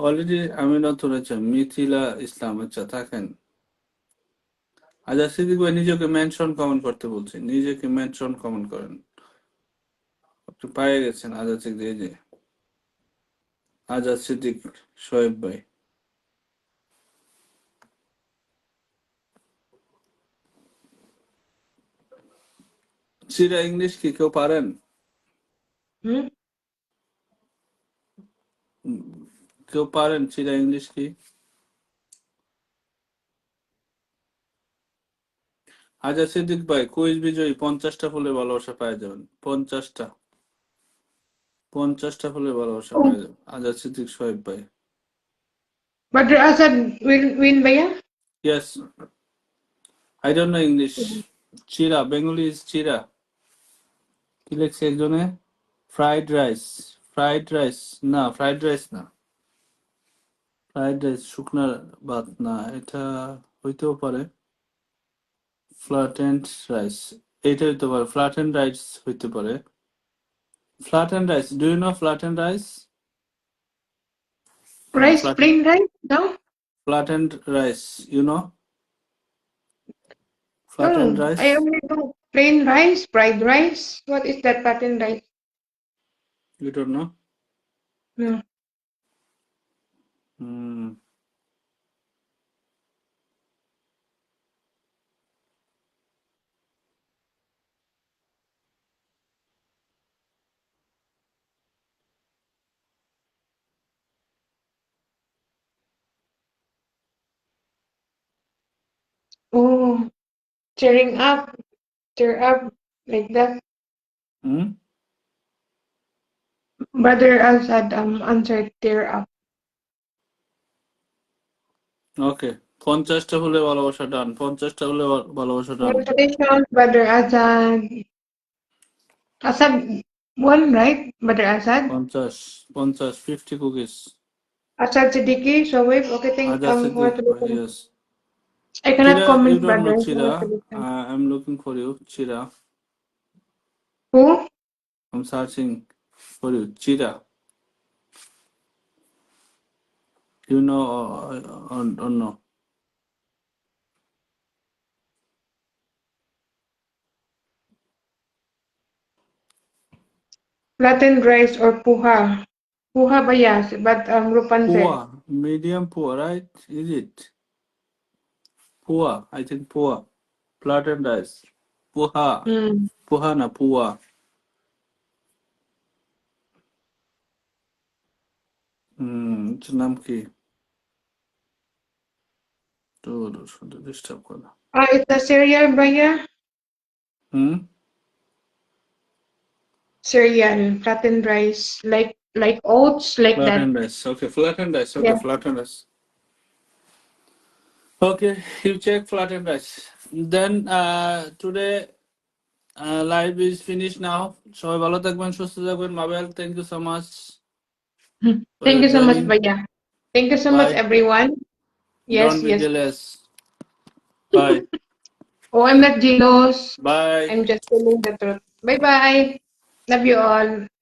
অলরেডি আমি নতুন, আচ্ছা, মিথিলা ইসলাম, আচ্ছা থাকেন। আজাদ সিদ্দিক ভাই নিজেকে মেনশন কমেন্ট করতে বলছি, নিজেকে মেনশন কমেন্ট করেন। আপনি পেয়ে গেছেন আজাদ সিদ্দিক, এই যে আজাদ সিদ্দিক সোহেব ভাই। চিরা ইংলিশ কি কেউ পারেন? Hmm? কেউ পারেন চিরা ইংলিশ কি? আজাদ সিদ্দিক ভাই কুইজ বিজয়ী 50টা ফুলে ভালোবাসা পেয়ে যাবেন 50টা ফুলে ভালোবাসা Oh, পেয়ে যাবেন আজাদ সিদ্দিক সোহেব ভাই Badr Asad will win, Bhaiya? Yes I don't no English চিরা বেঙ্গলি ইজ চিরা কি লিখছে একজনে ফ্রাইড রাইস না ফ্রাইড রাইস না ফ্রাইড রাইস শুকনা ভাত না এটা হইতেও পারে ফ্ল্যাটেন্ড রাইস এটা হইতে পারে ফ্ল্যাটেন্ড রাইস হইতে পারে flattened rice do you know flattened rice Rice, flat plain rice? No? Flattened rice you know No, flattened rice I only know plain rice, fried rice. What is that pattern rice? You don't know No. Oh, cheering up, cheer up, like that. Brother Asad answered tear up. Okay 50টা হলে ভালোবাসা done 50টা হলে ভালোবাসা done Congratulations, Brother Asad. Asad won, right? Brother Asad. 50 cookies Asad Siddiqui, Shoaib. Okay, Azad Siddique congratulations. Yes I cannot chira comment, you don't know brother. Chira Congratulations. I am looking for you chira Who? I am searching for you chira you know or no Flattened rice or puha? Puha ba yes, but Rupan said. poor medium poor right is it poor I think poor flattened rice poha Hmm. poha na poor এটার নাম কি তো শুনতে disturb করে It's a cereal, Bhaiya. Cereal, flattened rice, like oats, like that. flattened rice okay flattened rice okay Yeah. flattened rice okay you check flattened rice then today live is finished now সবাই ভালো থাকবেন সুস্থ থাকবেন মাবেল thank you so much for Thank your you so much, joining Bhaiya. Thank you so much, bye everyone. Yes, don't be yes. jealous bye Oh, I'm not jealous. bye I'm just telling the truth. Bye bye. Love you all.